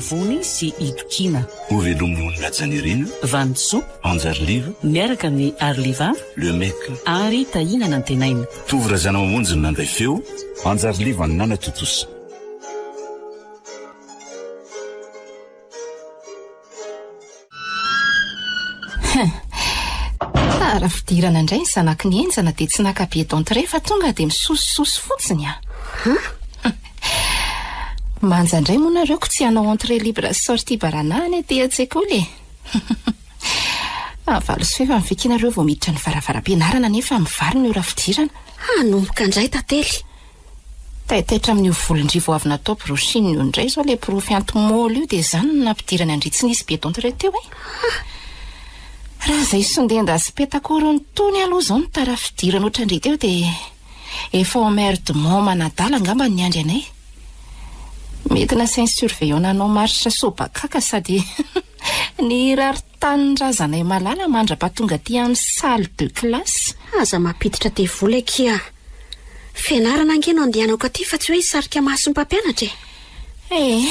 vony sy itokina. Ovelomy olona janirina, Vantso, Anjarliva, miaraka amin'ny Arliva, Le Mec ary tahinana antenaina. Tovorazana mamonjy nandray feo, Anjarliva ny nana totosa. Raha fidirana indray ny zanaky ny enjana dia tsy nakabe d'entrée fa tonga dia misosososy fotsiny a. Manja indray moa nareo ko tsy hanao entrée libre sortie baranany aty an-tsekoly. Valo sy feva mifikinareo vao miditra ny varavaram-pianarana nefa mivary ny ora fidirana. Hanomboka indray tantely. Taitaitra amin'io volondrivo avy natao brochine io indray zao le profy antomôly io dia izany no nampidirana andritsiny be d'entrée teo e. Raha izay sondenda sy petakorony tony aloha izao ny tara fidirana ohatrandry teo dia efa emmerdement manadala angamba ny andry anay. Mety nasainy surveillant nanao maritra sobakaka sady ny rari-tanin-drazanay malala mandra-pahatonga aty amin'ny salle de classe. Aza mampiditra devola kia. Fianarana angeno andehanako aty fa tsy hoe hisarika maso ny mpampianatra e.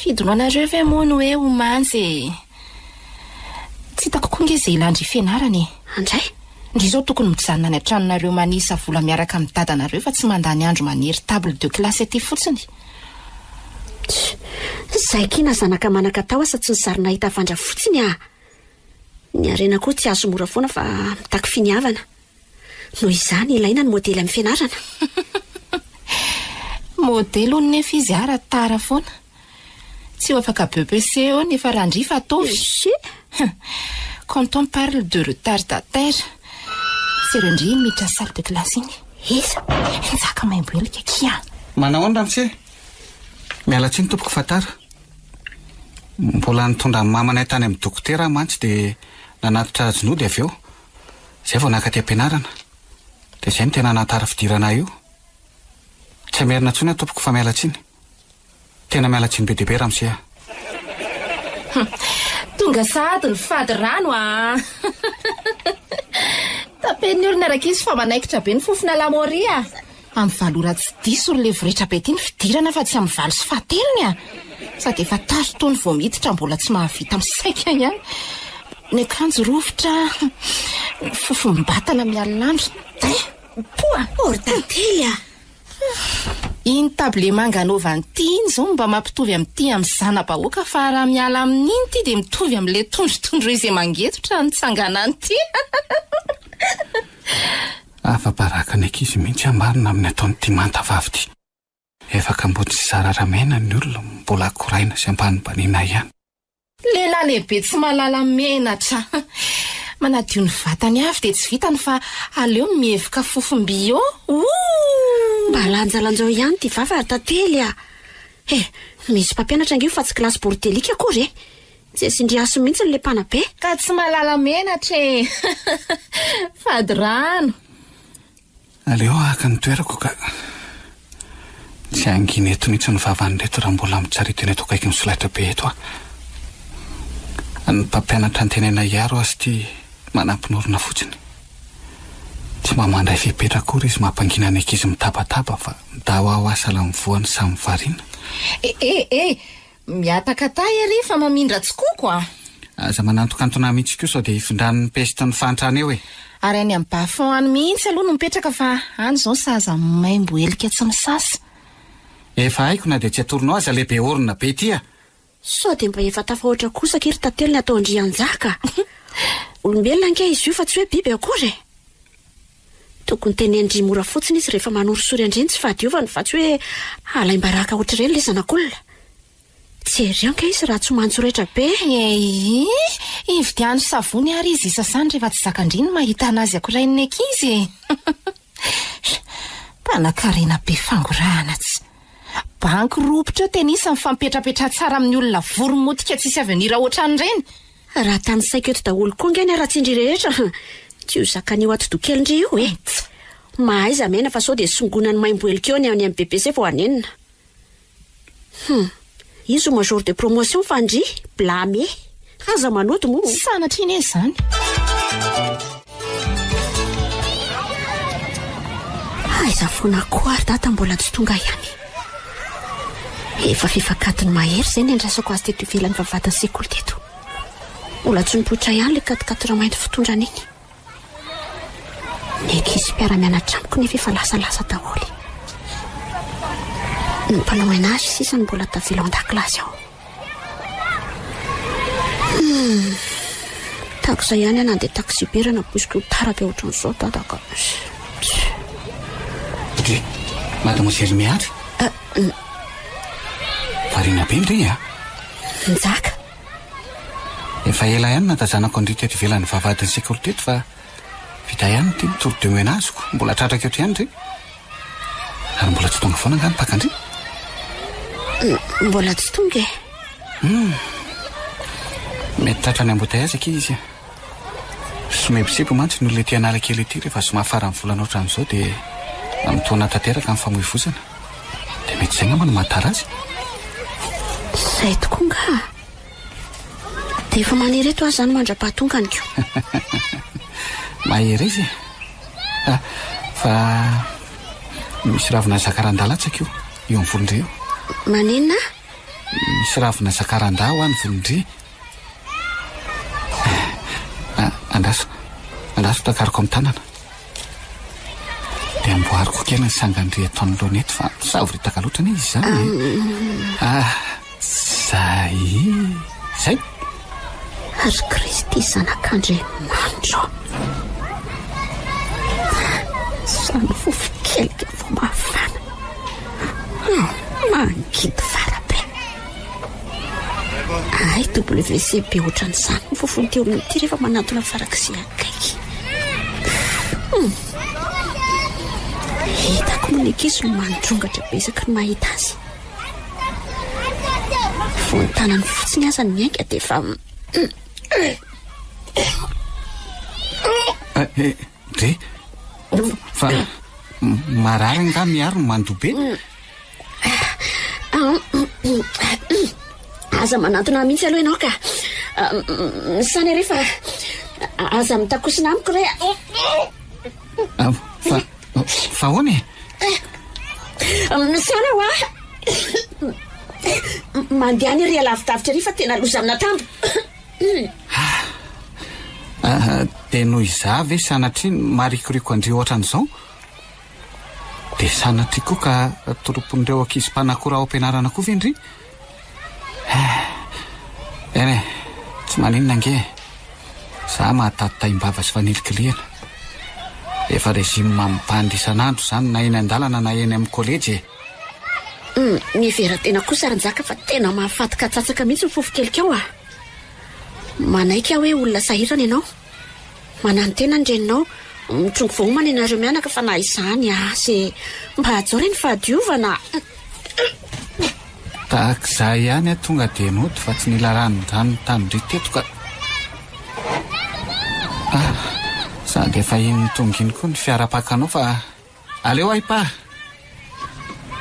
Fidonanareo ve moa no hoe homanjy tsy hitako koa nge izay ilandry fianarana. Andray? Ndry izao tokony mijanona any an-tranonareo manisa vola miaraka amin'ny dadanareo fa tsy mandany andro manery table de classe aty fotsiny. Zay kina zanaka manakatao asa tsy nysarina hita vandra fotsiny a. Ny arena koa tsy azo mora foana fa mitaky finiavana. Noho izany ilaina ny modely amin'ny fianarana. Modely hono nefa izy ara tara foana. Tsy ho afaka BEPC eo nefa randrifa atovy. Quand on parle de retardataire, c'est randry miditra salle de classe iny. Iza? Nzaka maimboelika kia. Manao any ramose? Miala tsiny tompoko fatara. Mbola nitondra ny mamanay tany amin'ny dokotera mantsy dia nanatitra jinody avy eo. Zay vao naka aty am-pianarana. Dia izay no tena natara fidirana io. Tsy amerina tsony tompoko fa miala tsiny. Tena miala tsiny be dia be ramose. Tonga sady ny fady rano a. Tapen'ny olona araka izy fa manaikitra be ny fofona lamoria. Amin'ny valora tsy diso ry le voretra be ty ny fidirana fa tsy amin'ny valo sy fahatelony a. Sady efa tazo tony vao miditra mbola tsy mahavita misaika ihany. Ny akanjo rovitra, fofom-batana mialandro. Poa, ordantely a. Iny table manga anaovany ty iny zao mba mampitovy amin'ty amin'ny zana-bahoaka fa raha miala amin'iny ty dia mitovy amin'le tondrotondro izy mangetotra nitsanganany ty. Afa-baraka ny ankizy mihitsy amarina amin'ny ataon'ity mantavavy ty. Efaka mbo tsy zara ramena ny olona mbola akoraina sy ampanibaniana ihany. Lehilahy lehibe tsy malala menatra. Manadio ny vatany avy dia tsy vitany fa aleo mihevoka fofom-bio. Mba lanjalanjao ihany ty vavary tantely a. Misy mpampianatra angeo fa tsy kilasy bordelika akory e. Tsy sindriaso mihitsy le mpanabe. Ka tsy malala menatra e. Fady rano. Aleo aka ny toerako ka tsy anginy eto mihitsy ny vavany reto raha mbola mitsarito eny eto kaiky misolaitra be eto a. Ny mpampianatra antenena iaro azy ty manampinorona fotsiny. Tsy mamandray fipetra kory izy mampangina ny ankizy mitabataba fa midao ao asala mivoany samy variana. Miataka tay ery fa mamindra tsikoko a. Aza manantokantona mihitsy koa sao dia ifindrany pesitra ny fantrana eo e. Ary any amin'ny bafon any mihitsy aloha no mipetraka fa any zao saza maimbo elika tsy misasa. Efa haiko na dia tsy atoronao aza lehibe orina be tia. So dia mba efa tafahoatra kosa kery tantely ny atao andrianjaka. Olombelona anke izy io fa tsy hoe biby akory. Tokony tenendry mora fotsiny izy rehefa manorosory andreny tsy fahadiovany fa tsy hoe alaim-baraka ohatr'ireny le zanak'olona. Tsy ery anke izy raha tsy mantsoretra be. Ividiany savony ary izy isasany rehefa tsy zakandriny mahita anazy akorain'ny ankizy. Mpanakarena be fangorahana tsy. Banky ropotra tenisa mifampetrapetra tsara amin'ny olona voromotika tsisy avenira ohatran'ireny. Raha tany saika eto daholo koa ngeny aratsindry rehetra. Tsy ho zakan'io atodokelindry io e. Mahaiza mena fa sao dia songonany maimboelika eo ny amin'ny BBC vao anenina. Izy ho major de promotion fandry, blâme. Aza manoto moa. Sanatry iny zany. Aiza foana koa ary data mbola tsy tonga ihany. Efa fifakatiny mahery izay ny andrasako azy teto ivelan'ny vavahadiny sekoly teto. Mbola tsy nipoitra ihany ilay katikaty mainty fitondrana iny. Ny ankizy mpiara-mianatra amiko nefa efa lasalasa daholo. Ny mpanao azy sisa ny mbola tavela ao an-dakilasy aho. Takizay ihany nandeha taxi berana poisiko tarabe ohatran'izao dadaka. Dre, mademoiselle Miandry. Variana be ndre a? Njaka. Efa ela ihany natazanako andry teto ivelan'ny vavahadiny sekoly teto fa vita ihany ty mitoro de menaziko. Mbola tratraka eto ihany ndre. Ary mbola tsy tonga foana ngany pakandry. Mbola tsy tonga e? Mety tratra ny ambotaiazy izy. Somebisebo mantsy ny olona ty anala kely ity rehefa somafara amin'ny volana ohatran'izao dia amin'toana tanteraka amin'ny famoivozana. Dia mety izay ngamba no mahatara azy. Izay tokoa nga. Dia efa maniry eto azy izany mandra-pahatongany ko. Mahery izy. Fa misy ravina zakarandalatsaka io amin'ny volondre io. Maninona? Misy ravina zakarandà ho an'ny volondre. Andaso takariko amin'ny tanana. Dia amboariko kely ny sangandre ataon'ny lonety fa savoritaka loatra izy izany. Zay. Ary Kristy zanak'Andriamanitra. Sany fofo kely dia vao mafana. Mangidy farabe. Ay, WC be ohatran'izany ny fofony teo amin'ity rehefa manatona farak'izay akaiky. Hitako moa ny ankizy no manodrongatra betsaka ny mahita azy. Fony tanany fotsiny aza ny miainga dia efa Dre, fa marary nga miaro ny mandobe. Aza manatona mihitsy aloha ianao ka sany rehefa aza mitakosina amiko re. Fa hoany? Sana ho mandeha ny ry alavidavitra ry fa tena loza amina tambo. Dia noho izavy sanatria marikoriko andreo ohatran'izao dia sanatria koa ka toropon'ireo ankizy mpanakora ao am-pianarana koa ve ndry? Eny tsy maninona nge za mahatatotaim-bava sy fanilokiliana. Efa rezimy mampandy isan'andro izany na eny an-dalana na eny amin'ny kolejy. Ny vera tena kosa ranjaka fa tena mahafatika tsatsaka mihitsy ny fofo kelikao a. Manaiky aho hoe olona sahirana ianao. Manantena ny reninao mitrongo vohomana ianareo mianaka fa na izany sy mba hajaora ny fahadiovana. Tahak'izay ihany tonga dia nody fa tsy nila ranondrano tanindry teto ka. Sady efa iny tonginy koa ny fiara-pakanao fa aleo ay pa.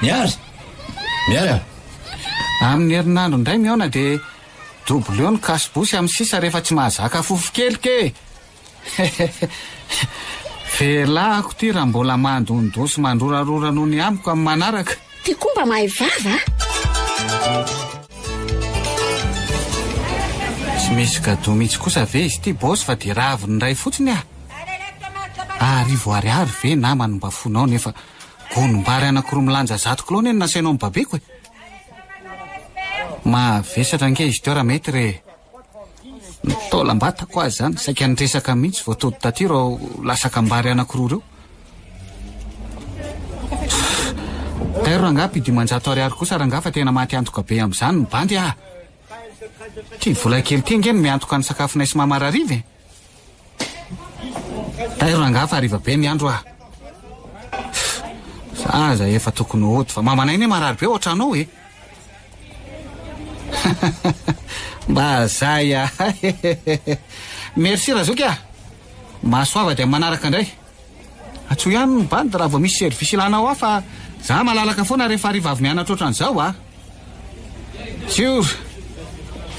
Miara. Amin'ny herinandro indray miaona dia double eo ny kasibosy amin'ny sisa rehefa tsy mahazaka fofo kely ke. Velako ty raha mbola mandondosy mandrorarora noho ny amiko amin'ny manaraka. Ty koa mba mahay vava. Tsy misy gado mihitsy kosa ve izy ty bosy fa dia raviny ray fotsiny a. Arivo ariary ve namany mba fonao nefa gonom-bary anankiroa milanja 100 kilona eny nasainao mibabeko e. Mavesatra nge izy teo raha mety re nitolam-batako azy zany saika nitresaka mihitsy vao todo tatiro lasaka mbary anankiroa reo. Tairo rangaha Dimanjato ariary kosa rangaha fa tena maty antoka be amin'izany ny bandy a. Ty vola kely ty nge miantoka ny sakafonay sy mamarariva e. Tairo rangaha fa ariva be ny andro a. Zaza efa tokony hody fa mamanay ne marary be ohatranao e. Mba zay a. Merci Razoky a. Mahasoava dia manaraka indray. Atso ihany ny bandy raha vao misy service ilanao ao fa za malalaka foana rehefa ariva avy mianatra ohatran'izao a. Sior.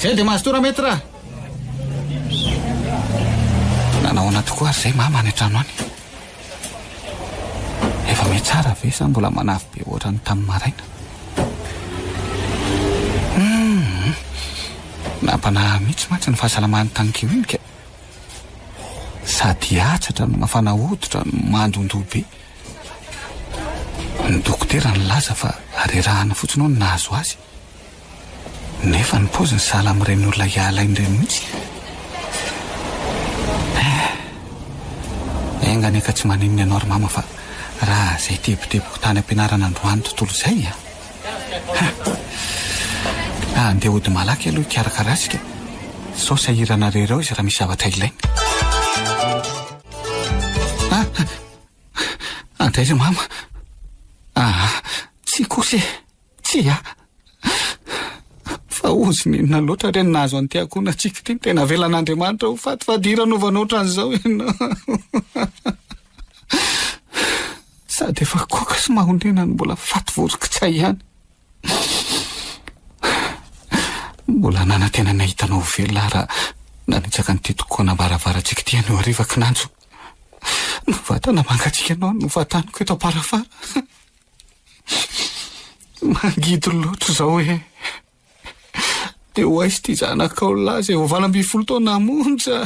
Zay dia mahazo tora metra. Nanao anaty koa ary zay mama any an-trano any. Efa metsara ve sa mbola manafy be ohatrany tamin'ny maraina. nampanahy mihitsy mantsy ny fahasalamany tankio iny ka sady atsatra no mafana hoditra no mandondoa be. Ny dokotera nilaza fa arerahana fotsiny ao no nahazo azy, nefa ny paoziny sahala amin'ireny olona hialain'ireny mihitsy. Engany ka tsy maninona ianao ry mama fa raha izay teboteboko tany ampianarana androany tontolo izay andeha hody malaky aloha hikarakarasika sao sahirana rereo izy raha misy zavatra ilaina. Andray mama. Tsy kosy tsy fa oziny inona loatra reny nahazo an'ity akona tsika ty tena velan'Andriamanitra ho fatifadira novanao ohatran'izao ianao. Sady efa koka sy mahondrena ny mbola fativoroky-tsay ihany. Mbola nanantena nahitanao velona raha nanitsaka nyty tokoa nabaravarantsika ty anao hariva kinanjo. Novatana mangatsika anao novataniko eto aparafara. Mangidy loatra zao hoe dia ho aizy ty zanakao lahy izay vao 20 taona hamonja.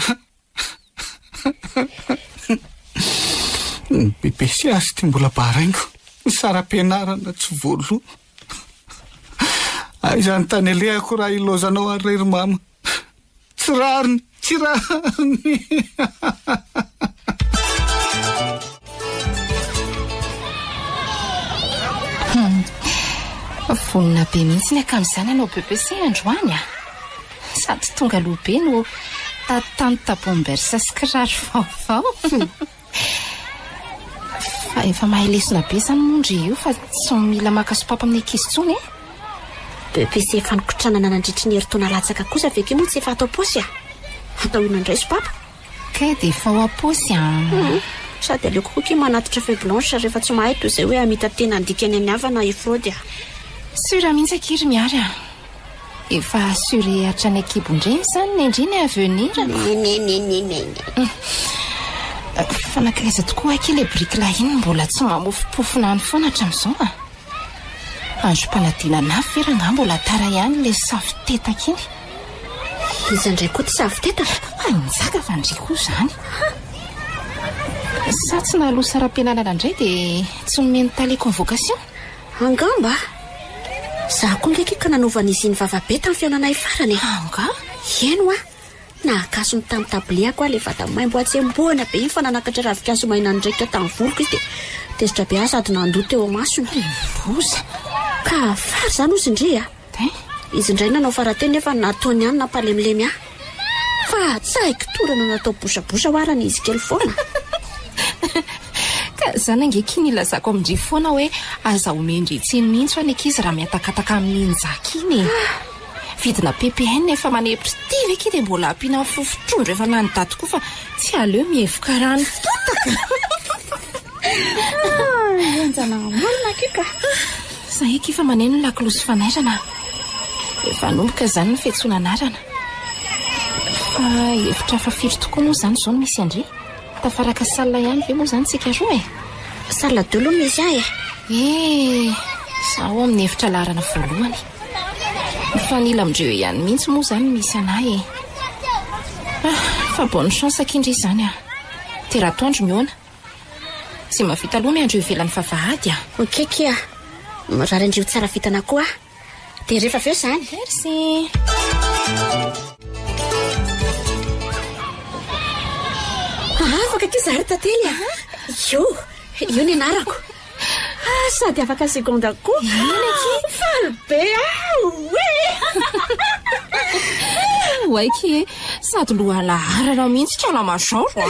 Ny bebe sy azy ty mbola baraingo ny saram-pianarana tsy voaloha. Aizany tany alehako raha ilozanao ary ry mama. Tsy rariny, tsy rariny. Vonina be mihitsy ny akamin'izany ianao BBC androany sady tonga lobe no tatanta bombersa sy kiraro vaovao. Fa efa mahay lesona be zany mondry io fa tsy mila maka sopapa amin'ny ankizy tsony. BBC efa nikotranana nandritry ny herintaona latsaka kosa veke moa tsy efa atao paosy atao ina indray sopapa ka dia efa ho apaosy sady aleoko koa ke manatitra feuille blanche rehefa tsy mahay toy izay hoe amita tena andikany any havana ifrody sura mihitsy akiry miary efa sure hatrany akibondreny zany ny endriny avenir fanakaiza tokoa aky le bricla iny mbola tsy mamofopofona any foana hatramin'izao andro mpanadina nafy vera nga mbola tara ihany le safitetaka iny. Izy indray koa ty safitetaka nizaka fa ndriko zany sa tsy nahaloa saram-pianarana indray dia tsy nomeny taly convocation angamba za koa ndraiky ka nanaovan'izy iny vavabe tamin'ny fiainanay farany anga eno nahakaso ny tamin'ny tabliako le vata-maimbo atsemboana be iny fa nanakatra ravikaso mainany ndraika tamin'ny voloko izy dia tezitra be sady nandoa teo masony boza ka fary zany ozy indri izy indray nanao farateny nefa nataony ihany nampalemilemy fa tsy haiko torana natao bosabosa hoarany izy kely foana. Ka zany angekiny ilazako amindry foana hoe aza omendretsiny mihitsy ny ankizy raha miatakataka amin'ny njaka iny vidina PPN nefa manepitra tivy aky dia mbola ampiana fofotrondro efa lany daty koa fa tsy aleo mihevoka rano fotaka. Enjana molina kika zay eky efa maneno ny lakolosy fanairana efa nomboka zany ny fiantsoananarana fa hevitra fa firy tokoa moa zany zao no misy andry tafaraka salina ihany ve moa zany tsika roa salina dolo misy zaho amin'ny hevitra larana voalohany mifanila amindreo ihany mihitsy moa zany misy anahy fa bonne chance akindry zany teratoandro mihoana sy mavita aloha miandro ivelan'ny vavahady okeka raha rendrio tsara vitana koa dia rehefa aveo zany merci. Afaka ty zary tantely io ny anarako sady afaka seconde koa farobe oaiky sady lohalahara raha mihitsy kala mazaoro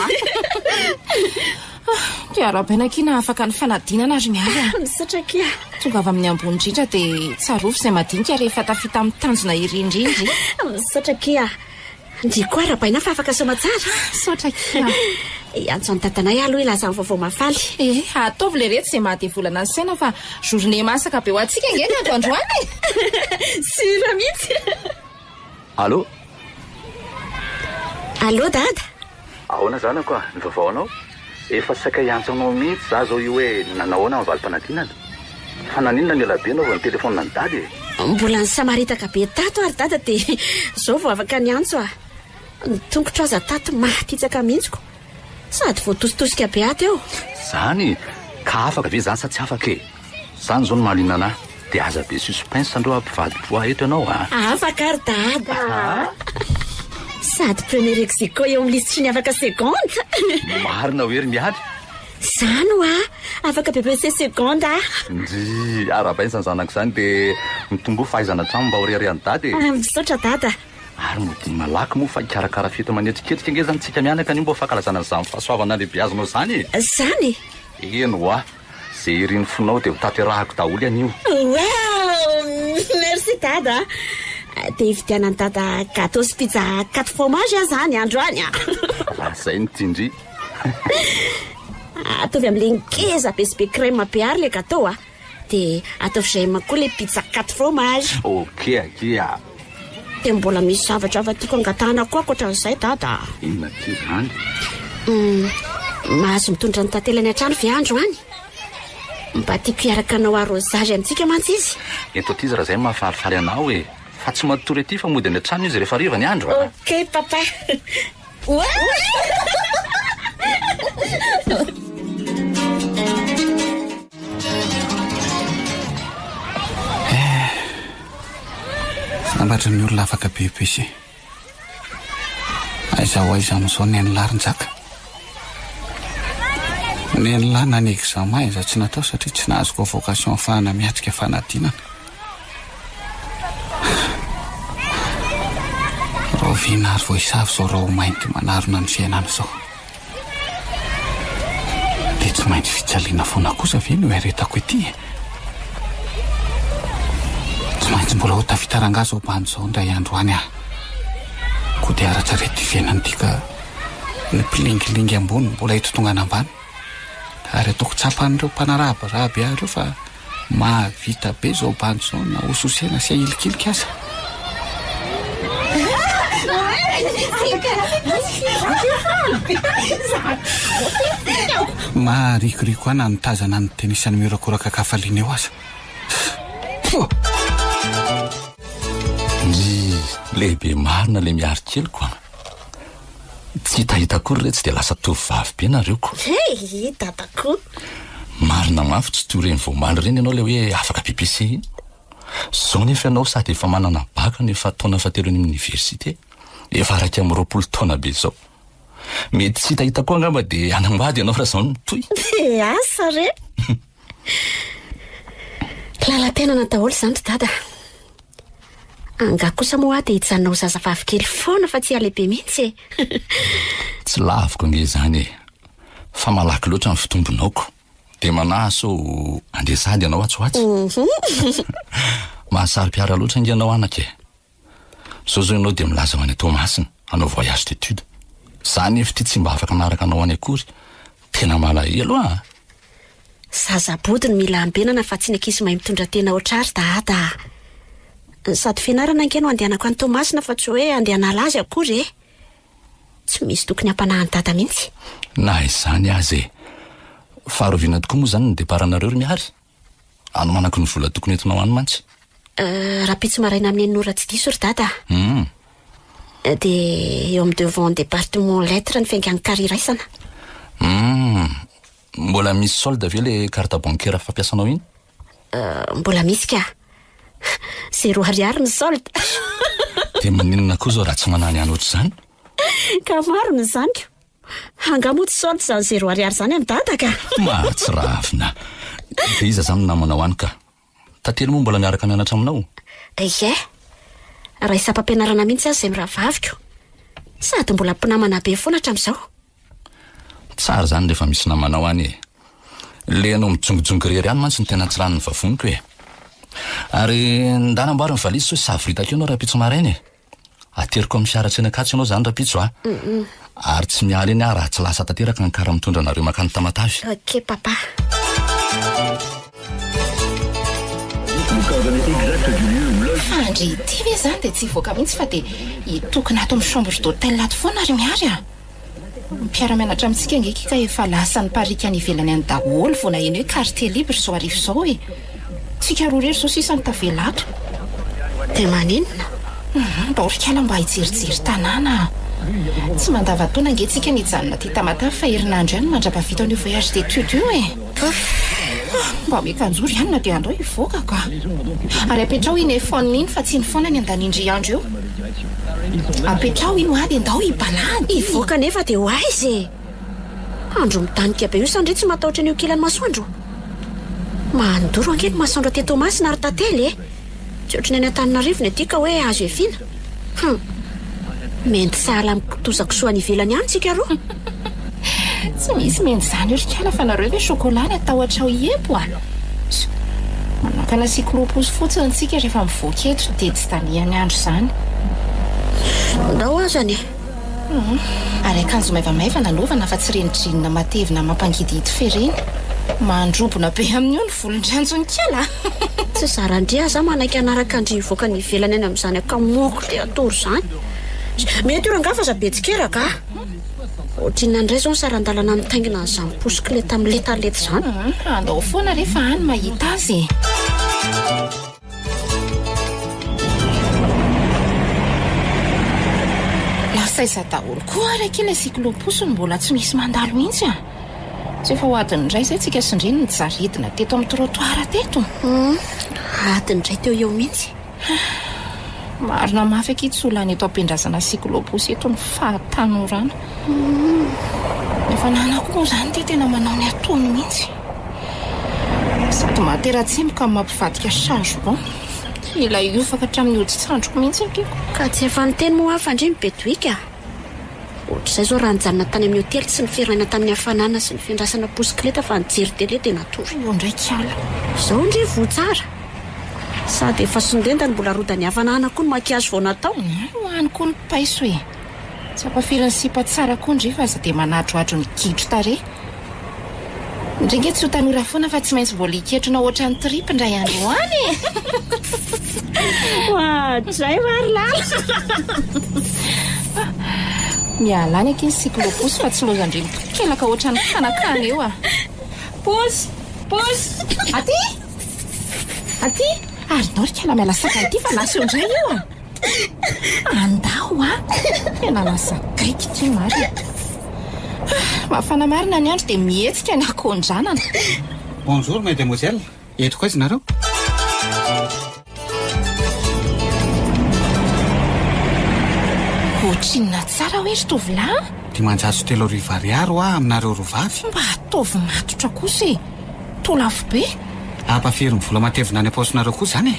dia arabainakina afaka ny fanadinana ary miary misatraky tonga avy amin'ny ambony indrindra dia tsarovy izay madinika rehefa tafita amin'ny tanjona irindrindry misatraky ndry koa arabaina fa afaka soma tsara sotraky antso ny tantanay aloha ilaza ny vaovao mafaly ataovy le rehetra izay mahadivolana ny saina fa journée masaka be ho antsika ngena androandroany sira mihitsy allo dada ahoana zany koa ny vaovaonao efa saka iantsanao mihitsy za zao io hoe nanahoana amin'ny valim-panadinana fa naninona ny elabe anao va ny telefona ny dady Mbola ny samaritaka be tato ary dada dia zao vao afaka ny antso a. Ny tongotra aza tato matitsaka mihitsiko. Sady voatositosika be ato eo. Zany ka afaka ve zany sa tsy afaka e? Zany zao no mahalina anahy. Dia aza be suspense andreo ampivady poa eto ianao a. Afaka ary dada. Sady premier execo eo amin'ny lisitry ny afaka seconde. Marina ho ery miady. Zany ho afaka BBC seconde a. Ndry ara-baisany zanako zany dia mitombo fahaizana trano mba ho reharehany dady e. Misaotra dada. Ary mody malaky moa fa hikarakara fety manetriketrika nge zany tsika mianaka anio mba fankalazana an'izany fahasoavana lehibe azonao zany e. Zany? Eno a. Zay iriny fonao dia ho tanterahako daholo anio. Wow, merci dada. Dia hividianany dada gâteau sy pizza 4 fromage zany andro any a. Zay ny tindry. Ataovy amin'ilay ngeza be sy be crème be ary le gâteau a. Dia ataovy izay koa le pizza 4 fromage. Ok akia. Dia mbola misy zavatra afa tiako angatahana koa ankoatran'izay dada. Inona ty zany? Mahazo mitondra ny tatelany an-trano ve andro any? Mba tiako hiaraka anao arrosage amintsika mantsy izy. Eto ty izy raha zay mahafalifaly anao e. Fa tsy matory aty fa mody any an-trano izy rehefa riva ny andro a. Ok papa. Sambatra ny olona afaka BBC. Aiza ho aiza amin'izao ny anilarin-jaka. Ny anilahy na ny examen iza tsy natao satria tsy nahazoko vocation ahafahana miatrika fanadinana. Roviana ary voisavy zao raha ho mainty manarona ny fiainana zao. Dia tsy maintsy fitsaliana foana kosa ve no haretako ety e. Tsy maintsy mbola ho tafitarangazy ao bany zao ndray andro any aho. Koa dia aratsarety fiainana ity ka ny mpilingilingy ambony mbola hitotongana ambany. Ary ataoko tsapan'ireo mpanarahabaraby ahy ireo fa mahavita be zao bany zao na hososena sy ahilikilika aza. Maharikoriko ana nitazana ny tenisany miorakoraka kafaliana eo aza. Ndry lehibe marina le miary keliko a. Tsy hitahita kory re tsy dia lasa tovovavy be nareo ko. Hita tako. Marina mafy tsy toy ireny voamaly reny ianao le hoe afaka BBC iny. Zao nefa ianao sady efa manana baka nefa taona fahatelo any université. Efa araka amin'ny 20 taona be zao. Mety tsy hitahita koa angamba dia anambady ianao raha zao no toy. Asa re. Lala-tenana daholo zany dada. Anga kosa moa dia hijanona ho zazavavy kely foana fa tsy alehibe mihitsy e. Tsy laviko nge zany e. Fa malaky loatra ny fitombonako. Dia manaso andesady ianao atsoatsy. Mahasary-piara loatra nge ianao anaka e. Zao ianao dia milaza ho any Tomasina hanao voyage d'étude. Zany efty tsy mba afaka naraka anao any akory. Tena malahelo a. Zazabody no mila ambenana fa tsy ny ankizy mahay mitondra tena ohatrary dada. Sady fianarana ankeno andehanako any Tomasina fa tsy hoe andehana lazy akory e. Tsy misy tokony hampanahany dada mihitsy. Na izany azy e. Faharoviana tokoa moa zany ny deparanareo ry miary. Ano manako ny vola tokony entinao any mantsy. Rapitsy maraina amin'ny enora tsy diso ry dada. Dia eo amin'ny devant département lettre ny fiangan'ny carrière-raisana. Mbola misy solde ve le carte bancaire fampiasanao iny? Mbola misy ka. 0 ariary ny solde. Dia maninona koa zao raha tsy manany any ohatry zany? Ka maro ny zaniko. Hangamody solde zany 0 ariary zany amin'ny dada ka. Mahatsiravina. Dia iza zany namanao any ka? Tantely moa mbola miaraka mianatra aminao? Ie. Raha isam-pampianarana mihitsy azy izay mirahavaviko. Sady mbola mpinamana be foana hatramin'izao. Tsara zany rehefa misy namanao any e. Le anao mijongojongo rery any mantsy ny tena tsy ranony vavoniko e. Ary ndanamboary ny valisy hoe savritako ianao rapitso maraina e. Ateriko amin'ny fiara tsenakatso ianao zany rapitso a. Ary tsy miala eny raha tsy lasa tanteraka ny kara mitondra anareo makany Tamatavy. Ok papa. Andry ity ve zany dia tsy voaka mihitsy fa dia hitokona ato amin'ny chambre d'hôtel ato foana ary miary a. Mpiara-mianatra amintsika angeka ka efa lasa ny parika any ivelany any daholo vao naheno hoe quartier libre zao arivo zao e. Tsika roa rery zao sisa ny tavelatra. dia maninona mba orikala mba hijerijery tanàna tsy mandavataona angentsika nijanona ty Tamatave fa herinandro ihany mandrapavita an'io voyage d'étude io mba mekanjory ihany na dia andao hivoaka ka ary apetrao iny efona iny fa tsy ny foana ny andanindry andro io apetrao ino ady andao hibalady hivoaka nefa dia ho aizy andro mitanika be io sandre tsy matahotra ny okilan'ny masoandro mandoro angeny masoandro aty Tomasina ary tantely tsy ohatrany any Antananarivo ny aty ka hoe azo efiana mendy sahala mikitozako soany ivelany ihany tsika roa tsy misy mendy izany orikala fa nareo hoe chocolat ny atahotra ao iepo manakana cyclopose fotsiny tsika rehefa mivoaka eto dia tsy taniany andro izany ndao azany ary akanjo maivamaiva nanaovana fa tsy reny drinina matevina mampangididy fereny mandrobona be amin'io ny volon-dranjony kala tsy zarandria za manaiky anaraka andry voaka ny ivelany any amin'izany akamoko dia atory izany mety io rangafa za betsikeraka ohatriny andray zao ny sarandalana mitaingina n'izany posikileta amin'ny letaleta izany andao foana rehefa any mahita azy lasaiza daholo koa araka ilay cycloposiny mbola tsy misy mandalo mihitsy tsy efa ho adiny indray izay tsika sindriny nijaridina teto amin'ny trottoir teto adiny indray teo eo mihitsy marina mafy akitsy olany eto ampendrazana cyclopose eto ny fahatanorana efa nanako moa izany dia tena manao ny atony mihitsy sady materatsemboka amin'ny mampivadika changement ilay iofaka hatramin'ny hoditsandroko mihitsy akiko ka tsy efa niteny moa hafa indray mibedoika ohatr'izay zao raha nijanona tany amin'ny hotely tsy ny firaina tamin'ny hafanana sy ny fiandrasana posikileta fa nijery tele dia natory eo ndraiky ala izao ndre voatsara sady efa sondendany mbola rodany hafanana koa ny makiazy vao natao hoany koa ny paiso e tsy ampafirin'ny sipa tsara koa ndry fa za dia manadroadro ny kitro tare ndringe tsy ho tanora foana fa tsy maintsy mbola hiketrona ohatran'ny tripy indray andro any zay marolala mialany aky ny cyclopose fa tsy lozandre mitokelaka ohatran'ny kanakana eo posy aty ary dorikala miala saka ity fa lasa eo indray io andao tena lasa gaiky ty mary mafana marina ny andro dia mihetsika ny akondranana bonjour mademoiselle etiko aizy nareo otrinona tsara hoe ry tovolahy dia manjatso telo arivo ariary aminareo rovavy mba ataovy matotra kosa e tolafo be ampafiry ny vola matevina any am-paosinareo koa izany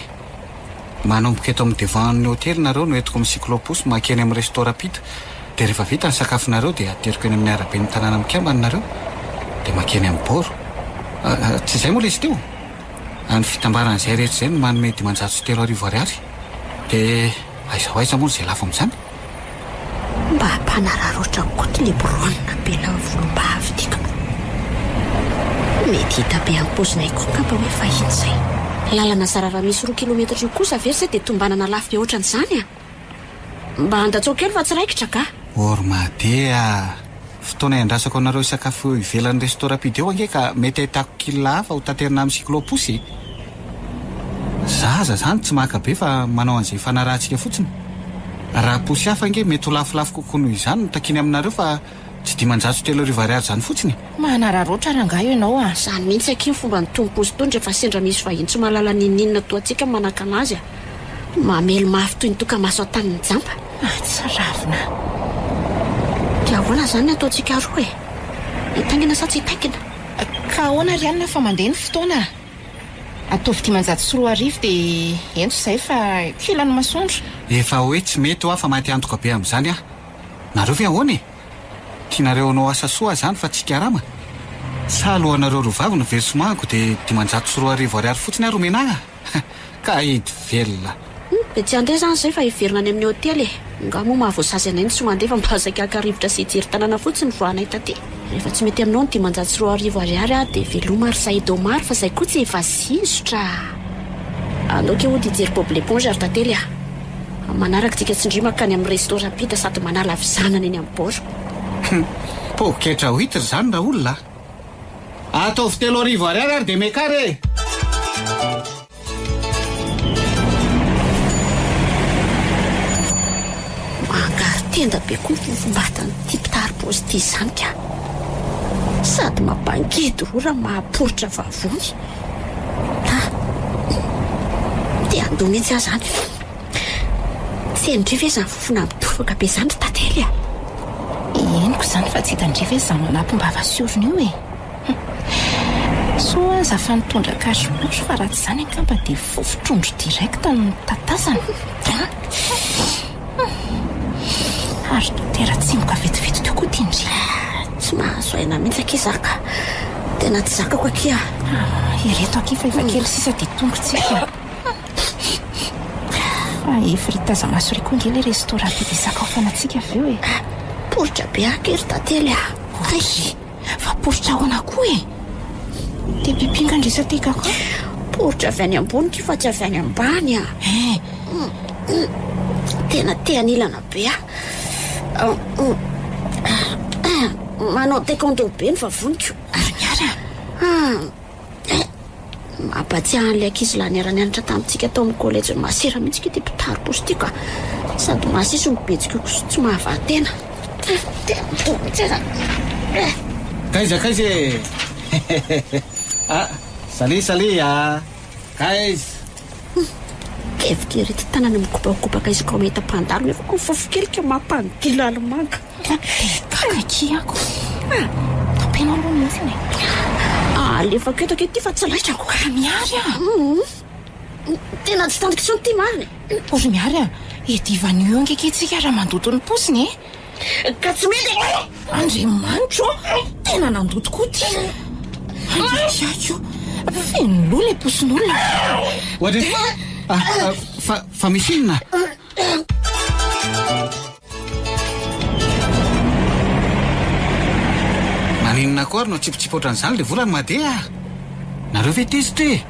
manomboka eto amin'ny devan'ny hotely nareo no entiko amin'ny cyclopose makeny amin'ny restaurant pita dia rehefa vita ny sakafonareo dia ateriko eny amin'ny arabe ny tanàna mikambany nareo dia makeny amin'ny boro tsy izay moa la izy teo any fitambaran'izay rehetra izay no manome dimanjato telo arivo ariary dia aiza moa izay lafo amin'izany mba hampanararotra koty le boronina bela volombavy tika mety hita be amin'ny pozinay koa ngamba hoe fahiny izay lalana zarava misy 2 kilometatra io kosa very dia tombanana lafo be ohatran'izany mba handatsao kely fa tsy raikitra ka ormadea fotoana iandrasako anareo sakafo ivelan'ny restaurant pide eo ange ka mety ahitako kila hafa ho taterina amin'ny cyclopose zaza zany tsy maka be fa manao an'izay fanarahantsika fotsiny raha posy hafa ange mety ho lafolafo kokoa noho izany no takiny aminareo fa tsy dimanjato telo arivo ariary izany fotsiny manararoatra rangaha io ianao izany mihitsy aky ny fomba nitombo-posy tony rehefa sendra misy vahiny tsy malala nininina toantsika manaka anazy mamely mafy toy ny toka maso an-taniny jamba tsy ravina dia ahoana izany ny ataontsika roa hitaingina sa tsy hitaingina ka ahoana ry anina fa mandeha ny fotoana ataovy dimanjato sy 4 arivo dia ento izay fa kilany masoandro efa hoe tsy mety ho afa maty antoka be amin'izany nareo ve ahoana tianareo anao asa soa izany fa tsy karama sa alohanareo rovavy no versomanko dia dimanjato sy 4 arivo ariary fotsiny aromenaha ka hidy velona be tsy andeha izany izay fa hiverina any amin'ny hotely nga moa mahavoasazy anay ny tsy mandeha fa mbazaka akarivotra sy hijery tanàna fotsiny voanay taty rehefa tsy mety aminao ny dimanjato sy 4 arivo ariary dia veloma ary saidomary fa izay koa tsy efa sisotra anaoke ho dijery bob l'éponge ary tantely manaraka tsika tsindrima kany amin'ny restaurant pita sady manala avizanana eny amin'ny boro poketra ho hitra izany raha olona ataovy 3 arivo ariary ary dia mekary tenda be koa fofombatany ty mpitary-paosy ty izany ka. Sady mampangidy-rora mahaporotra vavony. Dia andoha mihitsy aho zany. Tsy endrivy e zany fofona mitofaka be zany tately a. Eniko zany fa tsy hitandrivy e zany manampom-bava siorony io e. So aza fa nitondra kasomosy fa raha tsy zany angamba dia fofotrondro direkta no tatazana. Ary totera tsimoka vetivety teo koa tindry. Tsy mahazo aina mihitsy aky zaka. Tena tsy zakako aky a. Ireto aky fa efa kely sisa dia tongotsika. Fa efa ritazamaso ry koa ngely restaurant be dia sakafanatsika avy eo e. Poritra be aky ry tately a. Ay, fa poritra ahoana koa e. Dia bibinga andrisa teka koa. Poritra avy any ambony ky fa tsy avy any ambany a. Tena teanilana be a. Manao taekwondo be ny vavoniko. Ary miara. Mampatsiahy an'ilay ankizy lahy niara-nianatra tamintsika tao amin'ny kolejy masera mihitsy ky ty mpitary-paosy ty ka. Sady masisy mibetsika kosa tsy mahavatena. Kaiza e. Saly a. Kaiza. Kevikely ty tanany mikopakopaka izy kao mahita mpandalo nefa koa fofokelika mampanodila alimanga. Kakaky ako. Tapena aloha mihitsy ne. Alefa keto aketo ty fa tsy laitrako. Ka miary a. Tena tsy tandrika isony ty mariny. Ory miary a. Edivanio ankeketsika raha mandoto ny posiny e. Ka tsy mety. Andriamanitro, tena nandoto koa ty. Andriakiako. Feno loha le posin'olona. Ohatra fa misy inona? Maninona koa ary no tsipotsipo ohatran'izany le volany mandeha. Nareo ve tezitra e?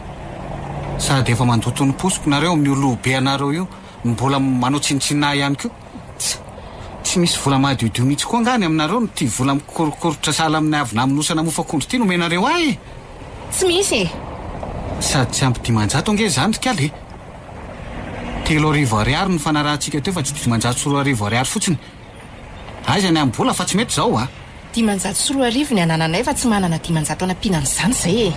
Sady efa mandoto ny posiko nareo amin'ny olobe anareo io mbola manao tsinitsina ihany koa. Tsy misy vola mahadiodio mihitsy koa ngany aminareo ty vola mikorokorotra sahala amin'ny avina aminosana mofakondro ty nomenareo ahy. Tsy misy e. Sady tsy ampy 10 ange zany rikaly. 3 ariary ny fanarahantsika teo fa tsy 4 ariary fotsiny. Aiza ny ambola fa tsy mety zao a. 4 ny anananay fa tsy manana 500 anampiana an'izany zay e.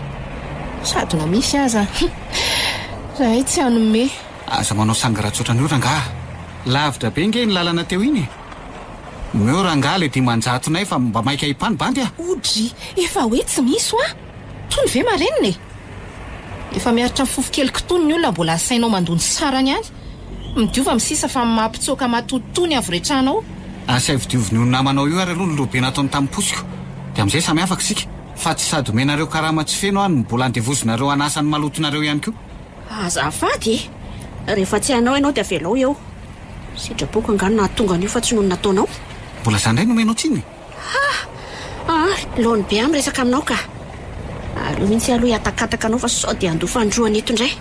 Sady na misy aza. Zahay tsy hanome. Aza manao sangaratsotra ny oranga. Lavitra be nge ny lalana teo iny. Meo ranga le 500 nay fa mba maika hipany bandy a. Odry, efa hoe tsy misy oa. Tony ve mareniny e. Efa miaritra fofokely kitony ny olona mbola asainao mandony sarany any. Midiova misisa fa mampitsoka matotony avoretranao. Asa vidioviny io namanao io ary aloha ny lobe nataony tamin'ny posiko. Dia amin'izay samy afaka sika. Fa tsy sady omenareo karama tsy feno any mbola andevozonareo anasany malotonareo ihany koa. Azafady. Rehefa tsy hanao ianao dia velao eo. Sitrapoko angano nahatonga an'io fa tsy noho ny nataonao. Mbola zany indray nomenao tsiny. Laony be amin'ny resaka aminao ka. Aleo mihitsy aloha hiatakataka anao fa sao dia andoha fandroany eto indray.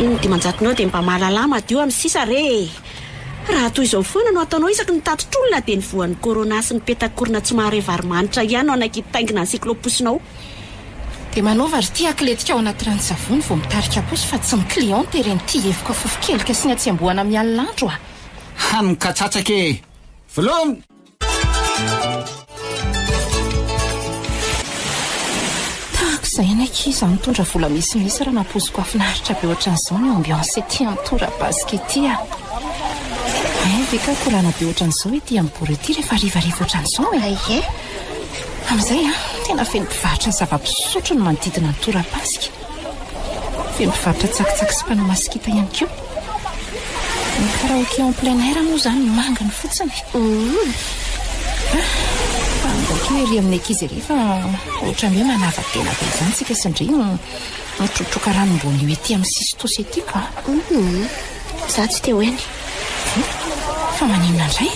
Iny 500 dia mba mahalala madio amin'ny sisa re. Raha toy izao foana no ataonao isaky ny tatotr'olona dia ny voan'ny korona sy ny petakorona tsy maharevaromanitra ihany no anakitaingina ny sikloposinao. Dia manaova ry ty akletika ao anaty ranon-tsavony vao mitarika posy fa tsy ny client ireny ty evoka fofokelika sy ny atsembohana amin'ny alindro a. Hany katsatsaka e. Velom! Tahak'izay anaikiza mitondra vola misimisy raha nampoziko afinaritra be ohatran'izao ny ambiance ty amin'ny tora basket a. Veka korana be ohatran'izao ety amin'ny bory ety rehefa rivariva ohatran'izao e. Aie. Amin'izay tena feno mpivarotra zava-pisotro no manodidina ny tora-pasika. Feno mpivarotra tsakitsaky sy mpanao masikita ihany koa. Ny karaoké en plein air moa zany manga ny fotsiny. Fa ery amin'ny ankizy ery fa ohatran'ny hoe manava-tena be izany tsika sandry mitrotroka ranom-bony io ety amin'ny sistosy ety ka. Za tsy teo eny. Fa maninona indray?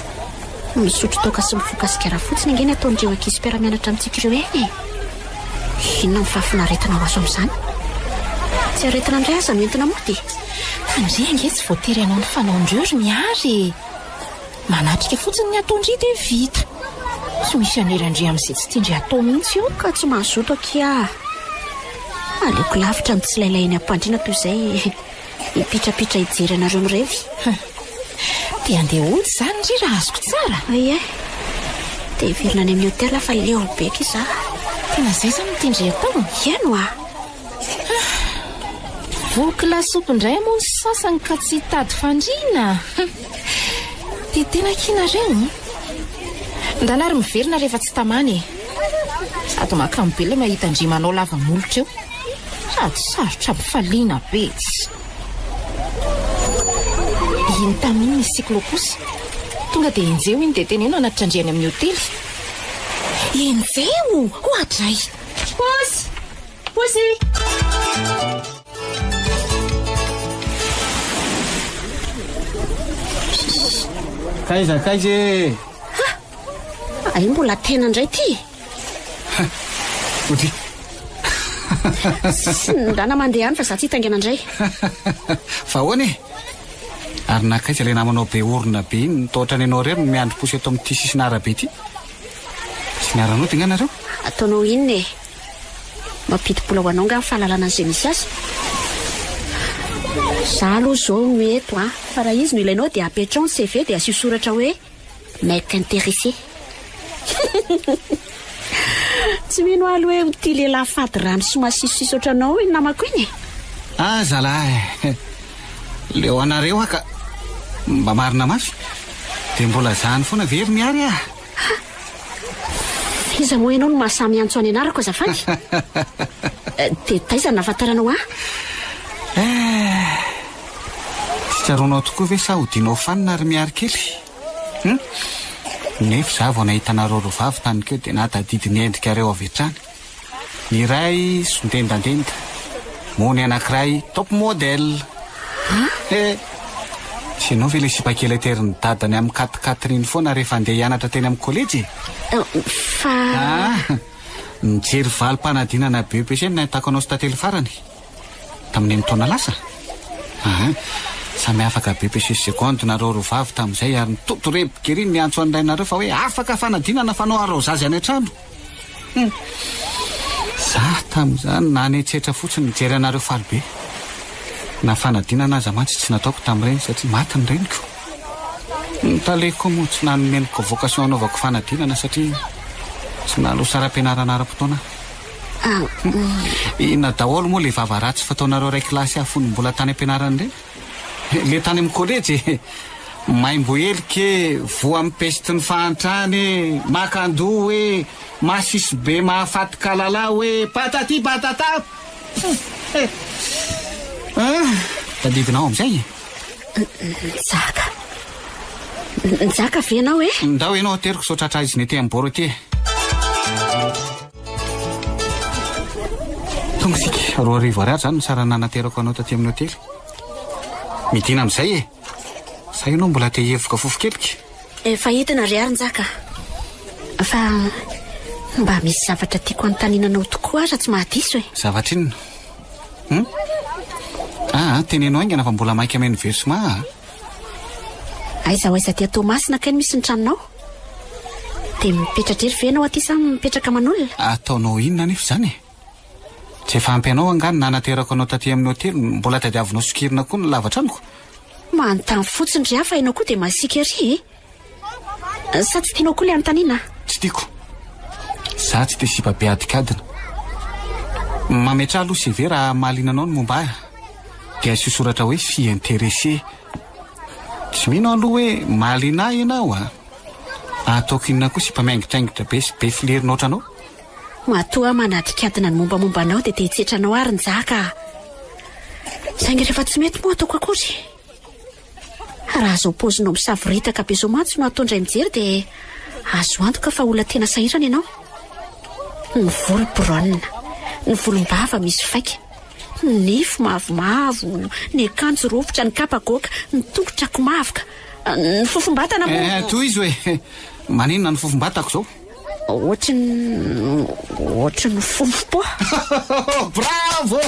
Misotro toka sy mifoka sigara fotsiny angeny ataondreo ankizy mpiara-mianatra amintsika ireo eny. Inona ny fahafinaretana ho azo amin'izany? Tsy aretina indray aza mentina mody. Andry ange tsy voatery ianao ny fanaondreo ry miary. Manatrika fotsiny ny ataondry dia vita. Tsy misy anerandry amin'izay tsy tiandry atao mihitsy io. Ka tsy mahazoto aky a. Aleoko lavitra ny tsy lailainy ampandriana toy izay hipitrapitra hijery anareo mirevy. dia andeha ody izany ry raha azoko tsara. Ie, dia hiverina any amin'ny hotela fa leo beka izaho. Tena izay izany no tindry atao. Iano a? Voky lasopy indray moa ny sasany ka tsy hitady fandriana. Dia tena kinareo. Ndanary miverina rehefa tsy tamany. Sady makamo be ilay mahita andrimanao lava molotra eo. Sady sarotra ampifaliana be. Iny tamin'iny misy siklo kosa. Tonga dia enjeo iny dia teneno anaty trandriany amin'ny hotely. Enjeo! Hoatray! Posy! Posy! Kaiza Ay mbola tena indray ty. Ody. Ndana mandeha any fa za tsy hitangana indray. Fa hoany ary nakaiza ilay namanao be orona be iny nitohatra ny anao irery no miandry posy eto amin'ity sisina arabe ity. Sy miaranao dia nganareo? Ataonao inona e? Mampidi-bola ho anao nga ny fahalalana an'izay misy azy. Za aloha zao no eto fa raha izy no ilainao dia apetrao ny CV dia asio soratra hoe mec intéressé. Tsy mino alo hoe ty lehilahy fady rano sy masisisy ohatranao iny namako iny. Zalahy, leo anareo ka mba marina mafy dia mbola zahany foana very miary a. Iza moa ianao no mahasamy antso any anarako azafady. Dia taizana nafantaranao Tsaronao tokoa ve sa hodinao fanina ary miary kely? Nefa za vao nahita nareo rovavy tany keo dia natadidiny endrikareo avy hatrany. Ny iray sondendandenda, moa ny anankiray top modèle. Sy ianao ve ilay sipakely teriny dadany amin'ny 4-4 iny foana rehefa andeha hianatra teny amin'ny kolejy? Nijery valim-panadinana BEPC nahitako anao sy tantely farany tamin'ny taona lasa. Samy afaka BEPC seconde nareo rovavy tamin'izay ary nitoto rebi-keriny ny antso an'irainareo fa hoe afaka fanadinana fanao arao zazy any an-trano. Za tamin'izany nanetsetra fotsiny nijery anareo falibe. Na fanadinana aza mantsy tsy nataoko tamin'ireny satria maty ny reniko. Nitaleko moa tsy nanomeniko vocation anaovako fanadinana satria tsy nalo saram-pianarana ara-potoana. Inona daholo moa le vava ratsy fataonareo ray kilasy afony mbola tany am-pianarana ireny? Le tany amin'ny kolejy maimboelike voa mipesity ny fahantrany makando hoe masisy be mahafaty kalala hoe patati patata. Tadidinao amin'izay? Nzaka ve ianao e? Ndao ianao ateriko sao tratra izy ny ety amin'ny boro ety. Tonga sika 2 ariary zany no sara nanaterako anao taty amin'ny hotely. Midina amin'izay e. Sa ianao mbola te hevoka fofo kelika? Efa hitana ry ary Nzaka. Fa mba misy zavatra tiako anontaniananao tokoa aza tsy mahadiso e. Zavatra inona? Tenenao aingana fa mbola mainka amin'ny versement. Aiza ho aiza tia Tomasina kay misy ny tranonao? Dia mipetratra ery ve ianao aty sa mipetraka aman'olona? Ataonao inona nefa izany e? Tsy efa ampy anao angano nanaterako anao taty amin'ny hotely mbola tadiavinao sokirina koa ny lavatranoko. Manontany fotsiny ry hafa ianao koa dia masika ery e? Sa tsy tianao koa le anontaniana? Tsy tiako. Za tsy te sipa be adikadina. Mametra aloha CV raha mahaliana anao ny momba dia asio soratra hoe fille intéressée. Tsy mino aloha hoe mahaliana ianao ataoko inona koa sipa miaingitraingitra be sy be filerinao ohatranao. Matoa manadikadina ny mombamomba anao dia hitsetranao ary Nzaka. Saingy rehefa tsy mety moa ataoko akory. Raha zao pozinao misavoritaka be zao mantsy no ataondray mijery dia azo antoka fa olona tena sahirana ianao. Ny volo braune, ny volom-bava misy vaika, ny nify mavomavo, ny akanjo rovitra, ny kapa goka, ny tongotrako mavoka, ny fofom-batana moa. Toy izy hoe maninona ny fofom-batako zao? Ohatry ny fofo. Bravo!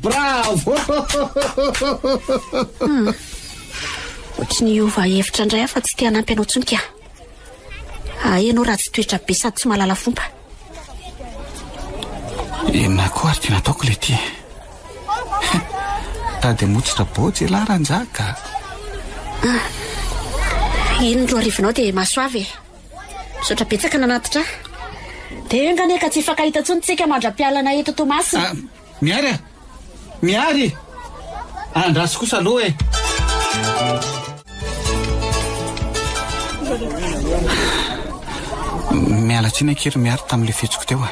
Bravo! Ohatry ny ova hevitra indray afa tsy tia hanampy anao tsonika. Ianao raha tsy toetra be sady tsy mahalala fomba. Inona koa ary tiana ataoko le ty? Tady motsitra botsy lara Nzaka. Iny roa rivinao dia masoavy misaotra betsaka nanatitra dia nganeka tsy fakahita ntsony tsika mandra-pialana eto Tomasina. Miary andraso kosa aloha e. Miala tsiny akery miary tamin'ilay fihetsiko teo a.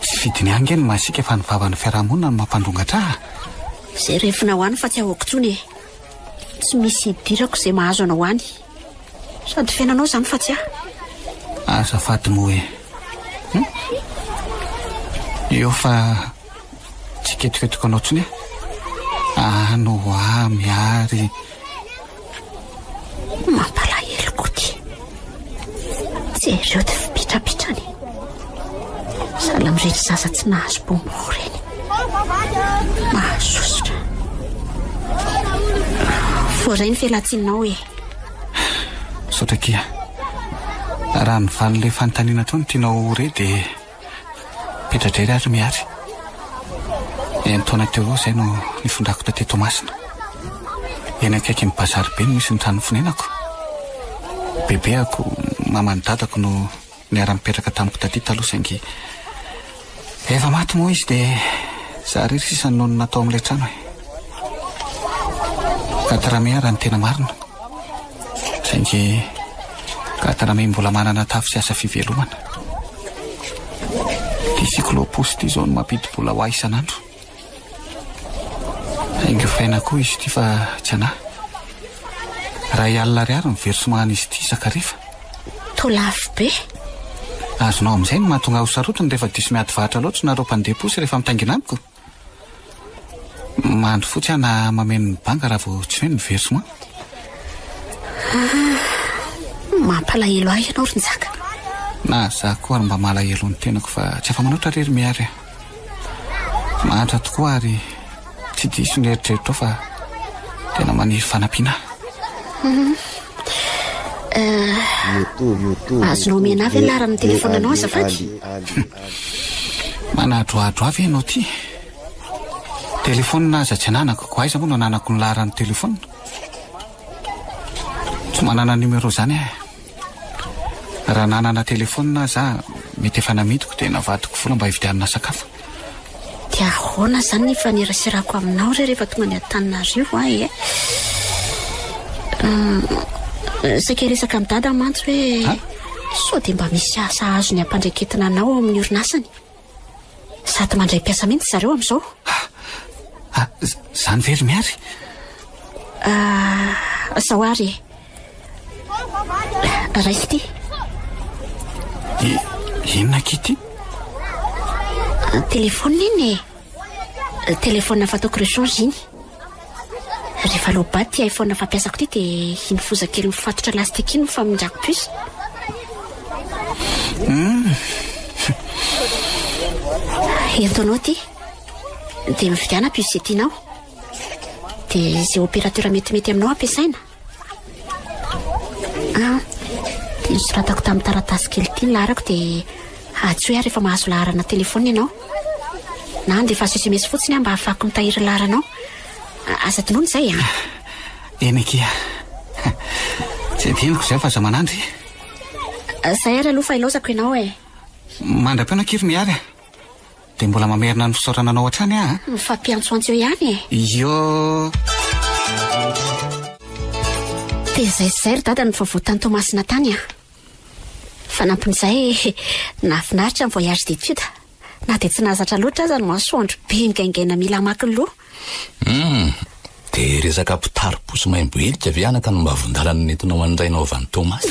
Tsy vidiny angeny masika fa ny vavany fiarahamonina no mampandongatra. Izay refina ho any fa tsy ahoako tsony e. Tsy misy idirako izay mahazo anao any sady fiainanao izany fa tsy azafady moa e. Eo fa tsy ketiketiko anao tsony e. No miary mampalahelo koty tsy ireo ty fipitrapitrany sahala amin'ireny zaza tsy nahazo pombo reny mahasosotra voaray ny fialatsinao e. Saotra kia raha ny valin'ilay fanontaniana tao no tianao re dia petradrery ary miary. Ny taona teo izay no nifondrako taty Tomasina. Eny akaiky ny bazary be no misy ny trano fonenako. Bebeako mamany dadako no niara-mipetraka tamiko taty taloha saingy efa maty moa izy dia za rery sisany noho ny natao amin'ilay trano e. Katarame raha ny tena marina saingy katarame mbola manana tafo sy asa fivelomana. Ty siklopos ty zao no mampidi-bola ho ahy isan'andro. Saingy fainako izy ty fa tsy anahy. Raha ialina ariary ny versomahana izy ty sakarifa. Tolafo be. Azonao amin'izay no mahatonga ho sarotiny rehefa diso miady vahatra loatra nareo mpandeha posy rehefa mitaingina amiko. Mandro fotsy ana mameno ny banga raha vao tsy hoe ny versoma. Mampalahelo ahy ianao ry nizaka. Na za koa ary mba malahelo ny tenako fa tsy afa manoatra rery miary. Mahatra tokoa ary tsy diso ny eritreritro fa tena maniry fanampiana. Azonao mena avy laran'ny telefonanao azafady. Manadroadro avy ianao ty. Telefona aza tsy ananako ko aiza moa no ananako ny laran'ny telefona. Tsy manana numéro zany e. Raha nanana telefona za mety efa namidiko dia navadiko vola mba hividianana sakafo. Dia ahoana zany ny fanerasirako aminao rehefa tonga ny Antananarivo ahy e. Saika resaka amin'ny dada mantsy hoe sao dia mba misy asa azo ny ampandraiketina anao amin'ny orinasany. Sady mandray mpiasa mihitsy zareo amin'izao. Zany very miary. Sao ary raisy ty. Inona kity? Telefona iny e. Telefona fataoko rechange iny. Rehefa loba ty iPhone fampiasako ty dia iny fozakely mifatotra lastika iny mifamindrako puce. Entonao ty dia mividiana puce tianao dia izay opérateur metimety aminao ampiasaina. Dia nosoratako tamin'ny taratasy kely ty ny laharako dia tsy hoe ary rehefa mahazo laharana telefona ianao na andefa SMS fotsiny mba ahafahako mitahiry laharanao. Asa tinoana izay Eny kia. Tsy adiniko izay fa aza manandry. Izay ary aloha fa ilaozako ianao e. Mandram-piona kiry miary dia mbola mamerina ny fisaorana anao hatrany mifampiantsoantso ihany e. Yo. Dia izay ry dada ny vaovao-tany Tomasina tany fa nampin'izay nahafinaritra ny voyage d'étude na dia tsy nahazatra loatra aza ny masoandro be ngaingaina mila maki ny loha. Dia resaka mpitary-posy maimboelika ve anaka no mba vondalana nentinao andrainao avy any Tomas.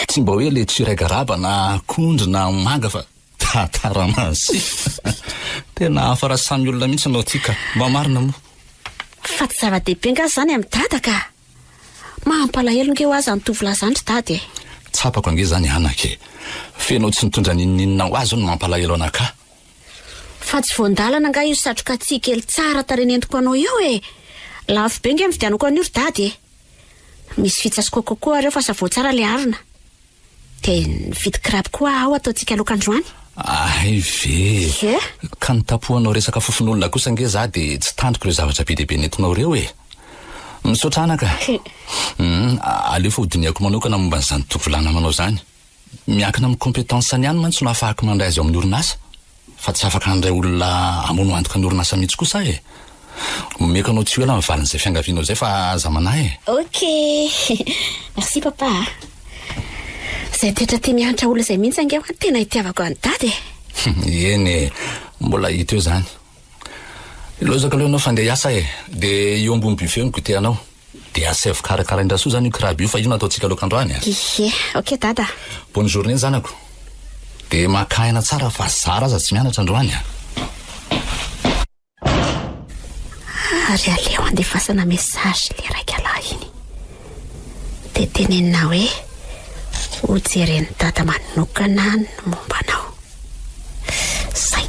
Tsy mba hoe le tsiraikaraba na akondro na manga fa tataramazy. Tena afara samy olona mihitsy anao tika mba marina moa. Fa tsy zava-dehibe nga zany amin'ny dada ka mampalahelo ngeo azy ny tovolahy zany ry dady. Tsapako ange zany anake fenao tsy nitondra nininina ho azy no mampalahelo anaka. Fa tsy voandalana nga io satroka tsy kely tsara tarenentiko anao io e. Lafo be nge mividianako an'io ry dady misy fitsasiko kokoa reo fa sa vao tsara le arina dia nividy kraby koa aho ataontsika lokandroany. Ay ve ka nitapohanao resaka fofon'olona kosa nge za dia tsy tandriko ireo zavatra be dehibe nentinao reo e. Misaotranaka. Aleo fa hodiniako manokana momba n'izany tovolana manao zany. Miankina amin'ny kompetensany ihany mantsy no afahako mandray azy ao amin'ny orinasa. Fa tsy afaka handray olona amono antoka ny orinasa mihitsy kosa e. Omeko anao tsy ela mivalin'izay fiangavianao zay fa aza manahy e. Ok. Merci papa. Zay toetra tia mianatra olona zay mihitsy ange tena itiavako any dady e. Eny mbola hita eo zany. Ilozaka aloha anao fandeha hiasa e. De eo ambony buffet no goûter-anao. De asevy karakara indraso zany io krabi io fa io natao tsika lokandroany. Ie, ok dada. Bonne journée zanako. De makaina tsara fa zara aza tsy mianatra androany. Ary aleo andefasana message le raika lahy iny. De tenenina hoe hojereny dada manokana no mombanao. Zay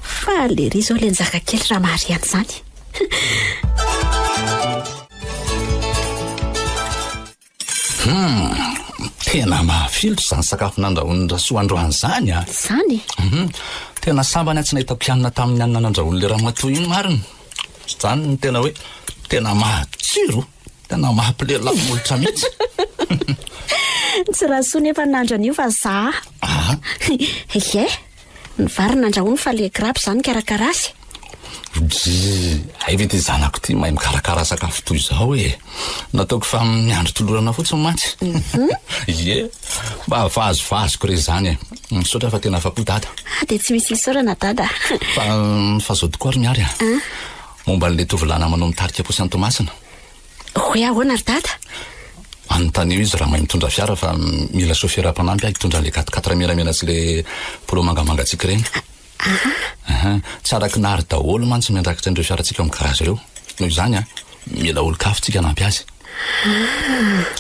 fa le ry zao le nzaka kely raha mahariany zany. Tena mahafilotra zany sakafo nandrahoany rasoa androany zany a. Zany? Tena sambany tsy nahita mpianina tamin'ny anina nandrahoany le raha matoy iny mariny. Zany ny tena hoe tena mahatsiro, tena mahampilelamolotra mihitsy. Tsy rasoa nefa nandrany io fa za. Ie, ny vary nandrahoany fa le graby zany karakarasy. Ay vety zanako ty mahay mikarakara sakafo toy zao e. Nataoko fa miandro tolorana fotsiny mantsy. Ie, mba vazovazoko re zany e. Misaotra fa tena afapo dada. De tsy misy isaorana dada. Fa zao tokoa ary miary a. Momba n'le tovolana manao mitarika posy Antomasina. Hoe ahoana ry dada? Anontany eo izy raha mahay mitondra fiara fa mila chauffeur mpanampy hitondra le 4x4 menamena sy le polo mangamangatsika reny. Tsaraky nary daholo mantsy miandrakitra andreo fiaratsika amin'ny karaza ireo. Noho izany a, mila olo-kafotsika nampy azy.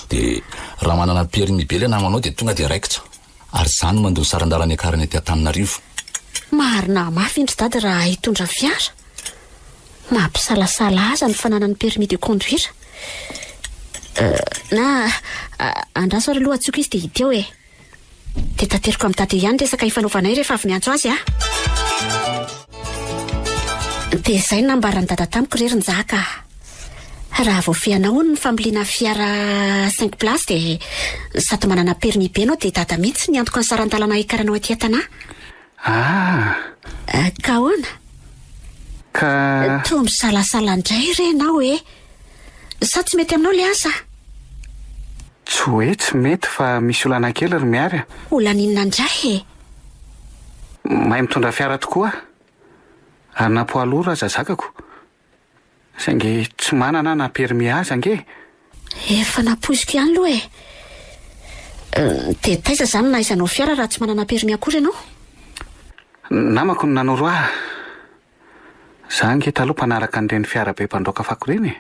De raha manana permis be le namanao de tonga de raikitra. Ary zany mandony sarandalany akarany aty Antananarivo. Marina mafy indry dada raha hitondra fiara. Mampisalasala aza ny fananany permis de conduire. Na andraso ary aloha atsoko izy de hita eo e. De tateriko amin'ny tate ihany resaka ifanaovanay rehefa avy miantso azy a. De zay nambarany dada tamiko rery njaka. Raha voafianao ny fambolina fiara 5 place de sady manana permis be anao de dada mihitsy ny antoko ny sarantalana ikaranao aty an-tanà. Ka hoana? Toa misalasala indray renao e. Sa tsy mety aminao le asa? Tsy hoe tsy mety fa misy olana kely ry miary. Olaninona indray e? Mahay mitondra fiara tokoa. Ary napoalora aza zakako. Saingy tsy manana na permis aza ange. Efa napoiziko ihany aloha e. De taiza zany naizanao fiara raha tsy manana permis akory ianao? Namako no nanoro ahy. Za ange taloha mpanaraka an'ireny fiara be mpandroaka fako reny e.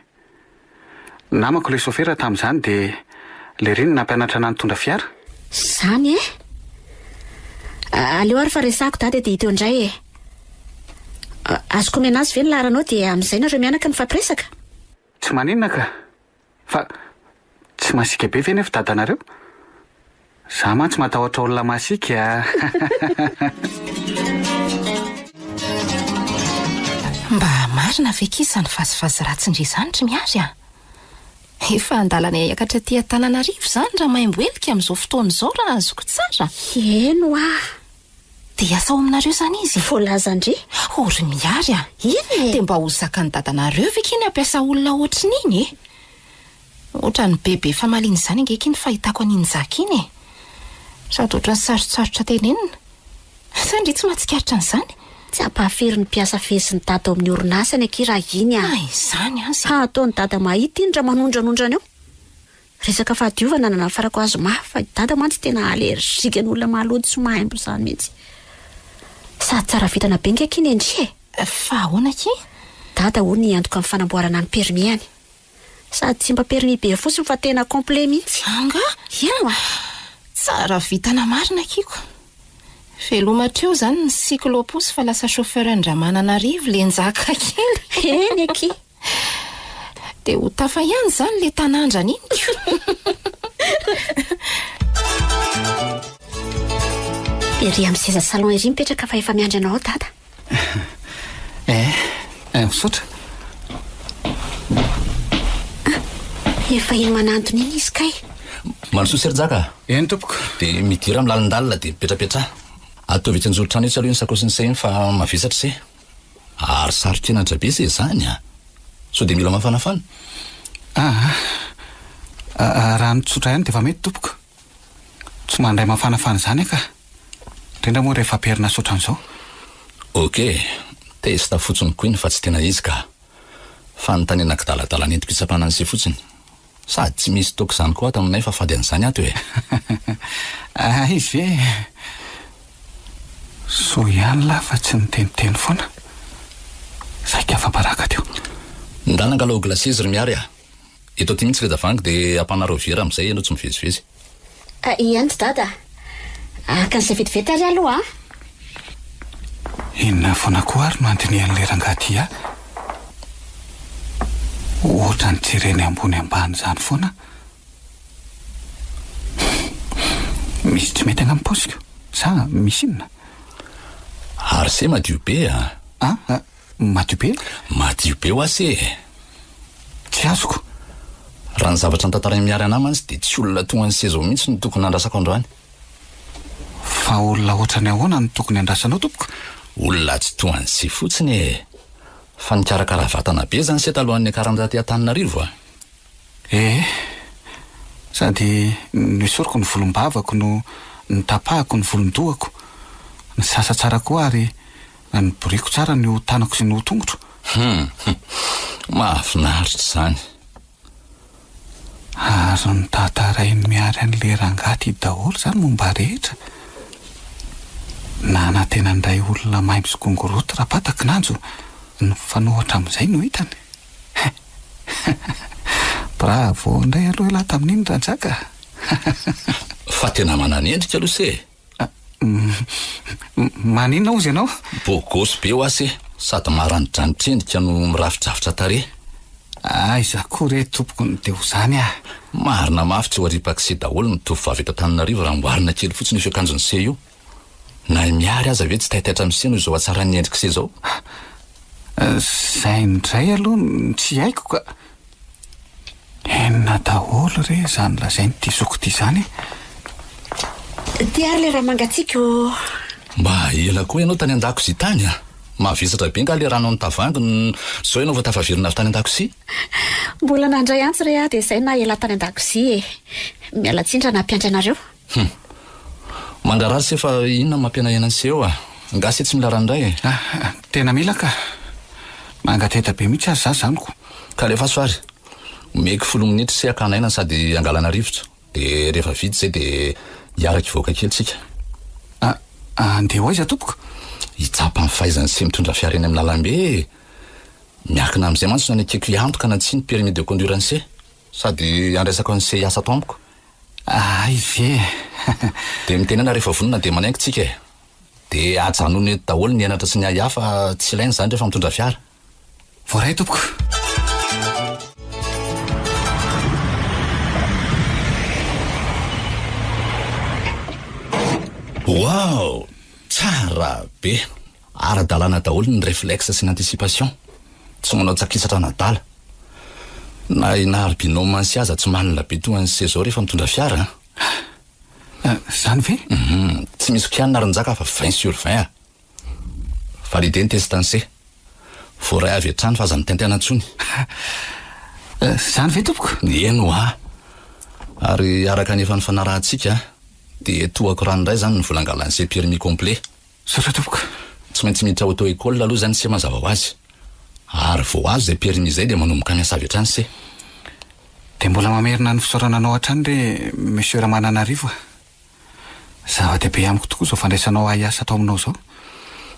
Namako le chauffeur tamin'izany de le reny nampianatra ana nitondra fiara. Zany e? Aleo ary fa resako dady de hita eo indray e. Azoko omena azy ve ny laharanao de amin'izay nareo mianaka ny fampiresaka? Tsy maninona ka. Fa tsy masika be ve nefa dadanareo? Za mantsy matahotra olona masika. Mba marina vekisa ny vazivazy ratsy indray zany tsy miary a. Efa andalana iakatra aty Antananarivo zany raha mahay mboelika amin'izao fotoana izao raha azoko tsara. Eno ah. De asa ao aminareo zany izy. Voalaza ndry. Ory miary a. Iny e. De mba hozaka ny dadanareo vekiny ampiasa olona ohatrin'iny e. Ohatra ny bebe famaliny zany angekiny fahitako an'iny zaka iny e. Sady ohatra ny sarotsarotra tenenina. Sandry tsy mahatsikaritra an'izany. Tsy ampahafiry ny mpiasa fezy ny dada ao amin'ny orinasa ny akira iny a. Ay, izany azy. Ataony dada mahita iny raha manondranondrana eo. Resaka fahadiovana na nafarako azo mafy fa dada mantsy tena alerjika ny olona mahalody sy mahaimbo izany mihitsy. Sady tsara vitana be ngeka iny endry e. Fa ahoana ki? Dada hono antoka amin'ny fanamboarana ny permis any. Sady tsy mba permis be fotsiny fa tena complet mihitsy. Anga? Ino a? Tsara vitana marina kiko. Velomatreo zany ny cyclopus fa lasa chauffeur Andramananarivo le njaka kely. Eny aky. De ho tafa ihany zany le tanandrana iny. Ery amin'ny seza salon ery mipetraka fa efa miandry anao dada. misaotra. Efa iny manantona iny izy kay. Manosoa Serijaka. Eny tompoko. Dia midira amin'ny lalindalina dia mipetrapetra. Atao vitsy anjoro-trano etsy aloha iny sakosiny se iny fa mavesatra se. Ary sarotra enatra be se izany a. So dia mila mafanafana. Raha nitsotra ihany dia efa mety tompoko. Tsy mandray mafanafana izany ka. Indrindra moa rehefa perina sotra an'izao. Okey. Testa fotsiny koa iny fa tsy tena izy ka. Fanontaniana kidaladala nentiko hitsapana an'izay fotsiny. Sady tsy misy toka izany koa ato aminay fa fady an'izany ato e. Izy ve so ihany la fa tsy niteniteny foana. Saika afa-baraka teo. Ndananga aloha glasy izy ry miary a. Eto aty mihitsy reda vangy dia ampanareo vera amin'izay ianao tsy mivezivezy. Ihany ty dada. Aka an'izay vetivety ary aloha a. Inona foana koa ary no andinihan'ilay rangahy a? Ohatra ny jereny ambony ambany izany foana. Misy tsy mety agnamposikio. Sa misy inona? Ary se madio be a. Madio be? Madio be ho ase. Tsy azoko. Raha ny zavatra nitantarainy miary anahy mantsy dia tsy olona tonga ny sezao mihitsy no tokony nandrasako androany. Fa olona ohatra ny ahoana no tokony andrasanao tompoko? Olona tsy tonga ny se fotsiny e. Fa nikarakara vatana be zany se talohan'ny akarandaty Antananarivo a. Sady nisoroko ny volom-bavako no nitapahako ny volon-dohako. Ny sasa tsara koa ary ny boriko tsara ny tanako sy ny tongotro. Mahafinaritra izany. Ary ny tatarainy miary an'ilay rangaty daholo zany momba rehetra. Na tena ndray olona mahay misokongoroto raha pataka nanjo ny fanohatra amin'izay no hitany. Bravo ndray aloha laha tamin'iny ranjaka. Fa tena mananendrika aloha se. Maninona ozy ianao? Bogosy be ho ase. Sady maranidranitra no mirafidrafitra tare. Iza koa re tompoko ny deo zany a. Marina mafy tsy ho aripakse daholo ny tovovavy eto Antananarivo raha mboarina kely fotsiny io fiakanjony se io. Na miary aza ve tsy taitaitra amin'ny se no izao atsara ny endrika se zao. Zay ndray aloha tsy haiko ka. Enina daholo re zany lazay ny tizoko ty zany. Ty ary le raha mangatsiako. Mba ela koa ianao tany an-dakozia tany a. Mavesatra be nga le ranao ny tavangy zao ianao vao tafaverina avy tany an-dakozia. Mbola nandray antsy re a dia izay na ela tany an-dakozia e. Miala tsindra na mpiandry anareo. Mangarary se fa inona mampianahena an'seo a. Ngasy tsy mila randray e. Tena mila ka. Mangateta be mihitsy azy zaniko. Ka rehefa soary meko 10 minitra se akanaina sady angalana rivotra. Dia rehefa vita zay dia hiaraka ivoaka kely tsika. Andeha ho aiza tompoko? Hitsapa amin'ny fahaizany se mitondra fiara eny amin'ny lalambe. Miakina amin'izay mantsy no anekeko hiantoka na tsy ny permis de conduire an'se. Sady andraisako an'se hiasa ato amiko. Ive. Dia mitenena rehefa vonona dia manaingo tsika e. Dia ajanony eto daholo ny enatra sy ny hafa tsy ilainy zany rehefa mitondra fiara. Voaray tompoko. Wow, tsara be. Ara-dalàna daholo ny réflexe sy ny anticipation. Tsy manao tsakisatra nadala. Na inary binôme sy aza tsy manana be toa an'se zao rehefa mitondra fiara. Zany ve? Tsy misy kianina ranjaka fa 20/20 a. Validé ny testan'se. Voaray avy hatrany fa aza mitentena ntsony. Zany ve tompoko? Eno a. Ary araka nefa ny fanarahantsika dia toako ranoray zany ny volangalan'se permis complet. Saotra tompoko. Tsy maintsy miditra auto-école aloha zany se mazava ho azy. Ary vao azo zay permis zay dia manomboka miasa avy hatrany se. Dia mbola mamerina ny fisaorananao hatrany re monsieur Ramananarivo. Zava-dehibe amiko tokoa zao fandraisanao hiasa atao aminao zao.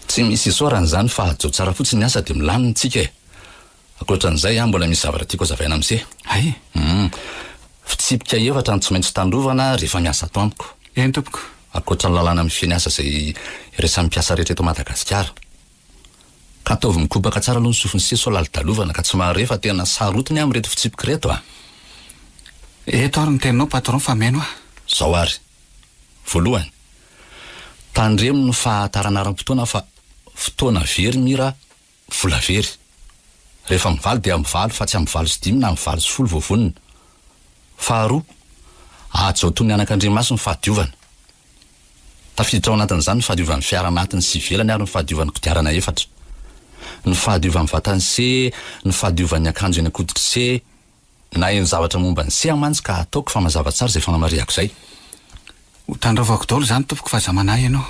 Tsy misy isorana zany fa ajo tsara fotsiny asa dia milamina tsika e. Akoatran'izay mbola misy zavatra tiako azavaina amin'se. Ay. Fitsipika efatra ny tsy maintsy tandrovana rehefa miasa ato amiko. Eny tompoko. Akoatra ny lalàna mifeny asa zay resan'ny mpiasa rehetra eto Madagasikara. Ka ataovy mikobaka tsara aloha ny sofiny se sao lalidalovana ka tsy maharefa tena sarotiny amin'ny reto fitsipika reto a. Eto ary ny teninao patron fa meno a. Zao ary. Voalohany, tandremo ny fahataranaram-potoana fa fotoana very mira vola very. rehefa mivaly dia mivaly fa tsy mivaly sy 5 na mivaly sy 10 voavonina. Faharoa, ajo toy ny anak'Andriamasina ny fahadiovana. Tafiditra ao anatin'izany ny fahadiovan'ny fiara anatiny sy ivelany ary ny fahadiovan'ny kodiarana 4. Ny fahadiovan'ny vatany C, ny fahadiovan'ny akanjo eny akoditra C, na eny zavatra momba ny C amantsy ka ataoko fa mazava tsara izay fanamariako izay. Ho tandrovako daholo zany tompoko fa zamanahy ianao.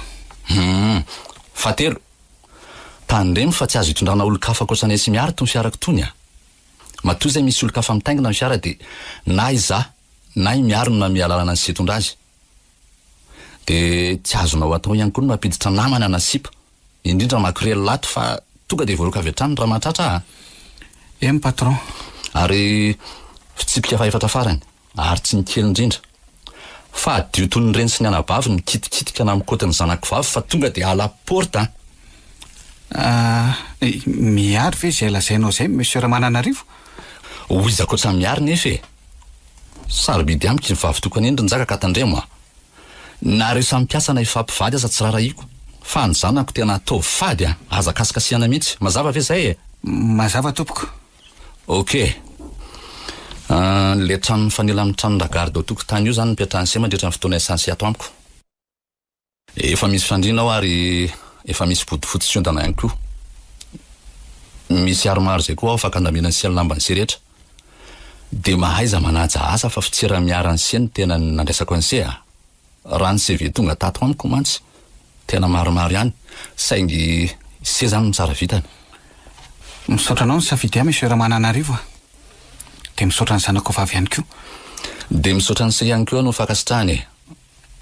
Fahatelo, tandremo fa tsy azo hitondrana olon-kafa ankoatranay sy miara tony fiarako tony a. Matoa izay misy olon-kafa mitaingina ny fiara dia na izaho na i miaro no mamia lalana ny setondra azy. Dia tsy azonao atao ihany koa no mampiditra namana na sipa, indrindra makorely lato fa tonga dia voaroka avy hatrany raha mahatratra Eny patron. Ary fitsipika faefatra farany, ary tsy nikely indrindra. Fa adio toy ny reny sy ny anabavy mikitikitika na mikotan'ny zanako vavy fa tonga dia ala porta. Miary ve izay lazainao izay monsieur Ramananarivo? Hoy izy akoatra miary nefa e. Sarobidy amiko ny vavy tokony endry njaka ka tandremo a. Nareo samy mpiasa na ifampivady aza tsy rarahiko. Fa ny zanako tena atao fady a, aza kasikasiana mihitsy. Mazava ve zay e? Mazava tompoko. Ok. Le trano fanela amin'ny trano ragardo tokotany io zany mipetrahany se mandritra ny fotoana esansy ato amiko. Efa misy fandriana ao ary efa misy bodofotsy sy ondana ihany koa. Misy aromaro zay koa ao afaka andaminany sy lambany sy rehetra. Dia mahaiza manaja asa fa fitsira miarany sy ny tena nandraisako ny se a. Raha ny CV tonga tato amiko mantsy tena maromaro ihany, saingy se zany tsara vitany. Misaotra anao ny safidy monsieur Ramananarivo a. Dia misaotra ny zanako vavy ihany koa. Dia misaotra ny se ihany koa no fakasitrahany e.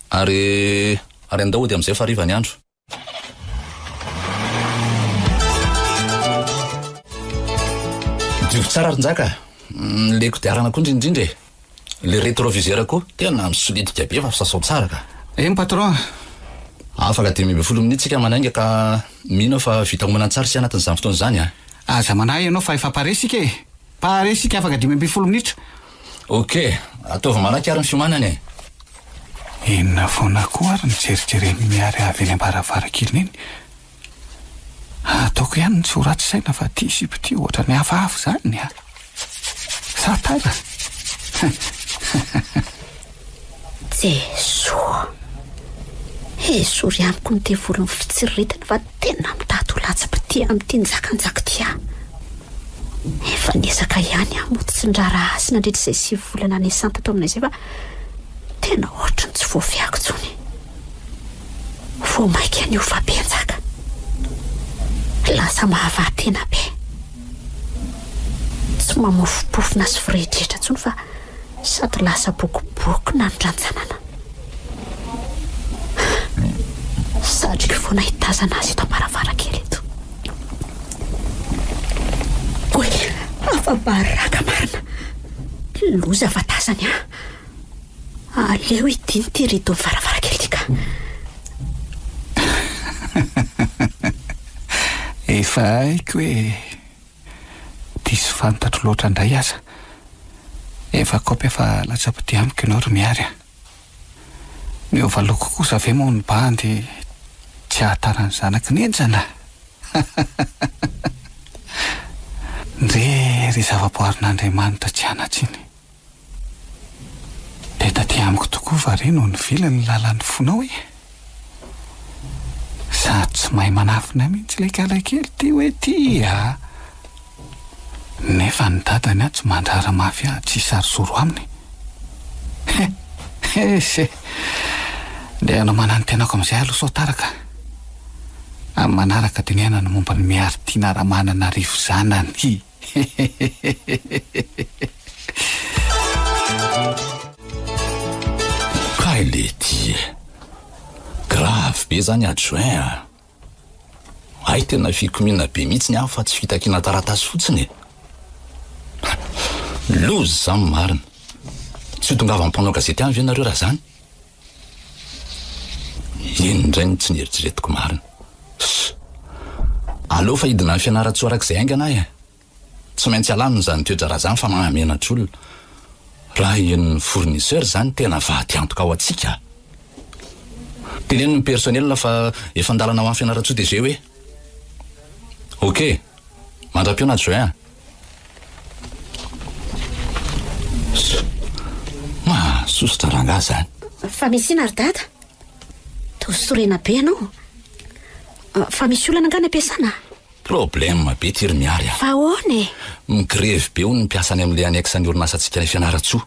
Ary andao dia amin'izay fa hariva ny andro. Diovy tsara rinjaka. Le kodiarana koa indrindrindra e. Le rétroviseur koa tena misolitika be fa sasao tsara ka. Eny patron. Afaka 10 minitra tsika manainga ka mino fa vita homana tsara sy anatin'izany fotoana izany a. Zamanahy ianao fa efa paresika e. Paresika afaka 10 minitra. Ok, ataovy malaky ary ny fiomanana e. Inona foana koa ary mijerijereny miary avy eny am-baravarakely iny. Ataoko ihany tsy ho ratsy saina fa ty sipity ohatra ny hafahafa zany a. Satara. Jesoa. Esory amiko ny devolony fitsiritana fa tena mitato latsa-pity amin'ity njakanjaka ty a. Efa niezaka ihany amoto tsy ndrara asy nandritra izay 9 volana ny santa tao aminay izay fa tena ohatrany tsy voafiako tsony. Voamaika any io fa benjaka. Lasa mahavatena be. Tsy mamofopofona sy firehitrehitra tsony fa sady lasa bokoboky na nodranjanana. Satrika foana hitazana azy eto am-baravarakely eto. Oe, afa-baraka marina. Loza vatazany a. Aleo idiny ty rido amin'ny varavarakely tika. Efa haiko hoe diso fantatro loatra indray aza. Efa kopy efa latsa-pity amiko ianao ry miary a. Miova loko kosa ve moa ny bandy tsy ahatarany zanaka ny enjana. Ndrery zava-boarin'Andriamanitra tsy anatsy iny. Dia taty amiko tokoa va re no nivily ny lalan'ny fonao e. Sady tsy mahay manafina mihitsy ilay kalakely ty hoe ty a. Nefa ny dadany a tsy mandrara mafy a tsy sarosoro aminy. Dia anao manano tenako amin'izay aloha sao taraka. Amin'ny manaraka dinihana ny momba ny miaritiana Ramananarivo zanany. Kailety grave be zany adjoint a. Ay tena fikomina be mihitsy ny aho fa tsy fitakiana taratasy fotsiny. Lozy zany marina. Tsy tongava mpanao gazety any ve nareo raha zany? Indray ny tsy nieritreretiko marina. Aleo fa hidina ny fianaratsoarak'izay aingana e. Tsy maintsy alaminy zany toetra raha zany fa mahamenatr'olona. Raha ny fournisseur zany tena vaty antoka ao atsika. Teneniny personnel fa efa andalana ho amin'ny fianaratsoa dia zay hoe. Ok, mandram-piona adjoint. nga zany? Fa misy ina ry dada? Tosorena be ianao. Fa misy olana nga ny ampiasana? Problème be ty ry miary Fa ahoana e? Migrevy be hono mpiasany amin'ilay aneksa ny orinasantsika ny fianaratsoa.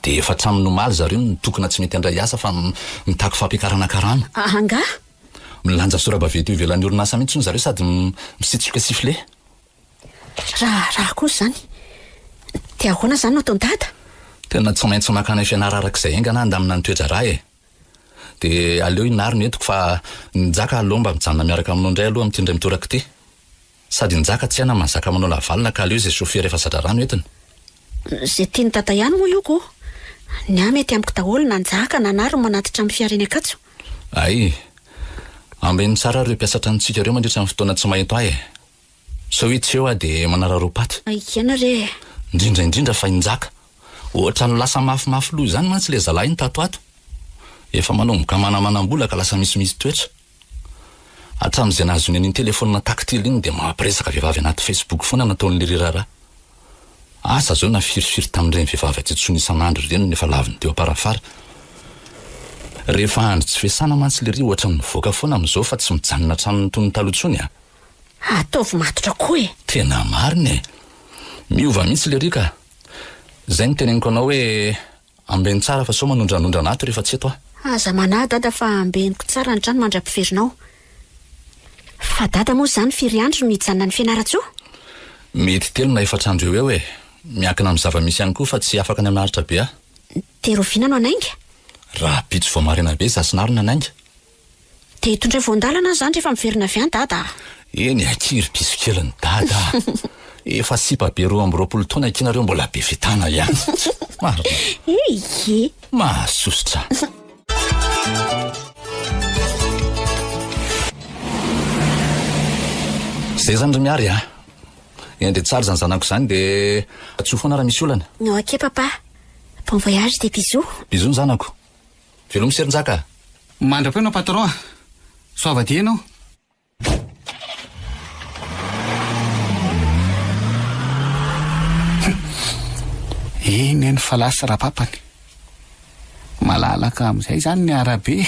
Dia efa hatramin'ny omaly zareo ny tokona tsy mety handray asa fa mitaky fampiakarana karana. Anga? Milanja sora-baventy ivelan'ny orinasa mihitsy zareo sady misitsoka sifle. Raha kosa zany. Dia ahoana zany no ataony dada? Tena tsy maintsy makana fianara arak'izay engana andamina ny toetra ra e. Dia aleo inary no entiko fa nijaka aloha mba mijanona miaraka aminao indray aloha amin'ity ndray mitoraka ity. Sady nijaka tsy hana mazaka manao lavalina ka aleo izay chauffeur efa zatra rano entiny. Zay tiany tata ihany moa io ko. Ny ahy mety amiko daholo na njaka na nary manatitra amin'ny fiareny akatso. Ay, ambeny tsara reo mpiasatra antsika reo mandritra amin'ny fotoana tsy mahento ahy e. So hitsy eo dia manararopaty. Ikena re. Indrindra fa injaka. Ohatra ny lasa mafimafy loha zany mantsy le zalahy ny tato ato. Efa manomboka manamanam-bola ka lasa misimisy toetra. Hatramin'izay nahazo ny telefonina tactile iny dia mampiresaka vehivavy anaty Facebook foana nataon'le rirara. Asa zao na firifiry tamin'ireny vehivavy atsitsony isan'andro ireny nefa laviny teo aparafara. Rehefa andro tsy fiasana mantsy le ry ohatra ny mivoaka foana amin'izao fa tsy mijanona tranony tony talotsony a. Ataovy matotra koa e. Tena marina e. Miova mihitsy le ry ka. Zay ny teneniko anao hoe ambeny tsara fa sao manondranondrana ato rehefa tsy eto a. Aza manahy dada fa ambeniko tsara ny trano mandra-piverinao. Fa dada moa zany firy andro no hijanona ny fianaratsoa? Mety 3 na 4 andro eo e. Miankina amin'ny zava-misy ihany koa fa tsy afaka ny amin'ny aritra be a. Dia roviana no anainga? Raha pitso vao marina be zasinarina anainga. Dia hitondray voandalana zany rehefa miverina avy any dada. Eny akiry piso kely ny dada. Efa sipa be 2 taona kinareo mbola be fitana ihany. Marina. Eye. Mahasosotra. Zay zany ry miary a. Ende tsara zany zanako zany dia atsofoana raha misy olana. Ok papa. Bon voyage des bisous. Bisous zanako. Veloma serinjaka. Mandrapo ianao patron. Soavadia ianao. Iny eny fa lasa rapapany. Malalaka amin'izay zany ny arabe.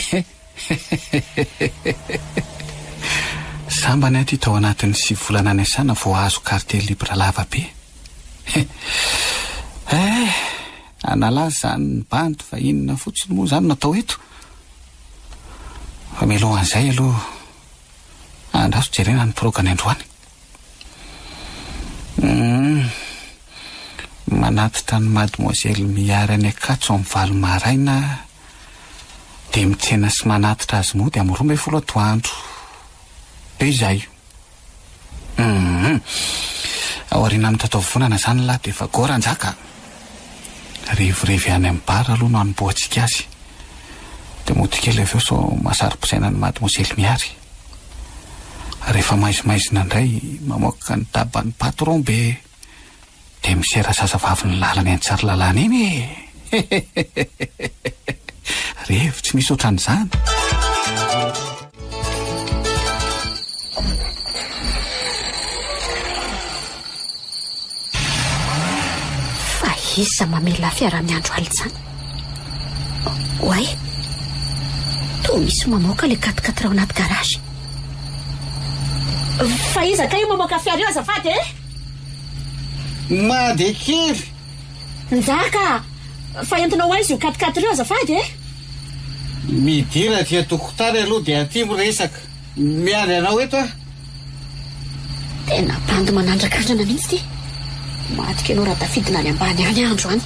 Sambany aty tao anatin'ny 7 volana any asana vao azo carte libre lava be. Analaza zany ny bandy fa inona fotsiny moa zany natao eto. Fa mialohan'izay aloha andraso jerena ny progany androany. Manatitra ny mademoiselle miary any akatso amin'ny 7 maraina dia mitsena sy manatitra azy moa dia amin'ny 12 atoandro. Dia izay. Aoriana amin'ny tataovonana zany lahy dia efa goranjaka. Rivorivy any amin'ny bara aloha no anomboantsika azy. Dia motikely avy eo so masari-pisaina ny mademoiselle miary. Rehefa maizimaizina indray mamoaka ny taban'ny patron be dia misera zazavavy ny lalany antsary lalàna iny e. Rehefa tsy misy ohatran'izany. Fa isa mamela fiara-miandro alina zany. Oay. To misy mamoaka le 4x4 ao anaty garage. Fa iza ka io mamoaka fiara io azafady e? Madekiry. Njaka. Fa entinao aizy io 4x4 io azafady e? Midira dia tokotary aloha dia aty miresaka. Miary anao eto a. Tena bandy manandrak'andrana mihitsy ty. Matika ianao raha tafidina any ambany any andro any.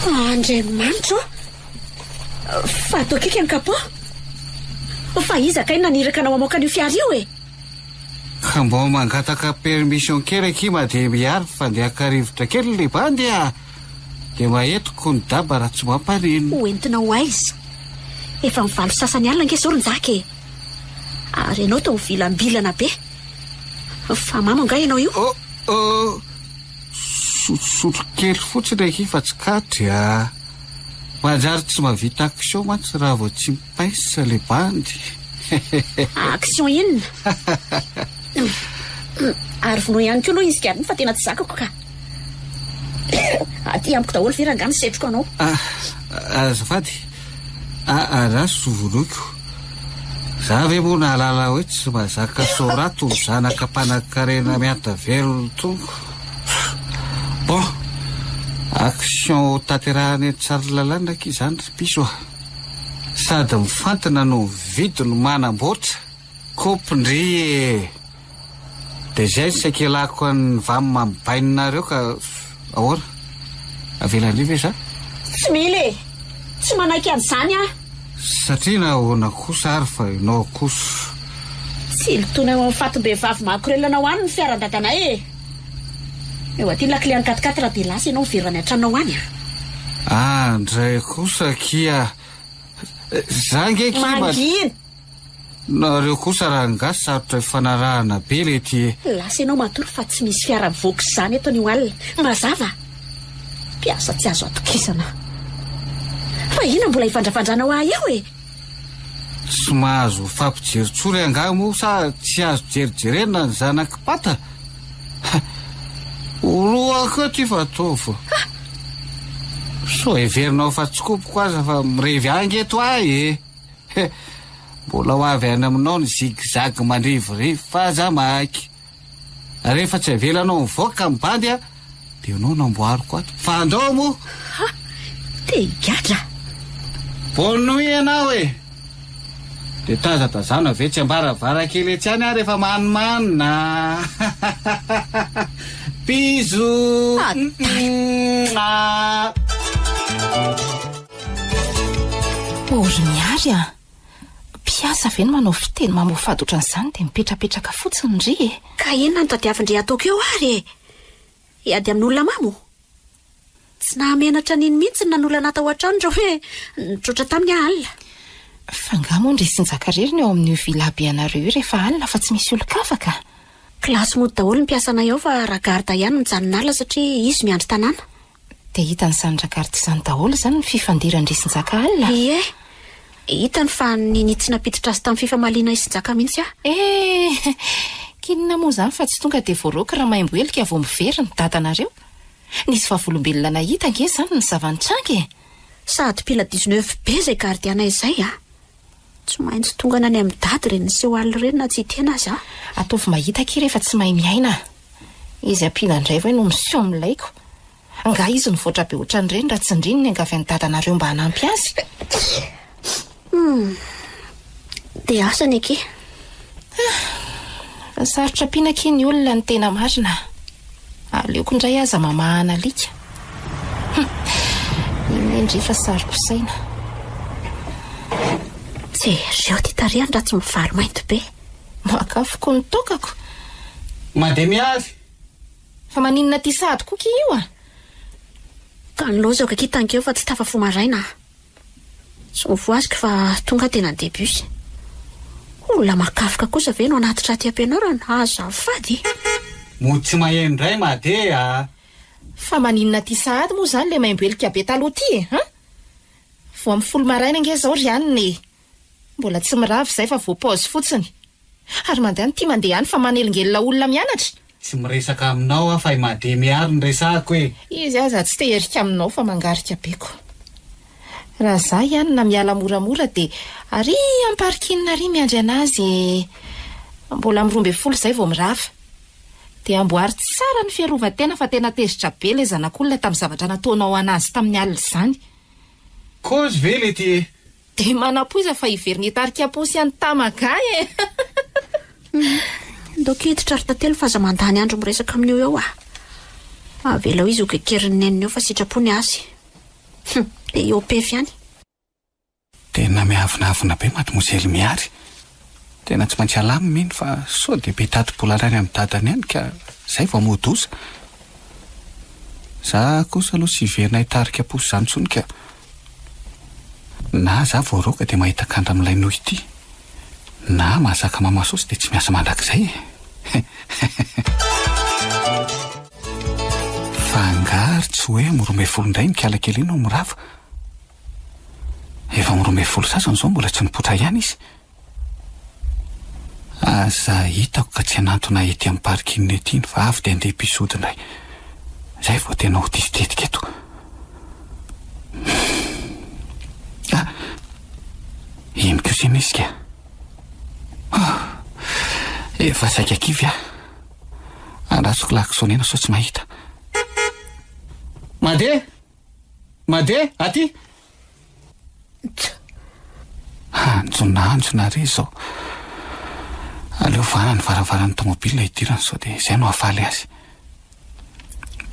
Andriamanitra. Fa atao kika ny kapô. Fa iza ka ina niraka nao mamoaka an'io fiara io e? Ka mbo mangataka permission kely kima dia miary fa dia akarivotra kely le bandy a. Dia mahetiko ny daba raha tsy mamparino. Hoentinao aiza? Efa mivalo sasany alina nge soronjaka e. Ary ianao tao vilambilana be. Fa mama nga ianao io? Sotro kely fotsiny eky fa tsy katry a. Manjary tsy mavita action mantsy raha vao tsy mipaisa le bandy. Action inona? Ary vonoa ihany koa aloha izy kariny fa tena tsy zakako ka. Aty amiko daholo ve rangany setroko anao. Azafady. Raso vonoiko. Za ve moa nahalala hoe tsy mahazaka sorato zanaka mpanan-karena mianta velona tongo. Bon, action tanterahany tsara lalàna ky izany piso a. Sady mifantana no vidiny manamboatra kopindry dia izay ny sakelako any vamy mamibaininareo ka ahoana avelan'io ve za? Tsy mila tsy manaiky an'izany a. Satria nahoana kosa ary fa ianao kosa Tsy ilotona eo amin'ny fatim-behivavy mahakorelana ho any ny fiaran-dadanay e. Eo aty lakile any 4x4 raha dia lasa ianao miverana an-tranonao any a. Ndray kosa kia za nge kia Mangina nareo kosa raha ngasy sarotra ifanarahana be le ty. lasa ianao matory fa tsy misy fiara voky izany eto ny alina. Mazava mpiasa tsy azo atokisana. Fa ina mbola hivandravandranao ahy eo e. Tsy mahazo fampijeritsory angamo sa tsy azo jerijerena ny zanaky pata. Oroako ty fa tovo. So heverinao fa tsikopoko aza fa mirevy angy eto ahy e. Mbola ho avy any aminao ny zigzag mandrivorivo fa za mahaky. Rehefa tsy avelanao mivoaka mibandy a dia ianao namboariko ato. Fa andao moa. Dia higadra. Bonoy ianao e. Dia tazatazana ve tsy ambaravarakely etsy any a rehefa manimanina. Bisous. Ory miary a. Piasa ve no manao fiteny mamofady ohatran'izany dia mipetrapetraka fotsiny ry e. Ka inona no tadiavindry ataoko eo ary e. Iady amin'olona mamo. Tsy nahamenatra niny mihitsy ny nan'olana natao an-trano raha hoe nitrotra tamin'ny alina. Fangamo ny resin-jaka reriny eo amin'io vilabe anareo io rehefa alina fa tsy misy olon-kafaka. Kilasy mody daholo ny mpiasanay ao fa ragarda ihany mijanonala satria izy miandry tanàna. Dia hitan'izany ragarda izany daholo izany ny fifandiran'ny resin-jaka alina. Ie, hitany fa ninitsy napiditra azy tamin'ny fifamaliana isin-jaka mihitsy a. Kinona moa izany fa tsy tonga dia voaroky raha maimboelika vao mivery ny dadanareo. Nisy vavolombelona nahita nge izany ny zavan-trangy e. Sady pila 19 be izay gardianay izay a. Tsy maintsy tonga nany amin'ny dady reny seho alina reny na tsy tena azy a. Ataovy mahita ky rehefa tsy mahay miaina. Izy ampiana indray vai no misio milaiko. Nga izy ny voatra be ohatran'ireny raha tsy indriny ny angavy ny dadanareo mba hanampy azy. Dia asa ny ake. Sarotra ampiana ky ny olona ny tena marina. Aleoko indray aza mamahana alika. Indry fa saro-posaina. Jereo ty tariany raha tsy mivary mainty be. Makafoko ny tokako. Mandeha miary. Fa maninona ty sady koky io a. Ka ny lozaka kitangeo fa tsy tafafo maraina. Tsy mivoazika fa tonga tena debus. Olona makafoka kosa ve no anaty raty ampianarana azafady. Mo tsy maheno indray mandeha. Fa maninona ty sady moa izany le maimboelika be taloha ty e. Vao amin'ny folo maraina nge zao ry aniny. Mbola tsy mirava izay fa voapaozy fotsiny. Ary mandeha ty mandeha any fa manelingelina olona mianatra. Tsy miresaka aminao a fa mandeha miary ny resako e. Izy aza tsy teherika aminao fa mangarika beko. Raha za ihany na miala moramora dia ary amparikinina ary miandry anazy. Mbola amin'ny 12 izay vao mirava. Dia amboary tsara ny fiarovan-tena fa tena tezitra be le zanak'olona tamin'ny zavatra nataonao anazy tamin'ny alina izany. Kozy ve le ty? Dia manapoiza fa hiveriny tarika posy any tamagay e. Dokiditra ary tantelo fa aza mandany andro miresaka amin'io eo a. Avela ho izy ho kekeriny neniny eo fa sitrapony azy. Dia eo pefy ihany. Tena miavinavina be mademoiselle miary. Tena tsy maintsy alamy mino fa so dia be tati-bola rany amin'ny dadany ihany ka izay vao modosa. Za kosa aloha sy hiverina hitarika posy izany intsony ka. Na za voaroka dia mahita kandra amin'ilay noho ity. Na mahazaka mamasosy dia tsy miasa mandrakizay e. Fangary tsy hoe mirome folo indray ny kialakely ino mirava. Efa mirome folo sasany izao mbola tsy nipotra ihany izy. Aza hitako ka tsy anatona ety amin'ny parking ety iny fa avy dia andeha episody indray. Izay vao tena ho tisitetika eto. Ino kosa nisy ka? Efa saika kivy aratsoko laksonena sao tsy mahita. Mandeha aty. Anjona re zao. Aleo vana ny varavaran'ny tomobila idirany sao dia izay no hafaly azy.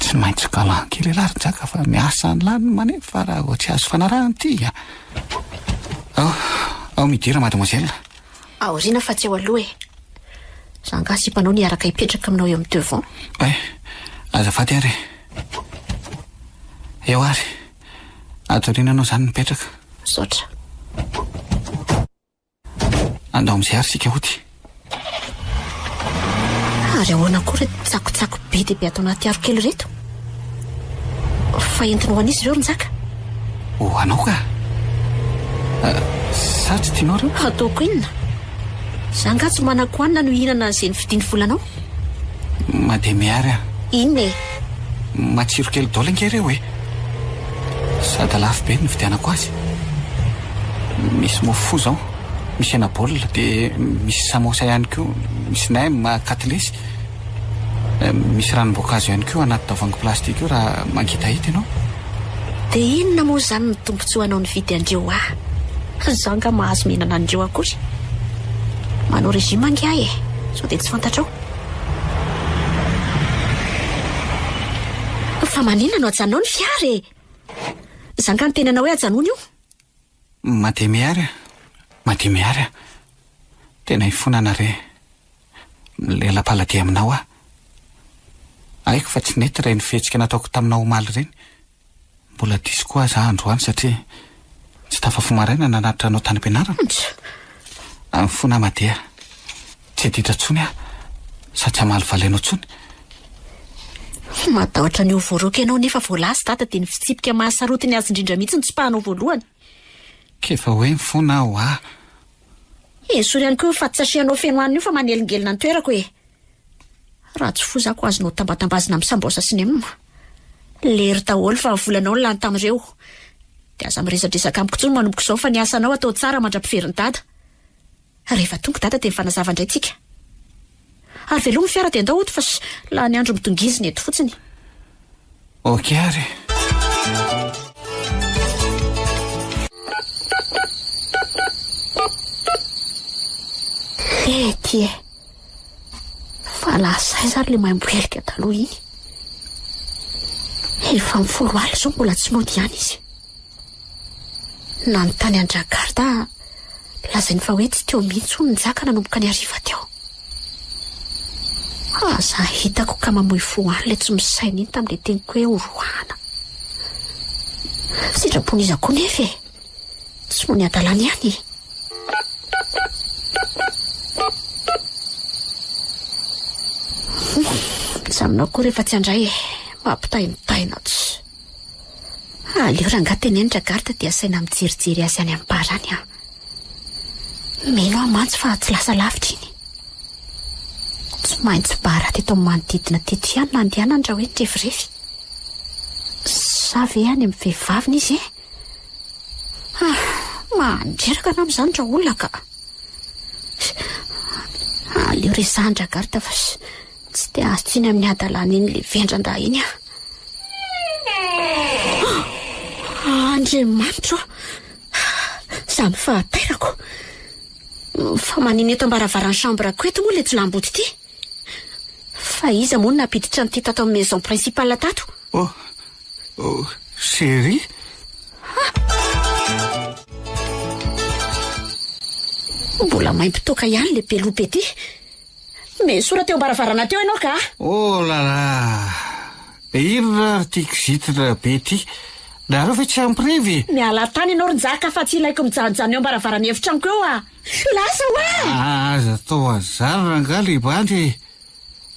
Tsy maintsy galan kely larin-jaka fa miasa ny lany manefa raha vao tsy azo fanarahany ity. Ao midira mademoiselle. Aoriana fa tsy eo aloha zangasy mpanao ny araka hipetraka aminao eo amin'ny devant. Azafady ary. Eo ary. Atoriana anao zany mipetraka. Saotra. Andao amin'izay ary sika hody. Ary ahoana koa reto tsakotsako be dia be atao anaty aro kely reto. Fa entiny ho an'izy ireo Ronjaka. Anao ka? Sa tsy tianao reo? Ataoko inona? Zanga tsy manako anina no hihinana izay nividiany volanao. Mandeha miary Inona matsiro kely daola ingereo sady lafo be ny vidianako azy. Misy mofo zao, misy hena baolina dia misy samosa ihany koa, misy nem, katlesy. Misy ranom-boankazo ihany koa anaty tavoahangy plastika io raha mangita hita ianao. Dia inona moa zany ny tombontsoanao nividy andreo Zanga mahazo mihinana andreo akory. Manao régime angahy sao dia tsy fantatrao. Fa manina no ajanao ny fiary Zanga ny tenanao hoe ajanona io. Mandeha miary tena hifonana re lela-paladia aminao aiko fa tsy nety reny fihetsika nataoko taminao omaly reny. Mbola diso koa za androany satria tsy tafafo maraina nanatitra anao tany am-pianarana. Amin'ny fona Madea tsy ditra tsony sady tsy hamaly valainao tsony. Matahotra ny ovoroka ianao nefa voalasy data dia ny fitsipika mahasarotiny azy indrindra mihitsy ny tsipahanao voalohany. Kefa hoe mifona aho Sory ihany koa fa tsy sasianao fenohanina io fa manelingelina ny toerako raha tsy fo zako azonao tambatambazina amin'ny sambosa sy ny lery daholo fa volanao ny lany tamin'ireo dia aza miresadresaka amiko tsony manomboka izao fa ny asanao atao tsara mandra-piveriny dada. Rehefa tonga dada dia mifanazava indray tsika. Ary veloha ny fiara dia andao oto fa laha ny andro mitongiziny eto fotsiny. Ok ary. Ty fa lasay zary le mahay mboelika taloha iny. Efa amin'ny 10 alina zao mbola tsy mody ihany izy. Na ny tany Andrakarta lazainy fa hoe tsy teo mihitsy ho Njaka nanomboka ny hariva teo. Aza hitako ka mamoy 10 alina tsy misaina iny tamin'ilay teniko hoe horohana. Sitrapon'izy koa nefa tsy mony adalany ihany. Zaminao koa rehefa tsy andray mampitainitaina tsy. Aleo raha angateny Andrakarta dia saina mijerijery azy any amin'ny barany meno amantsy fa tsy lasa lavitra iny. Tsy maintsy bara teto amin'ny manodidina teto ihany na andehana andra hoe nirefirefy. Sa ve any amin'ny vehivaviny izy mandreraka na amin'izany dra olona ka. Aleo resah Andrakarta fa tsy dia azo tsiny amin'ny adalana iny le vendran-da iny Andriamanitra za mifahatairako. Fa manino eto ambaravarany chambre-ko eto moa le tsy lamboty ity. Fa iza moa napiditra nyty tato amin'ny maison principale tato. Chérie. Mbola maim-pitoka ihany le belope ity. Mesora teo ambaravarana teo ianao ka? Oh là là. Irona tiako zitra be ity. Nareo fa tsy ampirevy. Miala tany ianao Ronjaka fa tsy ilaiko mijanojano eo ambaravarana efitranko eo Lasa aza tao azarana nga le bandy.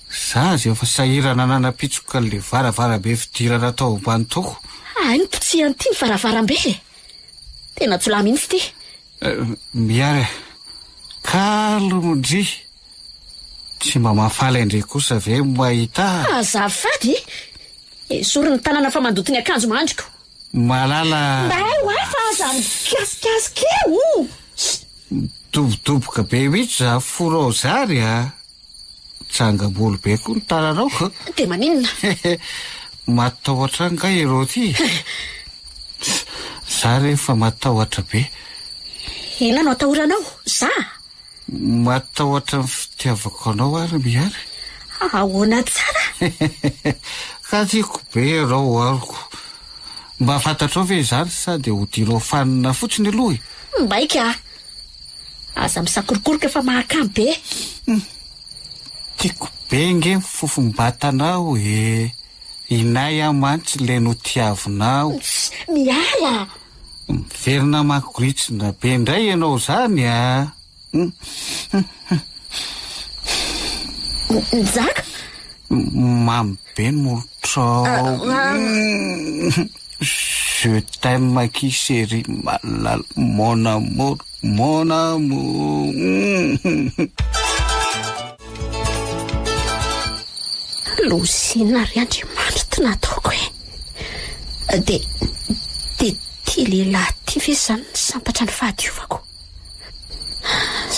Za zay efa sahirana nanapitsoka le varavarambe fidirana tao ambany toko. Ny potsihany ity ny varavarambe. Tena tsy lahy mihitsy ity. Miary. Kalomondry. Tsy mba mahafaly andre kosa ve mahita azafady soriny tanàna fa mandotiny akanjo mandriko malala mba fa aza mikasikasika eo dobodoboka be mihitsy za forao zary a tsangam-bolo be koa ny tananao de maninona matahotra nga ero ty za rehefa matahotra be ina no atahoranao za matahotra ny fitiavako anao ary miary ahoana tsara ka tiako be rao aroko mba fantatrao ve zany sady hodirao fanina fotsiny aloha mbaika aza misakorokoroka fa mahakamo be tiako be nge mifofombatanao inay amantsy le no tiavinao miala miverina makoritsina be indray ianao zany a nzaka mamy be molotrao je t'aime qui chérie malal mon amour losina ry andriamanitra ty nataoko de ty lehilahy ty ve zany sambatra ny fahadiovako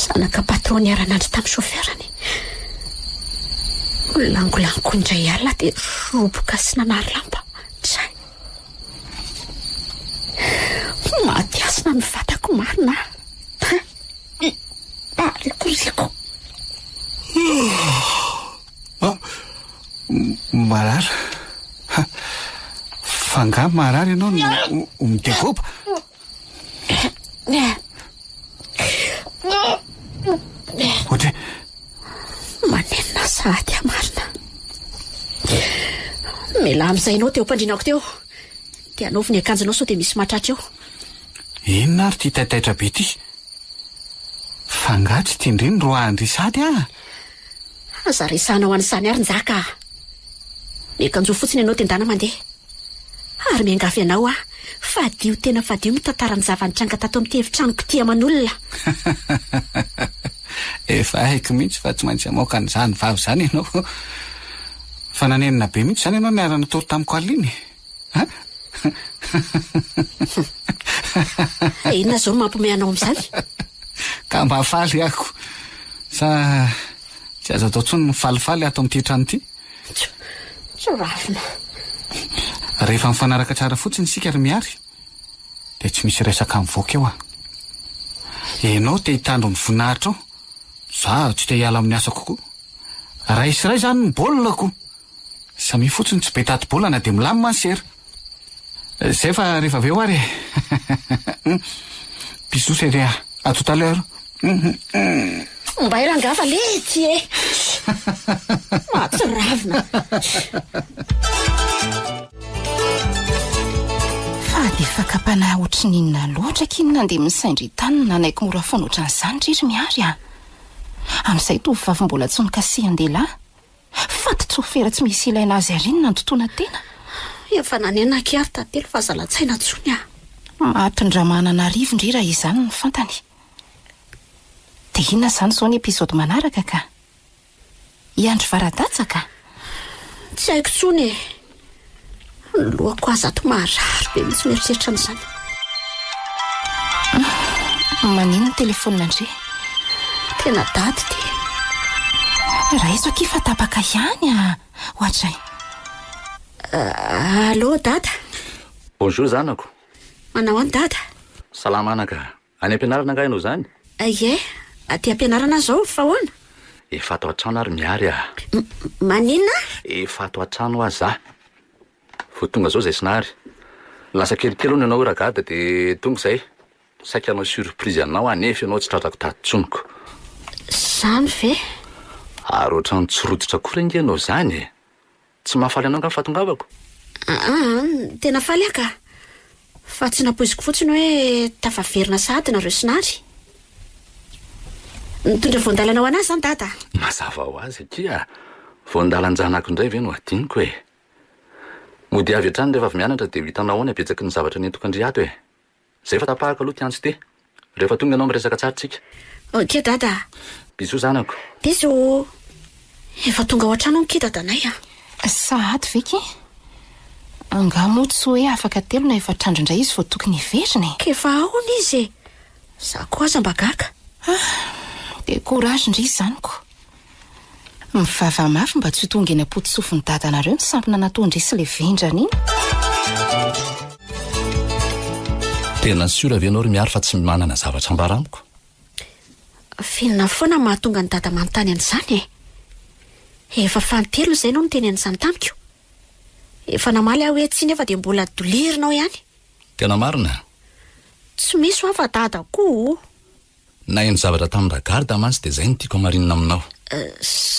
zanaka patron niara-nandry tamin'ny shoferany langolaniko indray alina de roboka sy nanary lamba tsay matiasina ny vatako marina rikoriko marara fanga marara ianao midekopa ohatra manenina sady amarina mila am'izay anao teo mpandrinako teo de anaovy ny akanjonao sao de misy matratra eo inona ary ty taitaitra be ty fangatsy ty indriny ro andry sady aza resanao an'izany ary njaka miakanjo fotsiny ianao tendana mandeha ary miangavy anao fadio tena fadio mitantarany zavanitranga tato amin'ny tevitranoko tia manolona efa haiko mihitsy fa tsy maintsy amoaka an'izany vavy zany ianao fa nanenina be mihitsy zany ianao niarana toro tamiko aliny inona zao no mampome anao am'izany ka mahafaly ako sa tsy azo atao tsony mifalifaly ato amin'ity trano ity tsy ravina rehefa mifanaraka tsara fotsiny sika ry miary de tsy misy resaka mivoaka eo ianao te hitandro ny voninahitra ao za tsy te hiala amin'ny asa kokoa ray sy ray zany ny baolako samy fotsiny tsy be taty baolana de milamina ny sera zay fa rehefa aveo ary bisous chérie à tout à l'heure mba irangafa lety tsy ravina fa de fakapana ohatry ninona loatra kinona nde misaindry tanina nanaiko mora foana ohatran'izany riry miary amin'izay tovovavy mbola tsy nikasi an-dehilahy faty-tsofera tsy misy ilaina azy arinona ny totoana tena efa nanenaki ary tantelo fa zalatsaina tsony matondramana rivo indrira izany ny fantany de inona zany zao ny episody manaraka ka iandry varadatsaka tsy haiko tsony ny lohako aza ato maharary be mitsy mieritreritra an'izany manino ny telefonina andre tena dady de raiso akifa tapaka ihany ohatray allo dada bonjour zanako manao any dada salamanaka any am-pianarana nga ianao zany ie aty am-pianarana zao fa hoana efa ato an-trano ary miary maninona efa ato an-trano azy za vo tonga zao zay sinary lasa kelikely ono ianao ragada de tonga zay saika anao surprise anao anefa ianao tsy tratrako tady tsoniko zany ve ary ohatrany tsiroditra koa renga ianao zany tsy mahafaly anao nga fatongavako tena faly aka fa tsy napoiziko fotsiny hoe tafaverina sady nareo sinary nitondra voandalanao anazy zany dada mazava ho azy atia voandalan-janako indray ve no adiniko mody avy hatrany rehefa avy mianatra de hitanao any abetsaky ny zavatra nentoko andriato zay fa tapahaka aloha tiantsy te rehefa tonga ianao miresaka tsara tsika ok dada bisous zanako bisous Efa tonga ao an-trano nikita danay Sahady veky angamotsy hoe afaka telo na efa trandro indray izy vao tokony hiverina kefa aony izy za koa aza mba gaga de courage indry izanyko mivavamafy mba tsy ho tonga eny ampotosofiny dadanareo ny sampona nataondry sy le vendrana iny tena sura ve anao ry miaro fa tsy manana zavatra ambaramiko finona foana mahatonga ny dada manontany an'izany efa fantelo izay anao no teny an'izany tamiko efa namaly aho hoe tsy nefa dia mbola dolirinao ihany tena marina tsy misy ho afa dada koa na eny zavatra tamin'ny ragarda mantsy dia izay no tiako amarinina aminao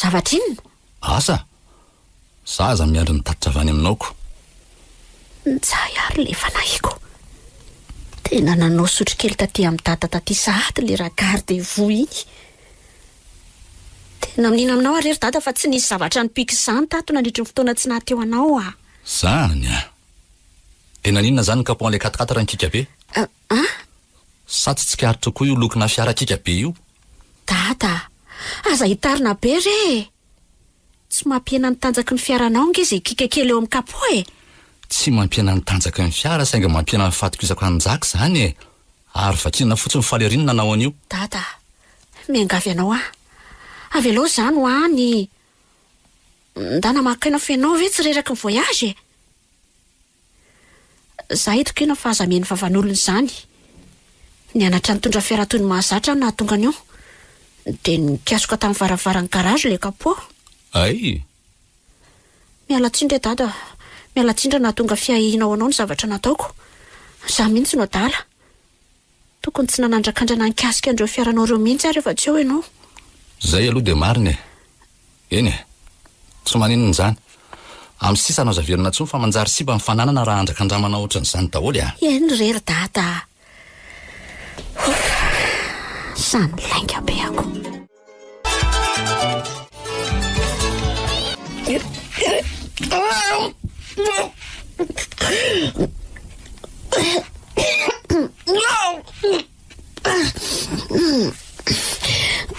zavatra inona asa za aza miandry ny tatitra avany aminaoko ntsahary le fanahiko tena nanao sotro kely taty amin'ny dada taty sahady le ragarda vo iny tena amin'ina aminao arery dada fa tsy nisy zavatra nipika izany tato nandritry ny fotoana tsy nahateo anao zany tena ninona zany kapo an'le katikatara ny kika be sa tsy tsikaritra koa io lokona fiara kika be io dada aza hitarina be re tsy mampiena ny tanjaky ny fiaranao nge izay kika kely eo amin'ny kapo tsy mampiena ny tanjaky ny fiara sainga mampiena ny fatikizako anjaka zany ary vakinina fotsiny falerinina nanao an'io dada miangavy anao avy aloha zany ho any ndana makaina fianao ve tsy reraky ny voyage za hitoko ina fa aza mieny vavan'olona izany nianatra nitondra fiara toy ny mahazatra no nahatonga an'io dia nikasoka tamin'ny varavarany garage le kapo ay miala tsindra dada miala tsindra nahatonga fiahinao anao ny zavatra nataoko za mihitsy no adala tokony tsy nanandrakandrana nikasika andreo fiaranao reo mihitsy ary efa tsy eo ianao zay aloha dia marina eny tsy maninona izany amin'ny sisa anao zaverina tsony fa manjary siba mifananana raha andrakandramana ohatran'izany daholo eny rery dada zany lainga be ako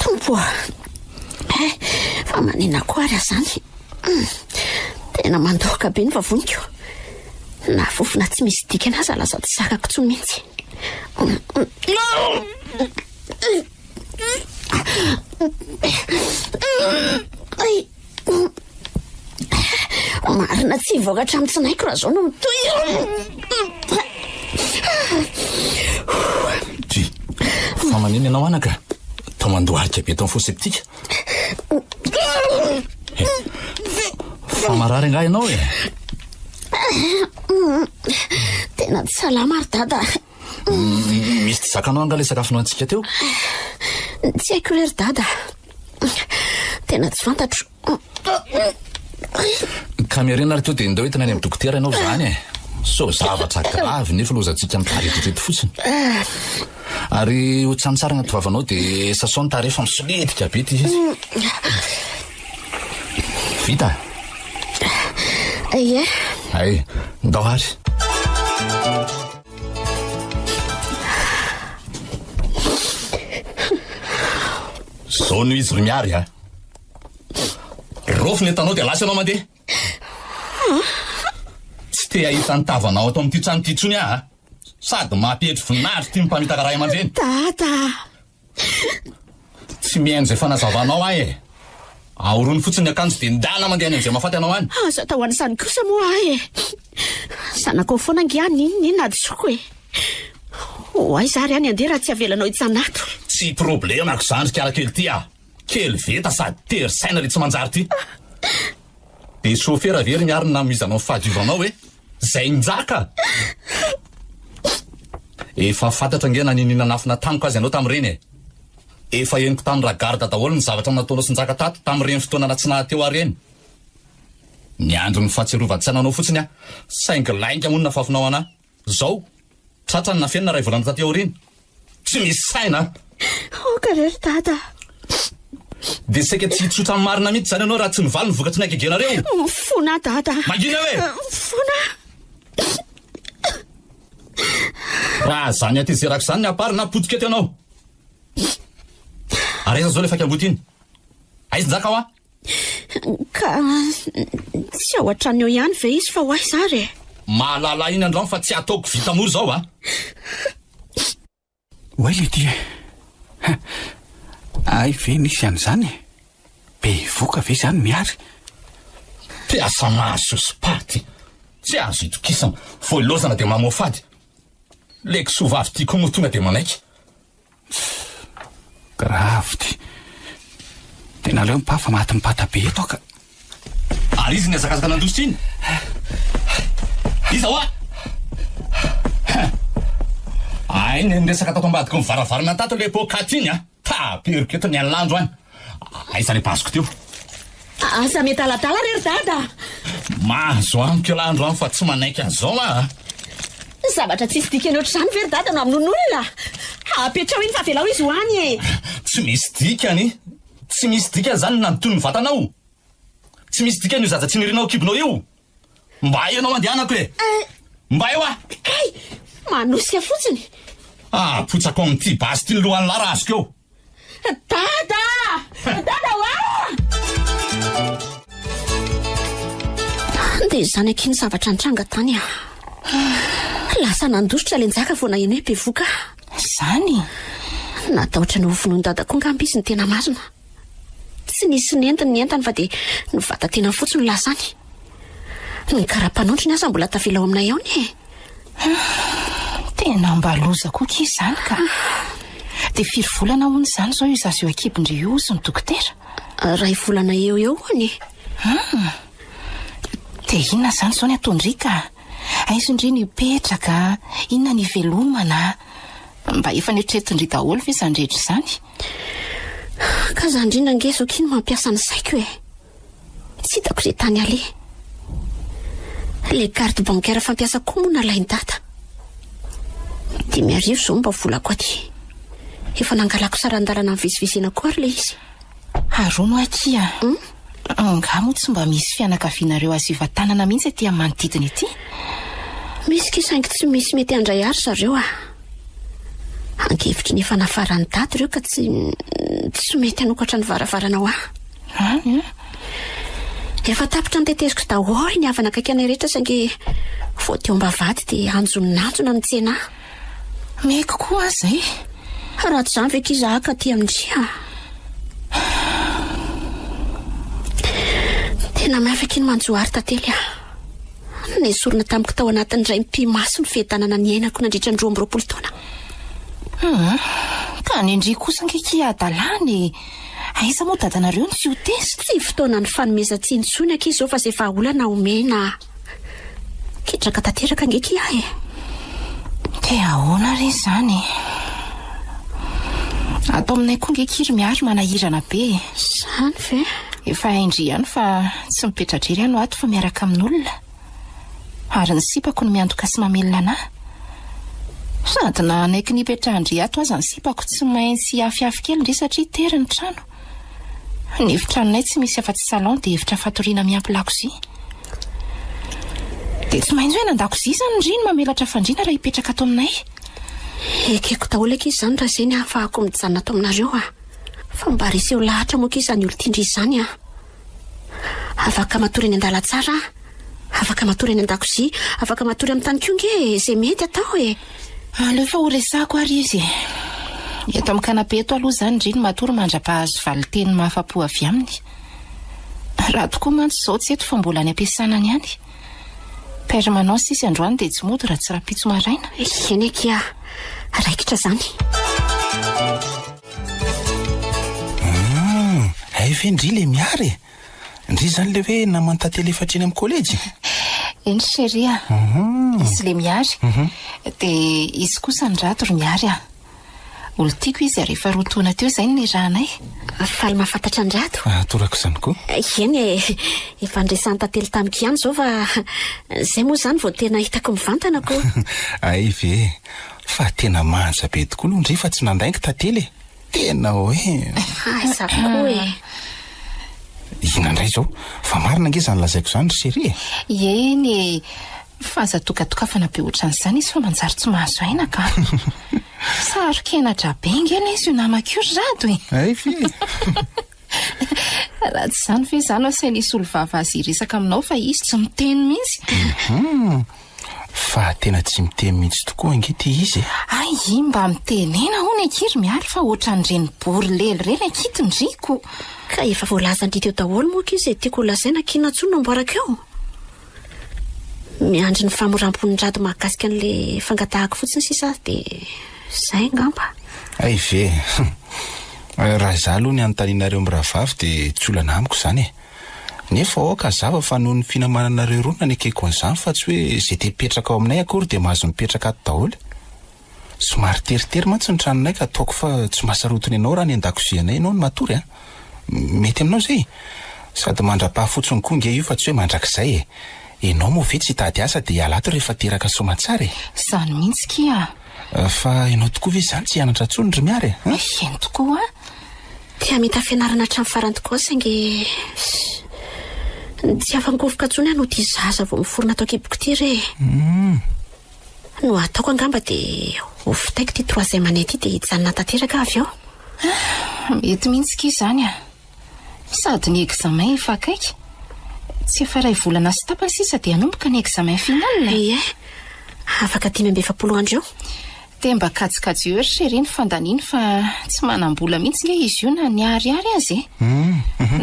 tompo fa manina koa ary zany tena mandoka be ny vavoniko na fofona tsy misy dikana aza laza tsy sakako tsony mihitsy marina tsy vokatra amin'ny tsinaiko raha zao no mitoy fa maniny ianao anaka tao mandoharika be tao ny foseptika fa marary angah ianao tena tsy salama ary dada misy ty zakanao anga le sakafonao antsika teo tsy haiko rery dada tena tsy fantatro ka miarena ary teo dia ndao entana any amin'ny dokotera ianao zany so zavatra gravy nefa lozatsika mitaretrotreto fotsiny ary ho tsanotsarana ty vavanao dia sasao ny tarefa misoletika be ty izy vita ie ay ndao ary zao no izy ry miary rofiny etanao dia lasa anao mandeha tsy te ahita ny tavanao atao amin'ity trano ty tsony sady mampetry voninahitry ty mimpamitaka raha aman-dreny dada tsy mihaino izay fanazavanao ahorony fotsiny akanjo dia ndana mandeha any an'izay mahafaty anao any aza atao an'izany kosa moa zanako foana ngiany inona adisoko hoay zary any andeha raha tsy avelanao itsanato tsy problemako zandry karakely ty kely veta sady tery saina le tsy manjary ty dia chauffeur very miarina namizanao fahadiovanao zay njaka efa fantatra nge naninina nafina tamiko azy ianao tamin'ireny efa eniko tamin'ny ragarda daholo ny zavatra nataonao sy njaka tato tamin'ireny fotoana na tsy nahateo areny niandro ny fahatsiarovantsy ananao fotsiny saingy lainga monina fafinao anahy zao tratrany na fiainana ray volana taty aoreny tsy misy saina okarery dada dia saika tsy hitsotra amin'ny marina mihitsy zany ianao raha tsy nivaly ny vokatsy ny akegenareo fona dada mangina fona raha zany atezerako zany ny apary na potika ty anao areza zao le faky ambotiny aizy njaka Ka tsy ao an-trano eo ihany ve izy fa ho aiza ary? Mahalala iny androany fa tsy ataoko vita moro zao a. Oay Lydia. Ay ve nisy an'izany? Be voka ve zany miary? Piasa maso sy paty. Tsy azo itokisana. Voalozana dia mamofady. Leko sovavy tiako moa tonga dia manaiky. Grave ty. Tena leo mipafa maty mipata be eto ka. Ary izy niazakazaka nandositra iny. Iza hoa. Ay resaka tato ambadiko ny varavarana tato le pokaty iny a. Tapiriko eto ny an'landro any. Aiza le pasoko teo. Asa metalatala rery dada. Mahazo amiko landro any fa tsy manaiky an'izao a. Zavatra tsisy dikany ohatr'izany very dada no amin'olona. Apetrao iny fa velao izy hoany e. Tsy misy dikany. Tsy misy dikany zany nanotony ny vatanao. Tsy misy dikany io zaza tsy nirinao kibonao io. Mba ianao andehanako e. Mba eo a. Kay, manosika fotsiny. Potsako amin'ity basy ty ny lohan'ny larasiko eo. Dada! Dada hoa! Dia zany akiny zavatra nitranga tany a. Lasa nandositra lenjaka vao naheno hoe be voka. Zany? Natahotra ny hovonoany dada koa ngamby izy ny tena marina. Tsy nisy nentiny ny entany fa dia ny vata tena fotsiny lasany. Ny karapanondry ny asa mbola tavela ao aminay ao ny e. Tena mbaloza koa izy zany ka. Dia firy volana hono zany zao io zazy eo akibondry io sy ny dokotera? 2 volana eo hoany. Dia inona zany zao ny ataondry ka? Aizo indri ny petraka, inona ny velomana? Mba efa netretindry daholo ve izany rehetra izany? Ka zany indrindra ngezo kiny mampiasa ny saiko e. Tsy hitako izay tany ale. Le carte bancaire fampiasa koa moa nalainy dada. 5,000 zao mba volako aty. Efa nangalako sarandalana mivezivezena koa ary le izy. Arono akia. Nga moa tsy mba misy fianakavianareo aziva-tanana mihitsy aty amin'ny manodidina ity? Misy kisaingy tsy misy mety andray ary zareo a. Ankevitry ny efa nafarany dady ireo ka tsy mety hanokatra ny varavaranao a. Efa tapitra ny teteziko daholo ny havana kaikany rehetra saingy vao teo mbavady dia anjononanjona ny tsena. Meko koa zay. Raha tsy zany ve kiza haka aty amindria. Tena miafaka iny manjoary tantely a. Nesorina tamiko tao anatin'ny iray mpimaso ny fetanana ny ainako nandritra ny 12 taona. Ka ny endry kosa ngeky adalany. Aiza moa dadanareo ny tsy ho tezitra? Tsy fotoana ny fanomezan-tsiny tsony ankizy zao fa izay vahaolana omena. Ketraka tanteraka ngeky ahy e. Dia ahoana re zany? Atao aminay koa ngeky miary manahirana be. Zany ve? Efa indry ihany fa tsy mipetra-drery ihany ato fa miaraka amin'olona. Ary ny sipako ny miantoka sy mamelona anahy. Sady na anaiky ny petrahandry ato aza ny sipako tsy maintsy afiafy kely ndre satria tery ny trano. Ny efitranonay tsy misy afa-tsy salon dia efitra fatoriana miampy lakozia. Dia tsy maintsy hoe nan-dakozia zany ndriny mamelatra fandriana raha hipetraka ato aminay. Ekeko daholo ankizy izany raha izay ny ahafahako mijanona ato aminareo a. Fa mba reseho lahatra moa ankizy izany olon-tindry izany a. Afaka matory any an-dalantsara, afaka matory any an-dakozia, afaka matory amin'ny tany koa nge izay mety atao e. Aleo fa ho resako ary izy. Eto amin'ny kanape eto aloha zany ndriny matory mandra-pahazo valiteny mahafapo avy aminy. Raha tokoa mantsy izao tsy eto fa mbola any ampiasanany ihany. Permanence sisy androany dia tsy mody raha tsy rapitso maraina. Eny eky a, raikitra zany. Ay ve ndry le miary? Ndry zany le hoe namany tantely efatreny amin'ny kolejy? Eny chérie. Izy le miary. Dia izy kosa ny rato ry miary a. Olo tiako izy rehefa rotoana teo izay ny rahanay. Faly mahafantatra ny rato. Torako izany koa. Eny e, efa andresany tantely tamiko ihany zao fa izay moa zany vao tena hitako mivantana koa. Ay ve, fa tena manja be tokoa aloha ndry fa tsy nandaingy tantely. Tena hoe. Aiza koa e. Ina indray zao, fa marina nge zany lazaiko zany ry chérie. Eny, fa aza tokatokafana be ohatran'izany izy fa manjary tsy mahazo aina ka. Sarokena drabe ngena izy io namako io ry rato e. Ay ve. raha tsy izany ve izany asaina isy olo-vava azy iresaka aminao fa izy tsy miteny mihitsy. Fa tena tsy miteny mihitsy tokoa angety izy. Ay, mba mitenena hono ankiry miary fa ohatran'ireny borlely ireny ankitondriko. Ka efa voalaza indry teo daholo moa ka izy tiako lazaina kiana tsoa no amboaraka eo. Miandry ny famorampony rado mahakasika an'le fangatahako fotsiny sisa dia izay ngamba. Ay ve raha izaho aloha ny anontanianareo miravavy dia tsy olana amiko izany e. Nefa aoka zava fa noho ny finamananareo roa nanekeko an'izany fa tsy hoe izay te hipetraka ao aminay akory dia mahazo mipetraka ato daholo. Somary teritery mantsy ny tranonay ka ataoko fa tsy mahasarotiny ianao raha ny an-dakozianay ianao ny matory a. Mety aminao izay sady mandra-pahafotsiny koa nge io fa tsy hoe mandrakizay e. Ianao moa ve tsy hitady asa dia hiala ato rehefa teraka soamantsara e. Izany mihitsy kia. Fa ianao tokoa ve izany tsy hianatra tsony ry miary e? Eny tokoa a. Tia mita fianarana hatramin'ny farany tokoa saingy tsy afangovoka tsony ano tia zaza vao miforona atao kiboko ty re. No ataoko angamba dia ofitaiko ty troisième année ty dia hijanona tanteraka avy eo. Mety mihitsy kia izany a. Sady ny examen efa akaiky. Tsy efa iray volana sy tapany sisa dia hanomboka ny examen final. Ie, afaka 10-20 andro eo. Dia mba katsikajy eo ery ireny fandaniany fa tsy manam-bola mihitsy nge izy io na ny ariary azy e.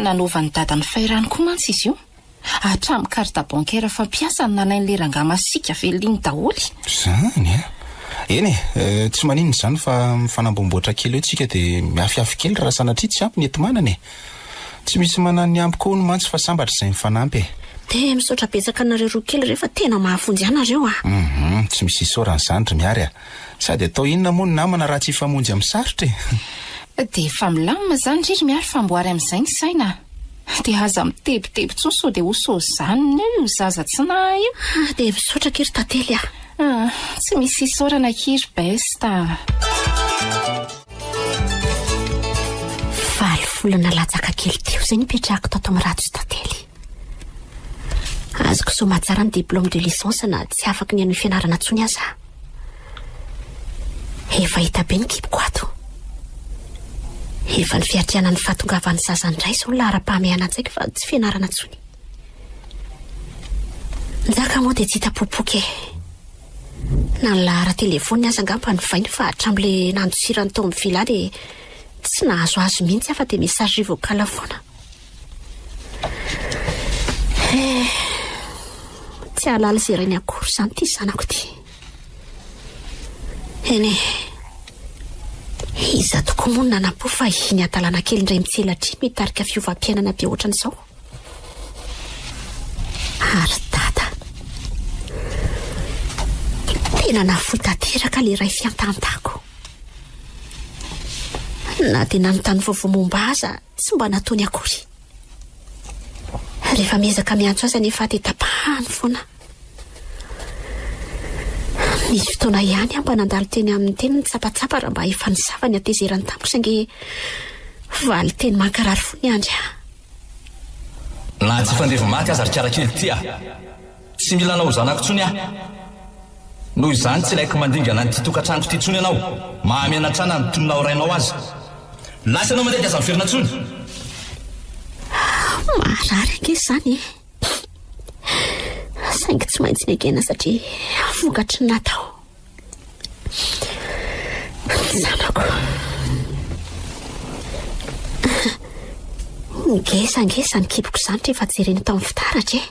Nanova ny dadany fairany koa mantsy izy io. Hatramin'ny carte bancaire fampiasa ny nalain'le rangahy masika veliny daholo. Izany a. Eny e, tsy maninona izany fa mifanambomboatra kely eo tsika dia miafiafy kely raha sanatria tsy ampy ny enti-manana e. Tsy misy manana ny ampy koa no mantsy fa sambatra izay mifanampy e. Dia misaotra betsaka anareo roa kely rehefa tena mahafonjy anareo a. Tsy misy isoran'izany ry miary a. Sady atao inona moa ny namana raha tsy hifamonjy amin'ny sarotra e. Dia efa milamina izany ry miary famboary amin'izay ny saina. Dia aza mitebiteby tsony sao dia ho sozanina io zaza tsy na io. Dia misaotra kiry tantely a. Tsy misy isorana kiry besta. 5 volana latsaka kely teo izay nipetrahako tato amin'ny ratsy tantely. Azoko soma tsara ny diplôme de licence na tsy afaka ny amin'ny fianarana tsony aza. Efa hita be ny kiboko ato. Efa ny fiatriana ny fahatongavan'ny zaza indray sao lahara-pahamehana an-tsaiko fa tsy fianarana tsony. Nzaka moa dia tsy hita popoky e. Na ny lahara telefony aza angamba ny vainy fa hatramin'le nandosirany tao amin'ny vila dia tsy nahazoazo mihitsy afa dia message vocal foana. Tsy halala izay rainy akory izany ty zanako ty. Eny iza toko moa nanam-po fa hiny atalana kely indray mitselatry mitarika fiovam-piainana be ohatran'izao. Ary dada tena nafoy tanteraka le ray fiantantako. Na dia nanontany vaovao momba aza tsy mba nataony akory. Rehefa miezaka miantso aza nefa dia tapahany foana. Nisy fotoana ihany mba nandalo teny amin'ny teny ny tsapatsapa raha mba efa nizava ny atezerany tamiko saingy valy teny mankarary fo ny andry. Na tsy fandreva maty aza ry karakely ty a. Tsy mila anao zanako tsony a. Noho izany tsy ilaiko mandingana ny ty tokantranoko ty tsony ianao. Mahamenatrana ny tononao rainao azy. Lasa ianao mandeha aza miverina tsony. Marary ange izany e. Saingy tsy maintsy negena satria vokatry ny natao. Zanako ngeza ny kiboko izany rehefa jereny tao amin'ny fitaratra e.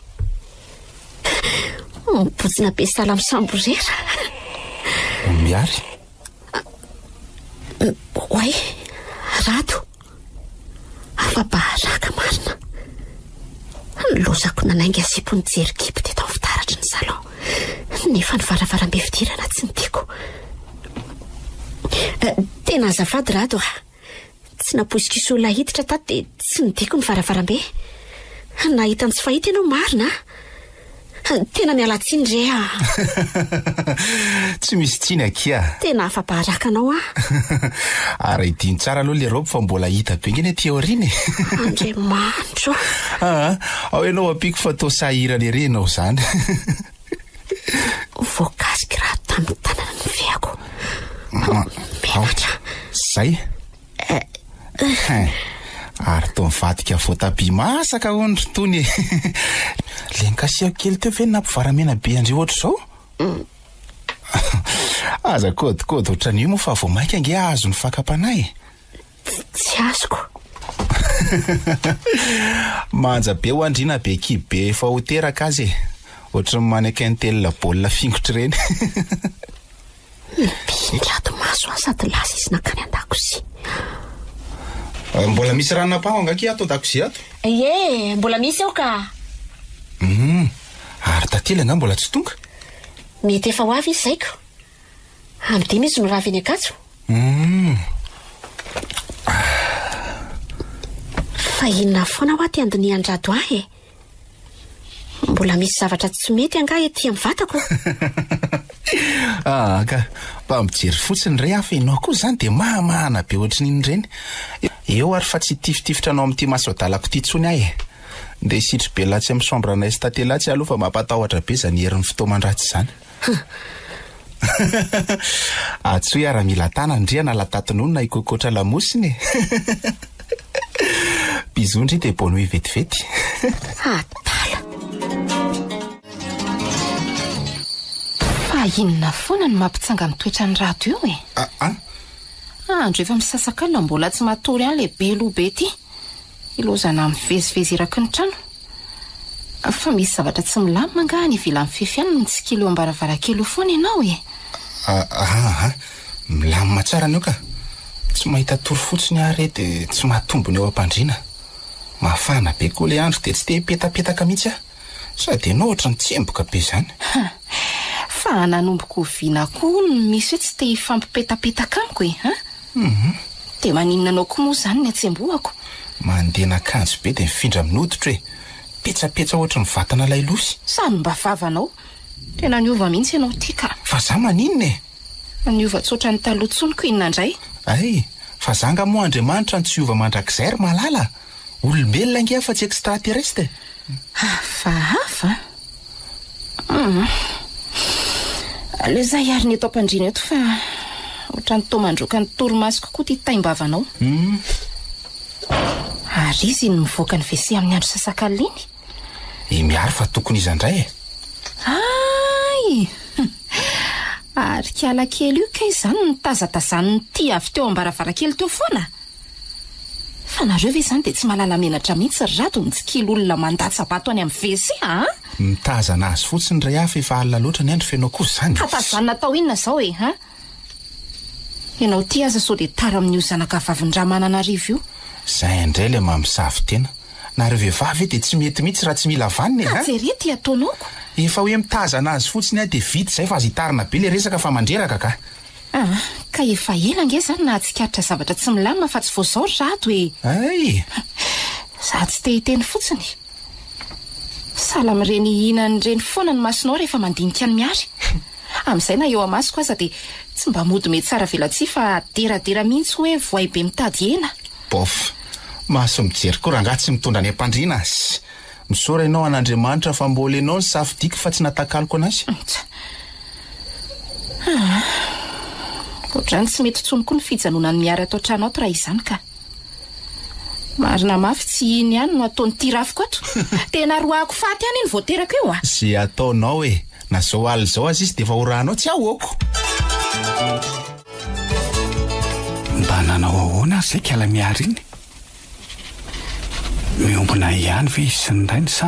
Mibotsina be sala amin'ny samborera. Miary? Oay, rato. Afa-baraka marina. Lozako nanainga asipo ny jery kibo teto amin'ny fitaratra ny salon. Nefa ny varavarambe fidirana tsy ny tiako. Tena azafady rato a. Tsy napoizika iso olona hiditra tato dia tsy ny tiako ny varavarambe. Nahita ny tsy fahita ianao marina. Tena mialatsiny re a. Tsy misy tsiny akia. Tena afa-baraka anao a. Ary idiny tsara aloha le robe fa mbola hita be ngeny aty aoriana e. Andriamanitra. Ao ianao ampiko fa tao sahirana ery ianao izany. Voakasika raha tamin'ny tanana ny feako. Mihatra. Zay? Ary to mivadika voatabia masaka ondry tony. Lenkasiako kely teo ve nampivaramena be andreo ohatr' zao? Aza kodikody ohatran'io moa fa vao maika ange azo ny fakapanahy. Tsy azoko. Manja be ho andrina be kibe efa ho teraka azy. Ohatran'ny manekentella baolina fingotra ireny. Mpilato maso aho sady lasa izy nakany an-dakozia. Mbola misy ranonam-paho angaky ato an-dakozia ato? Ie, mbola misy ao ka. Ary tately anga mbola tsy tonga? Mety efa ho avy izy zaiko. Am'dimy izy no raviny akatso. Fa inona foana ho aty andiny andrado ahy e. Mbola misy zavatra tsy mety anga ety amin'ny vatako. Ka mba mijery fotsiny ray hafa ianao koa zany dia mahamahana be ohatrin'iny ireny. Eo ary fa tsy tiftifitra anao amin'ity masoadalako ity tsony ahy. Ndeha hisitry be latsy amin'ny chambre anay tate latsy aloha fa mampatahotra be zany herin'ny fotoaman-dratsy zany. Atsoy ara mila tanandriana latatin'olona ikokotra lamosiny. Bizondry dia bonne nuit vetivety. Atala. Fa inona foana no mampitsanga mitoetra ny rato io e? Andro efa misasaka alina mbola tsy matory any le belobe ity. Ilozana mivezivezy iraky ny trano. Fa misy zavatra tsy milamina nga ny ivelan'ny fifianana tsy kilo ambaravarakely foana ianao e. Milamina tsara anio ka. Tsy mahita tory fotsiny ary dia tsy mahatombony eo am-pandriana. Mafana be koa le andro dia tsy te hipetapetaka mihitsy aho. Sady ianao ohatran'ny tsemboka be zany. Fa nanomboko viana koa misy hoe tsy te hifampipetapetaka amiko e. Dia maninona anao koa moa zany ny atsembohako. Mandeha nakanjo be dia mifindra amin'ny hoditra hoe petsapetsa ohatran'ny vatana lailosy. Samy mba vavanao. Tena niova mihitsy ianao ity ka. Fa za maninona e? Niova tsotra ny taloha tsoniko inona indray. Ay, fa zanga moa Andriamanitra ny tsy hiova mandrakizay ry malala. Olombelona nge fa tsy extraterrestre. Fa hafa. Le zay ary ny eto am-pandriana eto fa ohatran'ny tomandroka ny torimasoko koa ty taimbavanao. Ary izy ny mivoaka ny WC amin'ny andro sasakaliny. Miaro fa tokony izandray e. Ay! Ary kiala kely io ka izany ny tazatazan'ny ty avy teo ambaravarakely teo foana. Fa nareo ve izany dia tsy mahalala menatra mihitsy rato ny tsikilo olona mandatsabato any amin'ny WC Mitazana azy fotsiny ray hafa efa alina loatra ny andro fenao kosa zany. Hatazanina tao inona zao e, Ianao ty aza sao dia tara amin'io zanaka vavin-dramananarivo io. Zay indray le mamosavy tena. Nareo vehivavy dia tsy mety mihitsy raha tsy mila vaniny e. Jerety ataonao. Efa hoe mitazana azy fotsiny dia vita zay fa azy hitarina be le resaka fa mandreraka ka. Ka efa ela nge zany na tsikaritra zavatra tsy milamina fa tsy voazao rato e. Ay! Za tsy te hiteny fotsiny. Sala amin'ireny hihinan'ireny foana ny masonao rehefa mandinika ny miary. Amin'izay na eo amasoko aza dia tsy mba mody mety tsara velatsia fa deradera mihitsy hoe voay be mitady hena. Bof, maso mijery koa rangahy tsy mitondra ny am-pandriana azy. Misaora ianao an'Andriamanitra fa mbola ianao ny safidiako fa tsy natakaloko anazy. Ohatrany tsy mety tsony koa ny fijanona ny miary atao trano ato raha izany ka. Marina mafy tsy iny ihany no ataony tirafiko ato. Tena roako faty ihany iny voateraka eo Zay ataonao e. Na zao aly zao azy izy dia efa horanao tsy ahoako. Mba nanao ahoana zay kiala miary iny? Miombona ihany ve izy sy ny rainy sa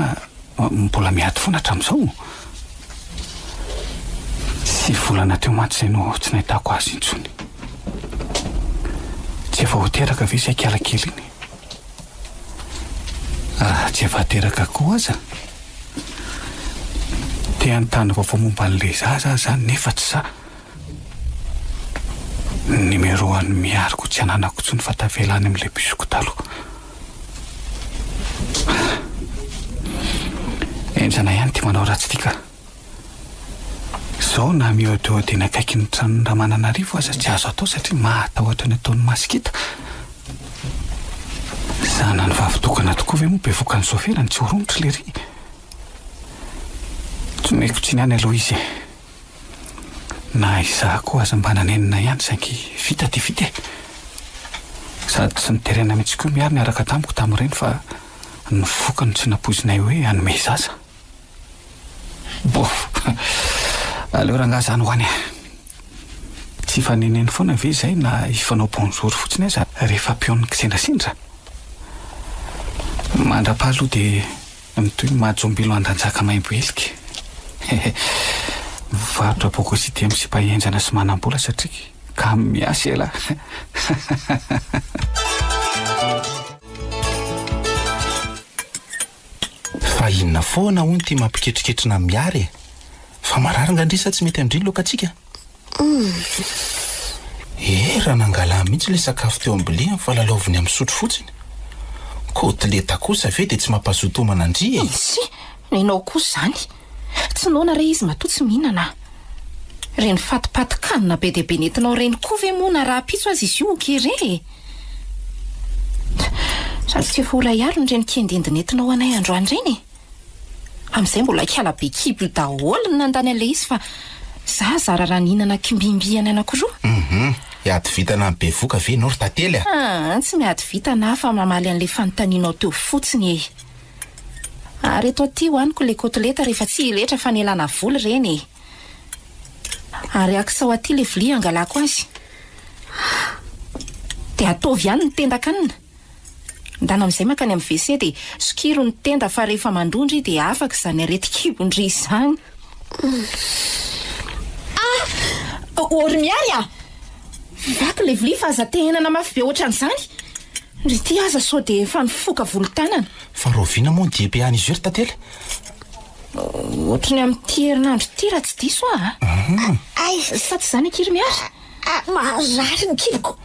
mbola miady foana hatramin'izao? Sy volana teo maty izay no tsy nahitako azy intsony. Tsy efa hoteraka ve izay kiala kely iny? Tsy efa teraka koa aza. Te anontany vaovao momba an'ilay zaza zany nefa tsy za. Numero an'ny miariko tsy ananako tsony fa tavelany amin'ilay bisoko taloha. Enjana ihany ty manao ratsy tika. Zao na mihoadohady akaiky ny tranon'ny Ramananarivo aza tsy azo atao satria mahatahotra ny ataon'ny masikita. Zana ny vavitokana tokoa ve moa bevoaka ny soferany tsy horomotra le ry. Tsy meko tsy niany aloha izy. Na izaho koa aza mba nanenina ihany saingy vita dia vita. sady tsy niterena mihitsy koa miary niaraka tamiko tamin'ireny fa nyfokany tsy napoizinay hoe anome zaza. Aleo rangaha zany ho any tsy faneneny foana ve zay na ifanao bonjour fotsiny aza rehefa mpiaon'ny kisendrasindra. Mandrapaha aloha dia mitoy mahajombilo andanjaka maimbo elika. Mivarotra bokosity amin'ny sipahenjana sy manam-bola satria ka miasa ela. Fa inona foana hono ty mampiketriketrina miary fa mararanga andrisa tsy mety andriny lokatsika. Raha nangala mihitsy le sakafo teo ambilia falalaoviny amin'ny sotro fotsiny. Kotleta kosa ve dia tsy mampazoto manandry e? Sy nenao kosa zany tsy naona re izy matoa tsy mihinana. Reny fatipatikanina be dia be nentinao reny koa ve moa raha pitso azy izy io kere. Sady tsy efa ola iaro nireny kendendiny nentinao anay androany reny. Amin'izay mbola kiala be kibo io daholo ny nandany an'ilay izy fa zara raha nihinana kimbimbiany anankiroa. Ady vitana be voka ve nao ry tantely tsy miady vitana fa mamaly an'ilay fanontanianao teo fotsiny e. Ary eto aty hoaniko le kotleta rehefa tsy iletra fa nelana voly reny e. Ary akisao aty le vilia angalako azy dia ataovy ihany ny tendakanina. Ndana amin'izay makany amin'ny WC dia sokiro ny tenda fa rehefa mandondry dia afaka izany areti-kibondry izany. Ory miary vaky le vilia fa aza tehenana mafy be ohatran'izany. Ry ty aza sao dia efa nifoka volontanana. Fa roviana moa ny diepehany izy io ry tantely. Ohatrany amin'ity herinandro ity raha tsy diso sa tsy izany akiry miary? Marary ny kiboko.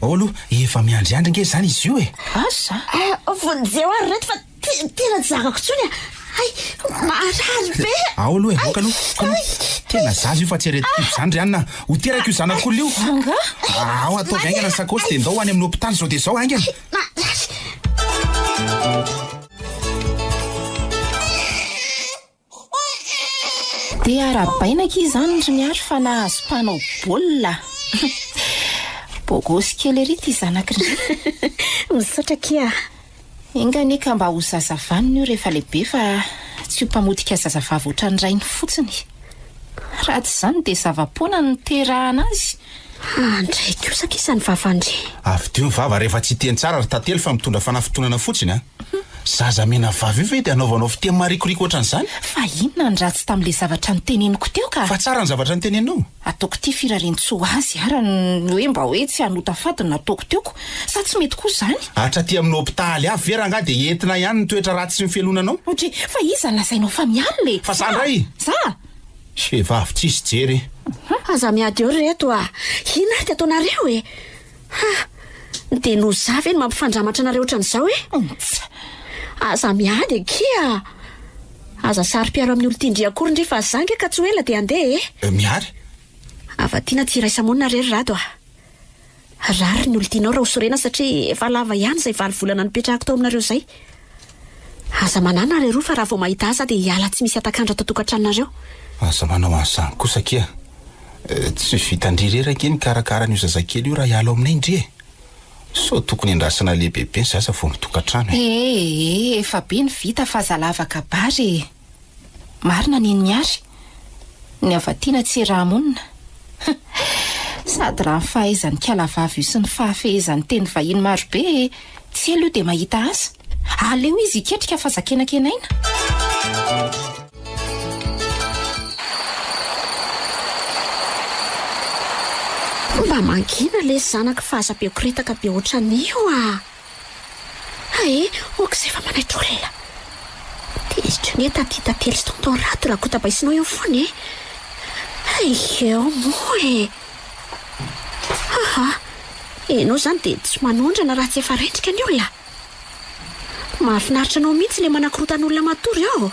Ao aloha efa miandriandry nge zany izy io e. Asa? Vonjeo ary reto fa tena tsy zakako tsony marary be. Ao aloha e boka aloha. Tena zaza io fa tsy areti-kibo zany ry anina. Ho teraka io zanak'olona io. Anga? Ao ataovy aingana ny sakosy dia ndao any amin'ny hopitaly zao dia zao aingana. Dia arabainaka izy zany ry miary fa nahazo mpanao baolina. Bogosy kely ery ty zanak'ry. Misaotra kia. Engany ka mba ho zazavaniny io rehefa lehibe fa tsy ho mpamodika zazavavy ohatran'irainy fotsiny. Raha tsy izany dia zava-poana ny terahana azy. Andray kosaka isany vavandry. Avy teo ny vava rehefa tsy teny tsara ry tantely fa mitondra fanafitonana fotsiny zaza mena vavy io ve dia anaovanao fiteny marikoriko ohatran'izany? Fa inona ny ratsy tamin'ilay zavatra niteneniko teo ka? Fa tsara ny zavatra nitenenao. Ataoko ty firarenitsoa azy ara ny hoe mba hoe tsy hanota fadiny nataoko teoko sa tsy mety koa izany? Hatra ty amin'ny hopitaly avy vera angaha dia entina ihany ny toetra ratsy sy ny fialonanao. Ohatry fa iza ny lazainao fa mialy le? Fa sandray? Za? Vehivavy tsisy jery. Aza miady eo reto ina ary ty ataonareo e. Dia no za ve ny mampifandramatra anareo ohatran'izao e? Aza miady kia. Aza sary-piaro amin'ny olon-tindry akory ndre fa zange ka tsy ela dia andeha e. Miary? Avatiana tsy raisamonina rery rado rary ny olon-tianao raha hosorena satria efa lava ihany izay valo volana nipetrahako tao aminareo izay. Aza manana reroa fa raha vao mahita aza dia hiala tsy misy atakandro tatokatrannareo. Aza manao an'izany kosa kia. Tsy vitandry reraka iny karakara n'io zazakely io raha hiala aminay indry e. So tokony andrasana lehibehibe ny zaza vao mitokantrano e. Efa be ny vita fa zalavaka bary. Marina niny miary. Ny avatiana tsy raha monina. Sady raha ny fahaizan'ny kialavavy io sy ny fahafehezan'ny teny vahiny maro be tsy elo io dia mahita azy. Aleo izy iketrika fa zakenakenaina. Mba mangina le zanaka fahaza-beoko retaka be ohatran'io okizay fa manaitra olona. Dia izy tsy ny taty tantely sy tontao rato raha kotabaisinao eo foany eo moa enao zany dia tsy manondrana raha tsy efa rendrika ny olona. Mahafinaritra anao mihitsy le manakorotan'olona matory ao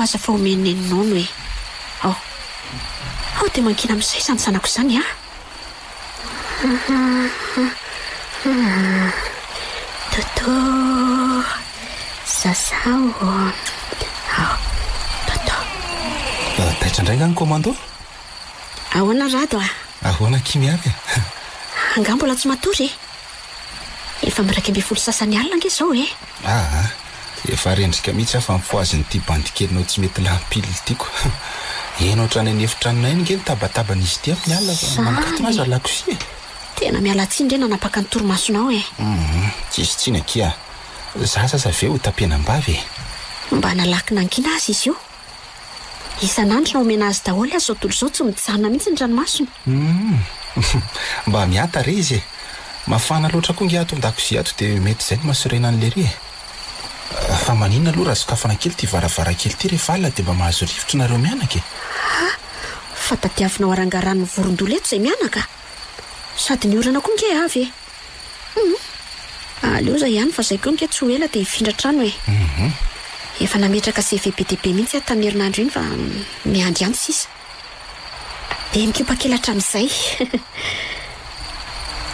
aza fa omeneninao no e. Dia mankina amin'izay izany zanako izany Toto zazao Toto taitra indray nga ny komando? ahoana rado a ahoana kimiavy anga mbola tsy matory efa miraky amby folo sasany alina ange zao efa rendrika mihitsy afa mifoaziny ty bandikelinao tsy mety lampily tiako eno ohatrany anefitranonay nge nitabatabana izy ty amin'ny alina manakatinazy alakosia tena mialatsiny ndre nanapaka ny toromasonao tsisy tsiny akia za sasa ve ho tapenam-bavy mba nalaky nankina azy izy io isan'andro na omena azy daholo azy zao tontolo zao tsy mijanona mihitsy ny ranomasina mba miata re izy mafana loatra koa nge ato an-dakozia ato dia mety izay ny mahasorena an'le re fa maninona aloha raha sokafana kely ty varavarakely ty rehefa alina dia mba mahazo rivotra nareo mianaka fa tadiavinao arangaran'ny vorondolo eto izay mianaka sady ny orana koa nge avy aleo zay ihany fa zay koa nge tsy ho ela dia hifindra trano efa nametraka CVPDB mihitsy atanyherinandro iny fa miandry sisa dia mikopakely hatramin'izay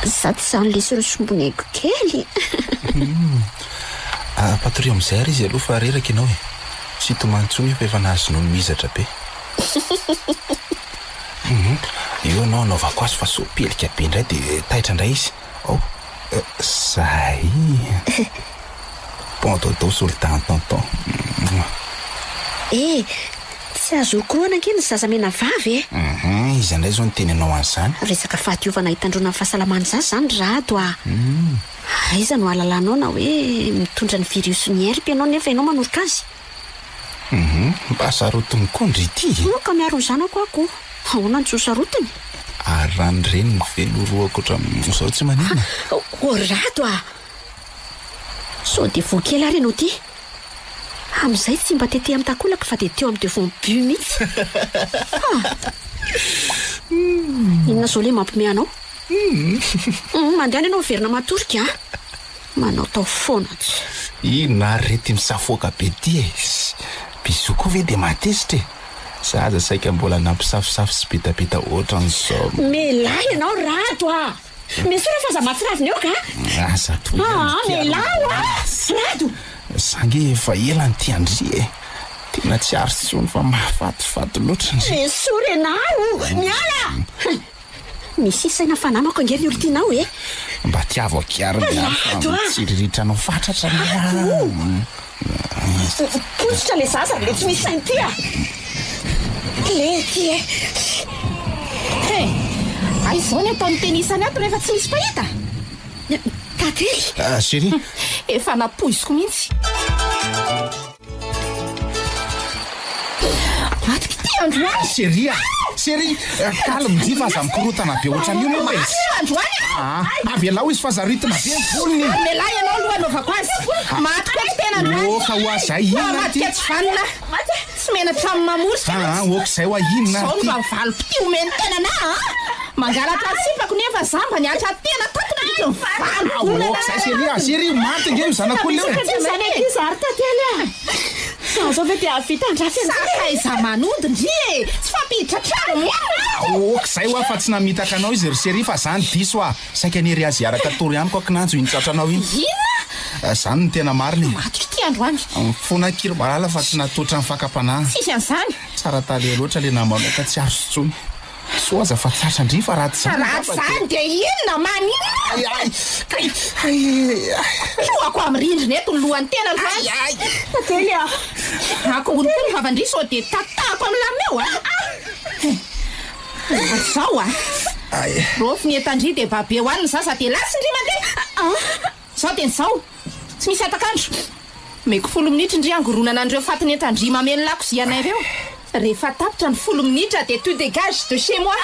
za tsy izany le sorosomboneko kely patria amin'izay ary izy aloha fa reraka ianao tsy tomantsony fa efa nahazo noho ny mizatra be io anao anaovako azy fa sopelika be indray dia taitra indray izy zay bon dodo soltan tonton tsy azo koroana anke ny zaza mena vavy izy andray zao ny teny anao an'izany resaka fahadiovana hitandrona ny fahasalamany zazy zany rado aiza no alalanao na hoe mitondra ny virus ny herpy ianao nefa ianao manoroka azy mba sarotiny kondry ity ka miaro ny zanako ako ahoana ny tsosarotiny arany reny ny veloroako ohatrazao tsy manina rado sao dia voakely ary ianao ty amin'izay tsy mba tete amin'ny takolaka fa dia teo amin'ny devombu mihitsy inona zao le mampome anao mandehana ianao verina matorika manao tao foana tsy inona rety misafoaka be ty biso koa ve dia matezitra zaza saika mbola nampisafosafo sy betapeta ohatran'izao melay ianao rado misy ora fa za matsiravina eo ka asa melao rado sange efa ela ny ty andry tena tsy ary tsony fa mahafatifaty loatra mesory anao miala misy isaina fanamako angery olo tianao mba tiavo akiarytsiriritranao fatratra positra le zaza le tsy misy sainy ty le ty aizao ny ataon'ny tenisany ato rehefa tsy misy pahita tately chéri efa napoiziko mihitsy atika ty androany chéri kalmy fa aza mikorotana be ohatran'io moa androany avy alao izy fa zaritina be volony melay ianao aloha anaovako azy maty koa tena androany oka ho azay inona ty tsy vanina tsy mena trano mamory oka zay ho inona zao mba mivalopity omeny tenana mangalatra sipako nefa zamba ny atra tena tatona mity oka zay chéri maty nge mizanako leo zary tately zao ve dia vita andrafsakaiza manody ndry tsy fampiditra trano oka zay ho fa tsy namitaka anao izy ry chéri fa zany diso saika anery azy araka tory amiko akinanjo intsatranao iny zany ny tena mariny maty ty androany mifona kiry malala fa tsy natotra ny fakapanahy tsisy an'izany tsara tale loatra le namanao ka tsy azo sotsony so aza fa tsatra ndry fa raty zany dia inona manina soako amin'ny rindrina eto ny lohan'ny tena androany tately akongony koa ny vavandry sao dia tatako amin'ny lameo zao rofy ny etandry dia babe ho aniny zaza dia lasy ndry mandeha zao dia nyzao tsy misy atakandro meko 10 minitra ndry angoronana andreo fatiny etandry mameny lakozianay ireo rehefa tapitra ny 10 minitra dia tout dégage de chez moi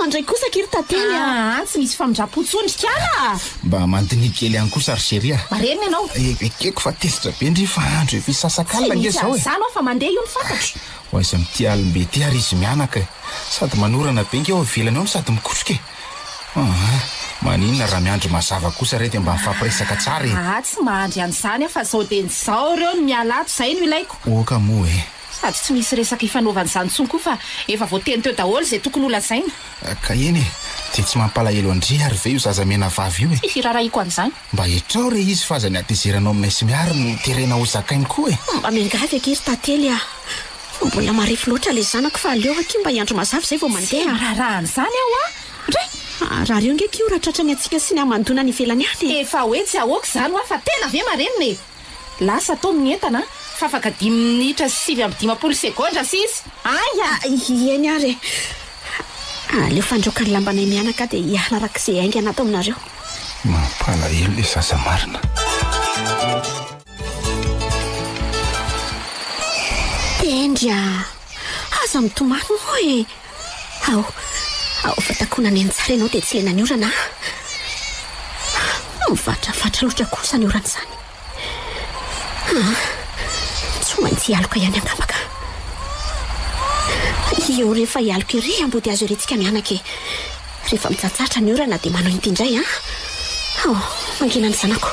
andray kosa kiry tately tsy misy famindrapotsondrikana mba mandinikely ihany kosa ry chéri mareny ianao ekeko fa tezitra be ndry fa andro efa isasakalina nge zao zano fa mandeha io ny fantatro ho aiza mity alimbe ty ary izy mianaka sady manorana be nge ao avelany ao sady mikotroka maninona raha miandro mazava kosa re dia mba mifampiresaka tsara tsy mahandry an'izany fa zao dia nizao ireo no mialato zay no ilaiko oka moa sady tsy misy resaka ifanaovan'izany tsony koa fa efa voateny teo daholo zay tokony holazaina ka eny dia tsy mampalahelo andry ary ve io zaza mena vavy io tsisy iraharaiko an'izany mba etrao re izy fa aza ny atezeranao aminay sy miary no terena ho zakainy koa mba mengavy akiry tately Mbola marefo loatra ilay zanako fa aleo aky mba hiandro mazava izay vao mandeha. Raharahanyizany aho ndray raha reo nge kio raha ny atsika sy ny amandona ny ivelany any. Efa hoe tsy ahoaka izany fa tena ve marenina lasa tao ny entana fa afaka 10 minitra sy 5 sekondra sisy. Eny ary aleo fandroaka ny lambanay mianaka dia hianarak'izay hainga natao aminareo. Mampalahelo le zaza marina. Tendra aza mitomany hoe ao fatakona ny antsara ianao dia tsy lena ny orana. Mivatrafatra loatra kosa ny orana izany. Tsy maintsy hialoka ihany angambaka. Eo rehefa hialoka iry ambody azo irentsika mianaka rehefa mitsatsatra ny orana dia manao ity indray mangina ny zanako.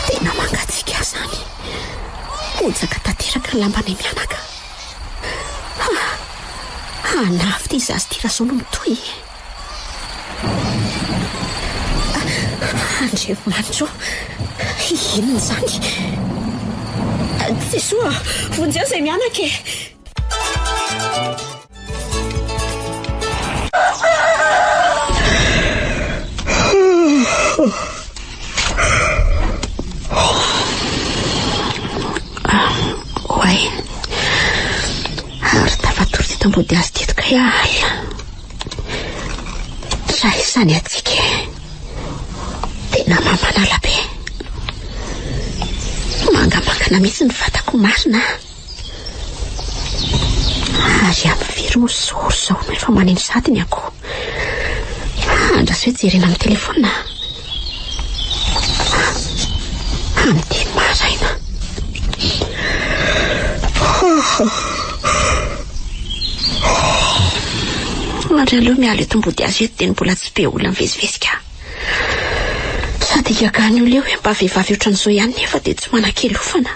Tena mangatsika zany onjaka tanteraka ny lambanay mianaka. Anafy ty zazy ty rasono mitoy. Andriamanitro, inona izany? Tsy soa vonjeo izay mianaka Oay, ary tafatory teto ambody azy teto ka ala. Raha izany atsika tena mamanala be. Mangamangana mihitsy ny vatako marina. Ary amin'ny firy mosoro zao no efa maneno satiny ako. Andraso hoe jerena amin'ny telefona. Amin'ny 10 maraina. Ary aleo miala eto ambody azy eto dia ny mbola tsy be olona mivezivezika. Sady hiakany oleo hoe mba vehivavy ohatran'izao ihany nefa dia tsy manan-kelofana.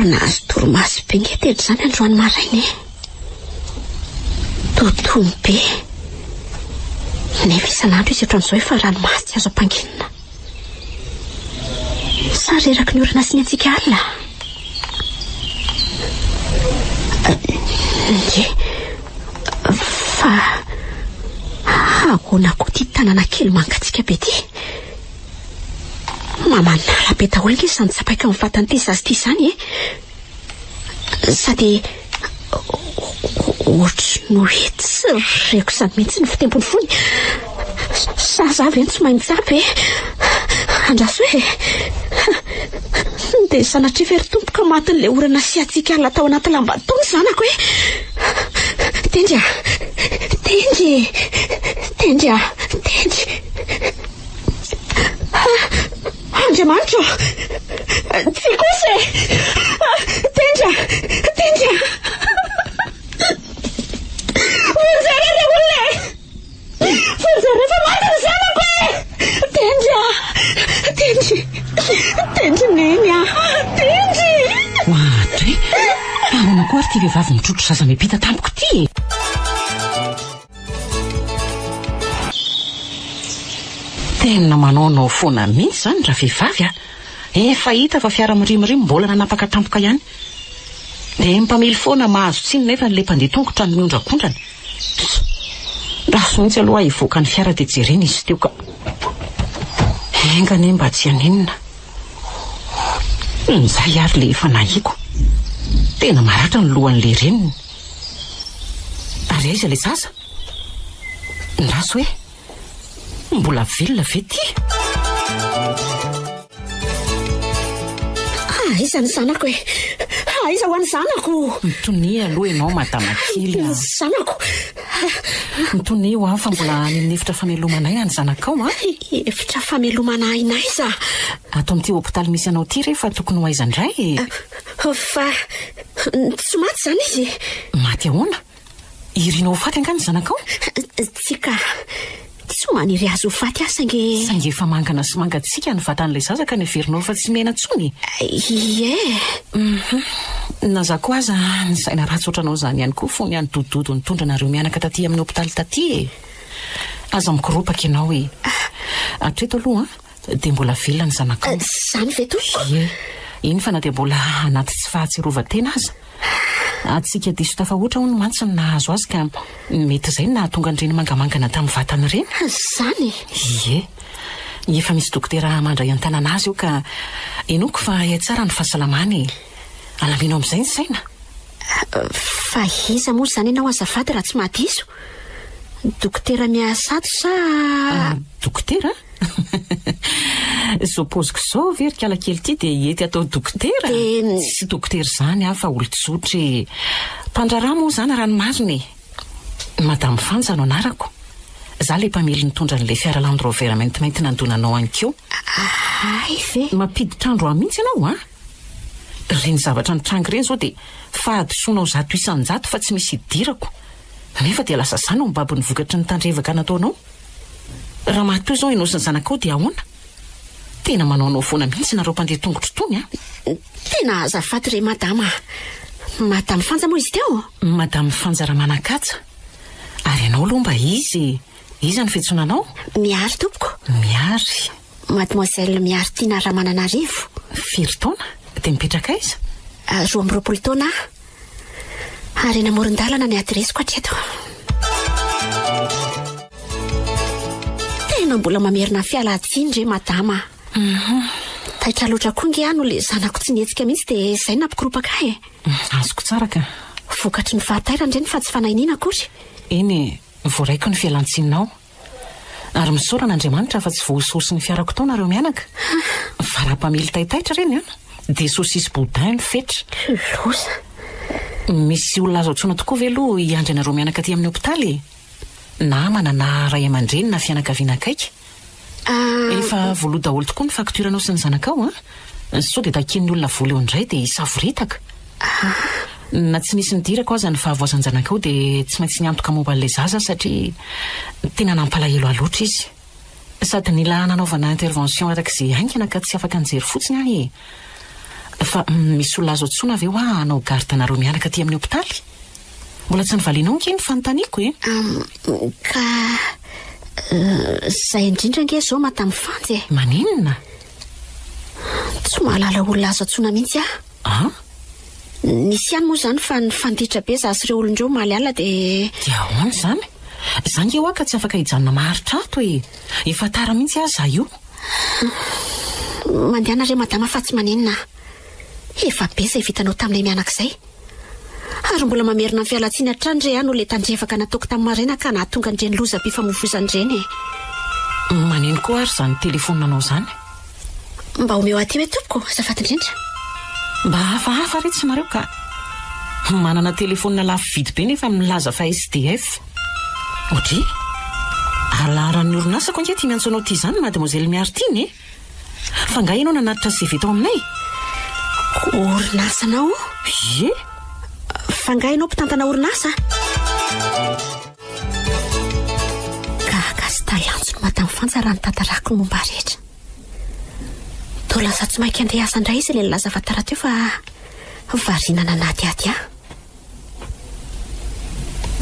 Nahazo toromaso be ngetedra izany androany maraina. Totomy be. Nefa isan'andro izy ohatran'izao efa ranomasy tsy azo ampanginina. Sareraky ny orana sy ny antsika alina. Fa ahoana koa ty tanàna kely mangatsika be ty. Mamanala be tahoenga izy sany tsapaika amin'ny vatany ty zazy ty izany sady ohatry no hoe tsy reko izany mihitsy ny fitempony fony. Sazavy tsy maintsavy andraso hoe dia sanatria very tompoka matin'ilay orana sy atsika alina tao anaty lamba tony zanako Tendra Andriamanitro, tsy kosa Tendra Vonjere olona Vonjere fa maty ny zanako Tendra neny Ohatry ahoana koa ary ty vehivavy mitrotro zaza miampita tampoko ty. Tena manao foana mihitsy izany raha vehivavy efa hita fa fiara mirimorimo mbola nanapaka tampoka ihany. Dia mpamily foana mahazo tsiny nefa n'ilay mpandeha tongotra ny miondrakondrana. Raso mihitsy aloha hivoaka ny fiara dia jerena izy teo ka engane mba tsy haninona. Izay ary le efa nahiko. Tena maratra ny lohan'le reniny. Ary aiza le zaza? Raso hoe mbola velona ve ty? Aiza ny zanako aiza ho any zanako? Mitonia aloha ianao madama kely. Zanako mitonia ho fa mbola amin'ny efitra famelomanay any zanakao efitra famelomanay naiza? Ato amin'ity hôpitaly misy anao ty rehefa tokony ho aiza indray. Fa tsy maty izany izy. Maty ahoana? Irinao ho faty angany zanakao? Tsika tsy maniry azo ho faty saingy efa mangana sy mangatsika ny vatan'ilay zaza ka ny averinao fa tsy mena tsony. Nazako aza ny saina ratsy ohatranao izany ihany koa fony any dododo nitondrana nareo mianaka taty amin'ny hôpitaly taty aza mikoropaka ianao hatreto aloha dia mbola velona ny zanakao. Izany ve tompoko? iny fa na dia mbola anaty tsy fahatsiarovan-tena aza atsika diso tafahoatra ho no mantsy ny nahazo azy ka mety izay na tonga andreny mangamangana tamin'ny vatany ireny Zany ie efa misy dokotera mandray an-tanana azy io ka enoko fa tsara ny fahasalamany alamino amin'izay ny saina fa iza moa zany ianao azafady raha tsy mahadiso dokotera miasato sa dokotera supposiko zao verika alakely ity dia ety atao dokotera sy dokotera zany fa olon-tsotry mpandrarà moa zany ranomasiny madame Fanja no anarako za le mpamily nitondra n'ilay fiara Land Rover maintimainty nandonanao an'keo ay ve mampidi-trandro ahy mihitsy ianao reny zavatra nitrangy ireny zao dia fahadisoanao 100 isan-jato fa tsy misy idirako nefa dia lasa zany ao mibabo ny vokatry ny tandrevaka nataonao raha mahatoy zao ianao sy ny zanakao dia ahoana tena manaonao foana mihitsy nareo mpandeha tongotro tony tena azafady re madama Fanja moa izy teo madame Fanja Ramanakatsa ary ianao aloha mba izy ny fiantsonanao Miary tompoko Miary mademoiselle Miary Tina Ramananarivo firy taona dia mipetraka aiza 20 taona ary namoron-dalana ny adresiko hatreto tena mbola mamerina fialatsiny re madama taitra loatra koa nge ano le zanako tsy nihetsika mihitsy dia izay nampikorapaka azoko tsara ka vokatry ny fahatairany reny fa tsy fanahinina akory eny voaraiko ny fialantsinao ary misaorana Andriamanitra fa tsy voasosy ny fiarako tao nareo mianaka fa raha mpamily taitaitra reny dia sosisy boudin ny fetra loza misy olona azo antsoina tokoa ve aloha hiandry anareo mianaka aty amin'ny hopitaly namana na ray aman-dreny na fianakaviana akaiky efa voaloha daholo tokoa ny fakturanao sy ny zanakao sao dia taken'ny olona vola eo indray dia isavoritaka na tsy nisy nidirako aza ny fahavoazany zanakao dia tsy maintsy niantoka momba n'ilay zaza satria tena nampalahelo aloatra izy sady nila nanaovana intervention arak'izay haingana ka tsy afaka nijery fotsiny ahy fa misy olona azo antsoina aveo hanao gardenareo mianaka aty amin'ny hopitaly mbola tsy nivalianao nke ny fanontaniako ka zay indrindra nge zao madame Fanja maninona tsy mahalala olona azo antsoina mihitsy nisy ihany moa zany fa ny fanditra be za sy ireo olondreo maly ala dia ahoana zany zange eo ka tsy afaka hijanona maharitra ato efa tara mihitsy ahy za io mandehana re madama fa tsy maninona efa be zay vitanao tamin'ilay mianak'izay ary mbola mamerina ny fialatsiny hatrany re ano le tandrevaka nataoko tamin'ny maraina ka nahatonga ndreny loza-pifamovozan'ireny maneno koa ary zany telefonanao zany mba omeo aty hoe tompoko azafady indrindra mba hafahafa retsy nareo ka manana telefonina lafo vidy be nefa milaza fa SDF otry alaran'ny orinasako ange ty miantso anao ty zany mademoiselle Miartiny fa nga ianao nanatitra CV tao aminay orinasanao ie fa nga ianao mpitantana orinasa gagasy antso no madame Fanja raha nitantarako ny momba rehetra toa lasa tsy mainky andeha asa indray izy le nilaza fatara teo fa varinana anaty aty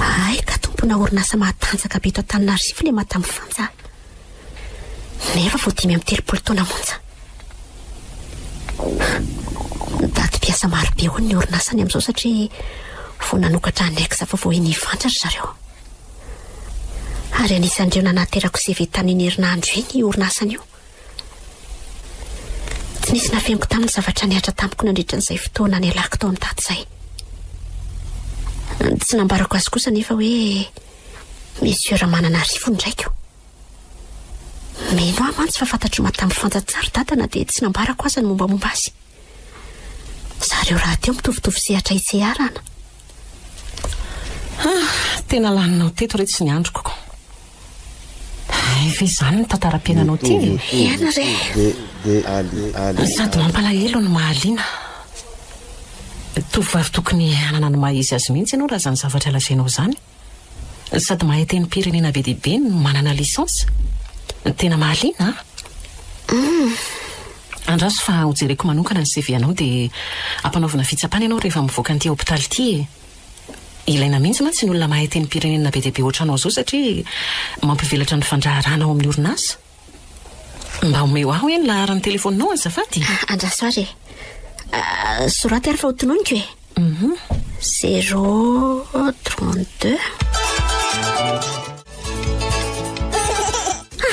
ay ka tompona orinasa mahatanjaka be eto Antananarivo le madame Fanja nefa vao 5 taona monja daty mpiasa maro be hono ny orinasany amin'izao satria vao nanokatra annexa fa vao eny Fanja ry zareo ary anisan'ireo nanaterako CV tamin'ny herinandro eny orinasany io tsy nisy nafeniko tamin'ny zavatra nihatra tamiko nandritran'izay fotoana ny alako tao amin'ny daty izay tsy nambarako azy kosa nefa hoe Monsieur Ramananarivo ndraiky meno aho mantsy fa fantatro madame Fanja tsara tatana dia tsy nambarako aza ny mombamomba azy zareo raha teo mitovitovy sehatra itseharana tena laninao teto re tsy ny androko efa izany ny tantaram-piainanao ty iana re sady mampalahelo ny mahaliana tovovavy tokony anana ny maha-izy azy mihitsy ianao raha zany zavatra lazainao zany sady mahay teny pirenena be dehibe no manana lisansa tena mahaliana andraso fa hojereko manokana ny CV anao dia ampanaovina fitsapana ianao rehefa mivoaka n'ity hopitaly ity ilaina mihitsy mantsy ny olona mahay teny pirenena be dehibe ohatranao zao satria mampivelatra ny fandraharana ao amin'ny orinasa mba omeo aho eny laharan'ny telefoninao azafady andraso ary Soraty ary fa ho tononiko e. 032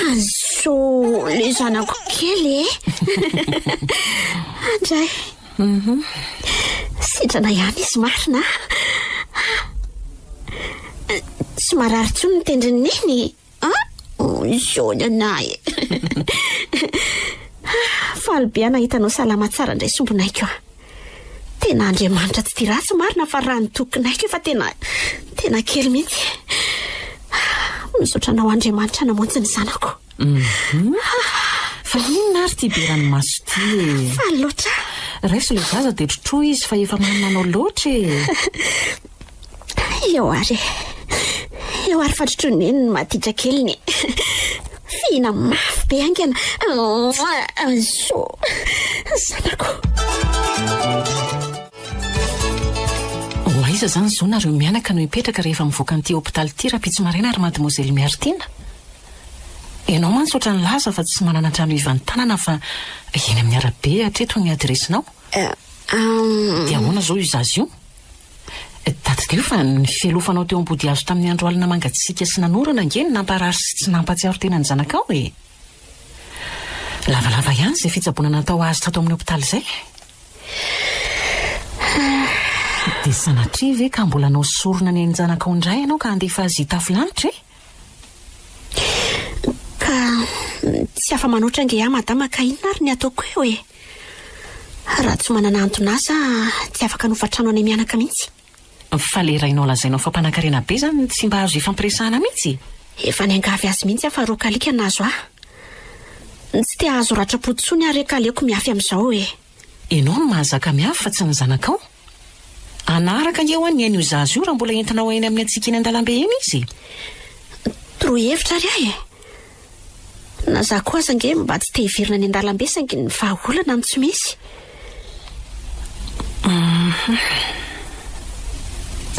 azo le zanako kely e. Andray. Sitrana ihany izy marina. Tsy marary tsony ny tendrineny. Zony anay. Faly be nahitanao salama tsara indray sombonaiko a. Tena Andriamanitra tsy tia ratsy marina fa raha ny tokonaiko fa tena kely mihitsy. Misotranao Andriamanitra namonjy ny zanako. Fa inona ary ty berany maso ty e? Fa loatra. Raiso le zaza dia trotro izy fa efa mananao loatra e. Eo ary fa trotroneny ny matitra keliny. Fina mafy be angana. Zo zanako. Aiza zany zao nareo mianaka no hipetraka rehefa mivoaka an'ity hôpitaly ity rapitso maraina ary mademoiselle Miartina. Ianao mantsy oatra ny laza fa tsy manana trano ivantanana fa eny amin'ny arabe hatreto ny adresinao. Dia ahoana zao io zazy io? Tadidio fa ny fialofanao teo ambody hazo tamin'ny andro alina mangatsiaka sy nanorana ngeny namparary sy tsy nampatsiaro tena ny zanakao e. Lavalava ihany izay fitsaboana natao azy tato amin'ny hôpitaly izay. Dia sanatria ve ka mbola nao sorona ny zanakao indray ianao ka andefa azy tafo lanitra e? Ka tsy afa manoatra nge madama ka inona ary ny ataoko eo e? Raha tsy manana antony asa tsy afaka nofatrano any mianaka mihitsy. Fa le rainao lazainao fa mpanan-karena be zany tsy mba azo ifampiresahana mihitsy. Efa niangavy azy mihitsy afa roa kalika nazo tsy te azo ratrapotsony ary kaleko miafy amin'izao e. Ianao no mahazaka miafy fa tsy ny zanakao. Anaraka eo any io zazy io raha mbola entinao eny amin'ny atsikiny an-dalambe eny izy. Torohevitra ary ahy e. Na za koa aza nge mba tsy te hivirina ny an-dalambe saingy ny vahaolana no tsy misy.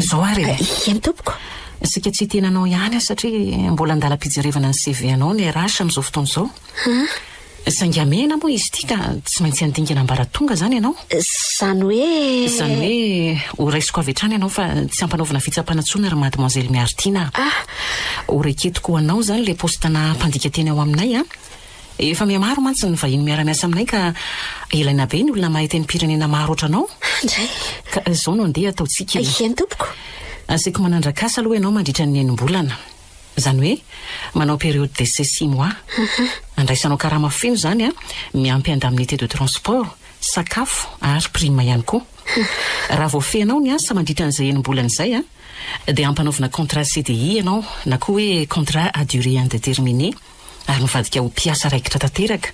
Zao ary e. Eny tompoko. Sika tsy tenanao ihany satria mbola andalam-pijerevana ny CV anao ny RH amin'izao fotoana izao. Saingy amena moa izy ity ka tsy maintsy andingana ambaratonga zany ianao. Zany hoe ho raisiko avy hatrany ianao fa tsy ampanaovana fitsapana intsony ary mademoiselle Miartina. Ho raiketiko anao zany le postana mpandika teny ao aminay efa mihamaro mantsy ny vahiny miara-miasa aminay ka ilaina be ny olona mahay teny pirenena maro ohatranao. Ka zao no andeha ataotsika. Eny tompoko. Asaiko manandrakasa aloha ianao mandritra ny enim-bolana. Zany hoe manao période d'essai 6 mois. Andraisanao karama feno zany miampy indemnité de transport, sakafo ary prime ihany koa. Raha voafehinao ny asa mandritra an'izay enim-bolana izay dia ampanaovina contrat CDI ianao na koa hoe contrat à durée indéterminée ary mivadika ho mpiasa raikitra tanteraka.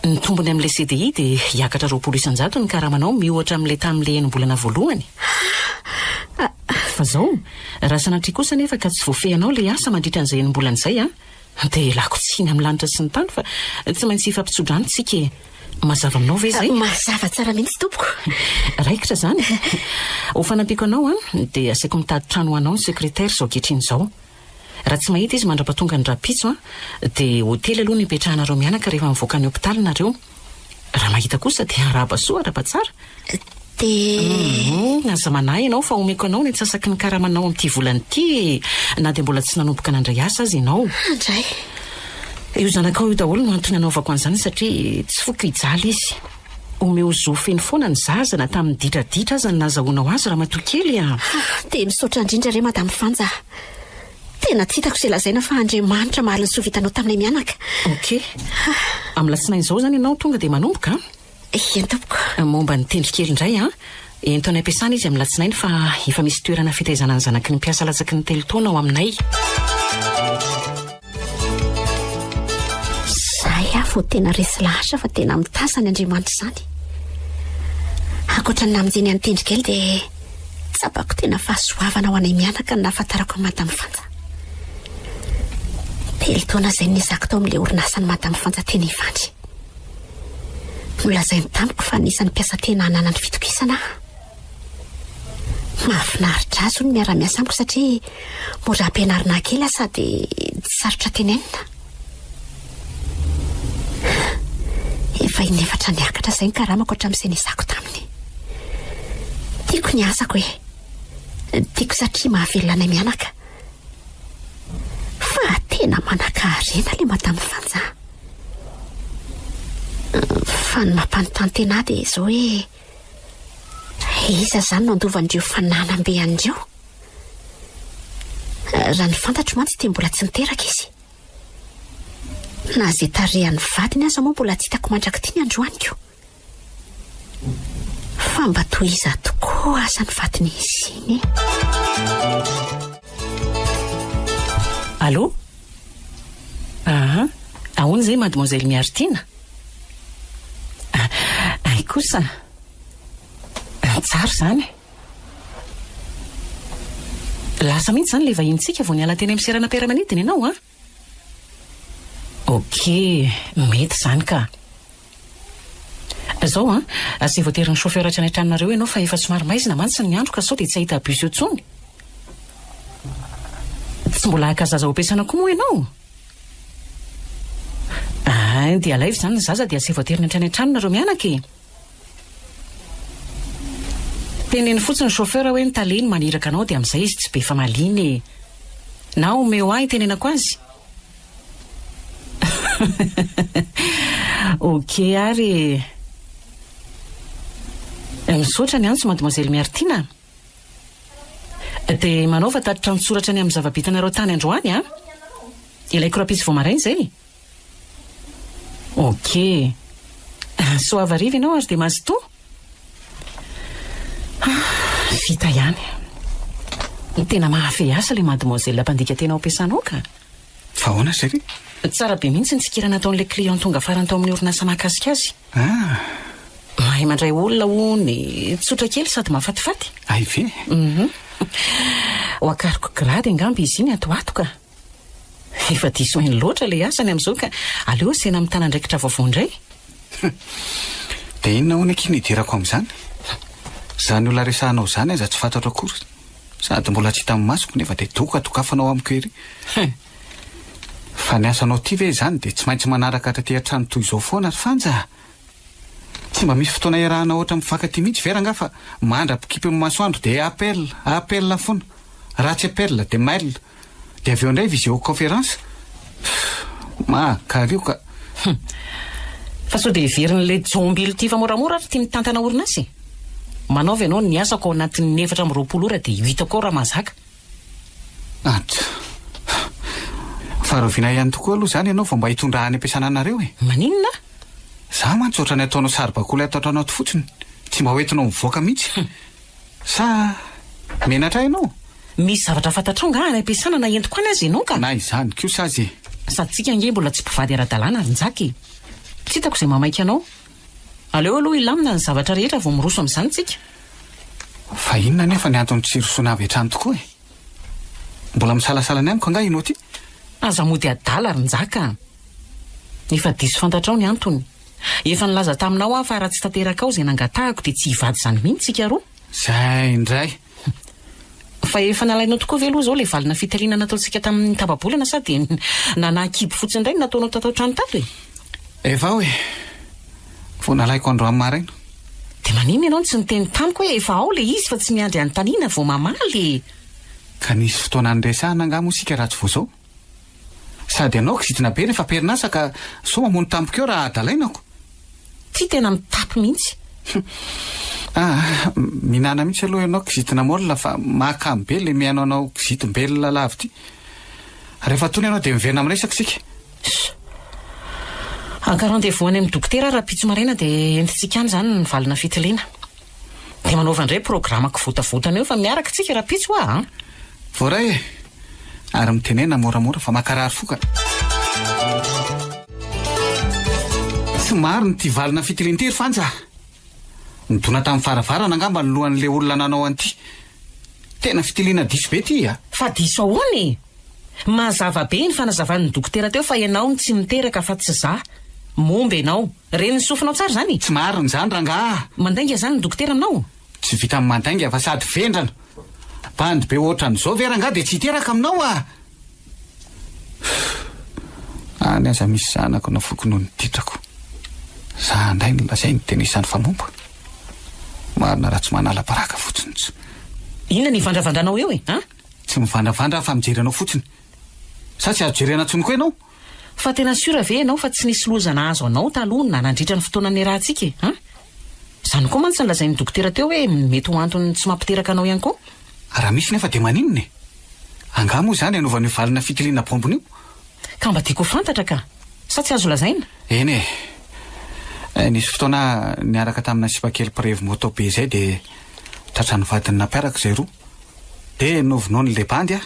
Ny tombony amin'ilay CDI dia hiakatra 20 isan-jato ny karamanao mihoatra amin'ilay tamin'ilay enim-bolana voalohany. Fa zao raha sanatria kosa nefa ka tsy voafehinao le asa mandritra an'izay enim-bolana izay dia lako tsiny amin'ny lanitra sy ny tany fa tsy maintsy ifampisodrano tsika. Mazava aminao ve zay? Mazava tsara mihitsy tompoko. Raikitra zany. Ho fanampiako anao dia asaiko mitady trano anao ny secrétaire zao ankehitriny izao. Raha tsy mahita izy mandrapatonga ny rapitso dia hotely aloha ny ipetrahanareo mianaka rehefa mivoaka ny hôpitaly nareo. Raha mahita kosa dia araba soa araba tsara. Aza manahy ianao fa omeko anao ny antsasaky ny karamanao amin'ity volana ity na dia mbola tsy nanomboka nandray asa azy ianao. Andray. Io zanakao io daholo no antony anaovako an'izany satria tsy foko hijaly izy. Omeo zo feno foana ny zaza na tamin'ny ditraditra aza ny nazahoanao azy raha matoa kely dia misaotra indrindra re madame Fanja. Tena tsy hitako izay lazaina fa Andriamanitra mahalany soa vitanao taminay mianaka. Ok. Amin'ny latsinainy izao zany ianao tonga dia manomboka. Eny tompoko. Momba ny tendry kely indray ento any ampiasana izy amin'ny latsinainy fa efa misy toerana fitaizana ny zanaky ny mpiasa latsaky ny telo taona ao aminay. Zay vao tena resy lahatra fa tena mitasa ny Andriamanitra zany. Ankoatra ny namonjeny any tendry kely dia tsapako tena fahasoavana ho anay mianaka ny nahafantarako ny madame Fanja. Telo taona izay nizako tao amin'ilay orinasany madame Fanja teny Ivandry. Nolazainy tamiko fa anisan'ny mpiasa tena hanana ny fitokisana. Mahafinaritra azy ny miara-miasa amiko satria mora ampianarina kely sady tsy sarotra tenenina. Efa inefatra niakatra izay ny karamako hatramin'izay nizako taminy. tiako ny asako tiako satria mahavelona anay mianaka fa tena manan-karena le madama Fanja fa ny mampanontany tena dia izao hoe iza zany no andovan'ireo fananam-be an'ireo raha ny fantatro mantsy dia mbola tsy niteraka izy na zay tarehan'ny vadiny aza moa mbola tsy hitako mandraky ty ny androaniko fa mba tohiza tokoa aza ny vadiny izy iny Allô? Ahoana izay mademoiselle Miartina? Ay kosa tsara izany lasa mihitsy izany ilay vahintsika vao niala teny amin'ny seranam-piaramanidina ianao Okey, mety izany ka izao izay voatery ny chauffeur atrany an-tranonareo ianao fa efa somary maizina mantsy ny andro ka sao dia tsy ahita bus eo intsony tsy mbola hakazaza ho ampiasana koa moa ianao dia alaivo izany ny zaza dia asay voatery ny an-trany an-tranonareo mianaka teneny fotsiny ny chauffeur hoe nitaleny maniraka anao dia amin'izay izy tsy be famaliny na omeo ahy tenenako azy Okey ary misaotra ny antso mademoiselle Miartina dia manao fa tatitra nitsoratra ny amin'ny zava-bitanareo tany androany ilaiko rahapisy vao maraina izay Okey so avariva ianao ary dia mazotoa vita ihany tena mahafehy asa le mademoiselle mpandika tena ao ampiasanao ka fa ahoana zay tsara be mihitsy ny tsikirana ataon'ilay client tonga farany tao amin'ny orinasa mahakasika azy mahay mandray olona hony tsotra kely sady mahafatifaty ay ve ho akariko grady angamby izy iny atoato ka efa diso eny loatra le asany amin'izao ka aleo sena amin'ny tanandraikitra vaovao indray dia inona hoana kiny hidirako amin'izany izany olona resahanao izany aza tsy fantatro akory sady mbola tsy hita amin'ny masoko nefa dia dokatokafanao amiko ery fa ny asanao ty ve izany dia tsy maintsy manaraka taty an-trano toy izao foana Fanja tsy mba misy fotoana iarahana ohatra mifankaty mihitsy veranga fa mandra-pikipy amin'ny masoandro dia appel foana raha tsy appel dia mail dia avy eo indray visioconférence makario ka fa sao dia heverin'ilay jombily ty fa moramora ary ty mitantana orinasy manaovy ianao ny asako ao anatin'ny 420 ora dia hitako ao raha mazaka faharovina ihany tokoa aloha izany ianao vao mba hitondra any ampiasana anareo maninona za mantsy ohatrany ataonao sary-bakoly ato an-tranato fotsiny tsy mba hoentinao mivoaka mihitsy sa menatra ianao misy zavatra fantatrao nga any ampiasana na entiko any azy ianao ka na izany kosa azy sady tsika nge mbola tsy mpivady ara-dalàna ary njaky tsy hitako izay mamaika anao aleo aloha ilamina ny zavatra rehetra vao miroso amin'izany tsika fa inona nefa ny antony tsy rosona avy hatrany tokoa mbola misalasala ny amiko anga inao ty aza mody adala ary njaka nefa diso fantatrao ny antony efa nilaza taminao aho fa raha tsy tanteraka ao izay nangatahako dia tsy hivady izany mihitsy tsika roa zay indray fa efa nalainao tokoa ve aloha izao ilay valina fitaliana nataontsika tamin'ny tababolana sady nanakibo fotsiny indray nataonao tatao trano tato efa hoe vo nalaiko andro amin'ny maraina dia manino ianao tsy niteny tamiko hoe efa ao le izy fa tsy miandry anytaniana vao mamaly ka nisy fotoana nyresahana nga mosika raha tsy vo zao sady ianao kizitina be rehefa perinasa ka so mamono tampoko eo raha adalainako tsy tena mitapy mihitsy minana mihitsy aloha ianao kizitina molina fa mahakamy be le mihaino anao kizitim-belona lavy ty rehefa tony ianao dia miverina miresaka sika ankarandevous any amin'ny dokotera raha pitso maraina dia entitsika any izany ny valina fitiliana dia manaova indray programako votavotana eo fa miaraka tsika raha pitso voaray ary mitenena moramora fa makarary foka tsy maro ny ty valina fitiliantery Fanja nidona tamin'ny faravarana angamba ny lohan'le olona nanao an'ity tena fitiliana diso be ty fa diso ahoany mazava be ny fanazavan'ny dokotera teo fa ianao tsy miteraka fa tsy za momba ianao reny ny sofinao tsara zany tsy mariny zany ranga mandainga zany ny dokotera aminao tsy vita amin'ny mandainga fa sady vendrana bandy be ohatran'izao ve ranga dia tsy hiteraka aminao any aza misy zanako na foko noho ny titrako za ndray ny lazay ny tena isan'ny famomba marina raha tsy manala baraka fotsiny tsy. Inona ny vandravandranao eo e? Tsy mivandravandra fa mijery anao fotsiny. Sa tsy azo jerena antsony koa ianao? Fa tena sura ve ianao fa tsy nisy lozana azo anao taloha na nandritra ny fotoanan'ny rahantsika e? Zany koa mantsy nolazain'ny dokotera teo hoe mety ho antony tsy mampiteraka anao ihany koa. Raha misy nefa dia maninona e? Anga moa zany anaovany valina fitiliana bombony io. Ka mba tiako fantatra ka. Sa tsy azo lazaina? Eny e. Nisy fotoana niaraka tamina sipakely prevo moto be zay dia tratra ny vadiny nampiaraka zay roa. Dia novinao ny lebandy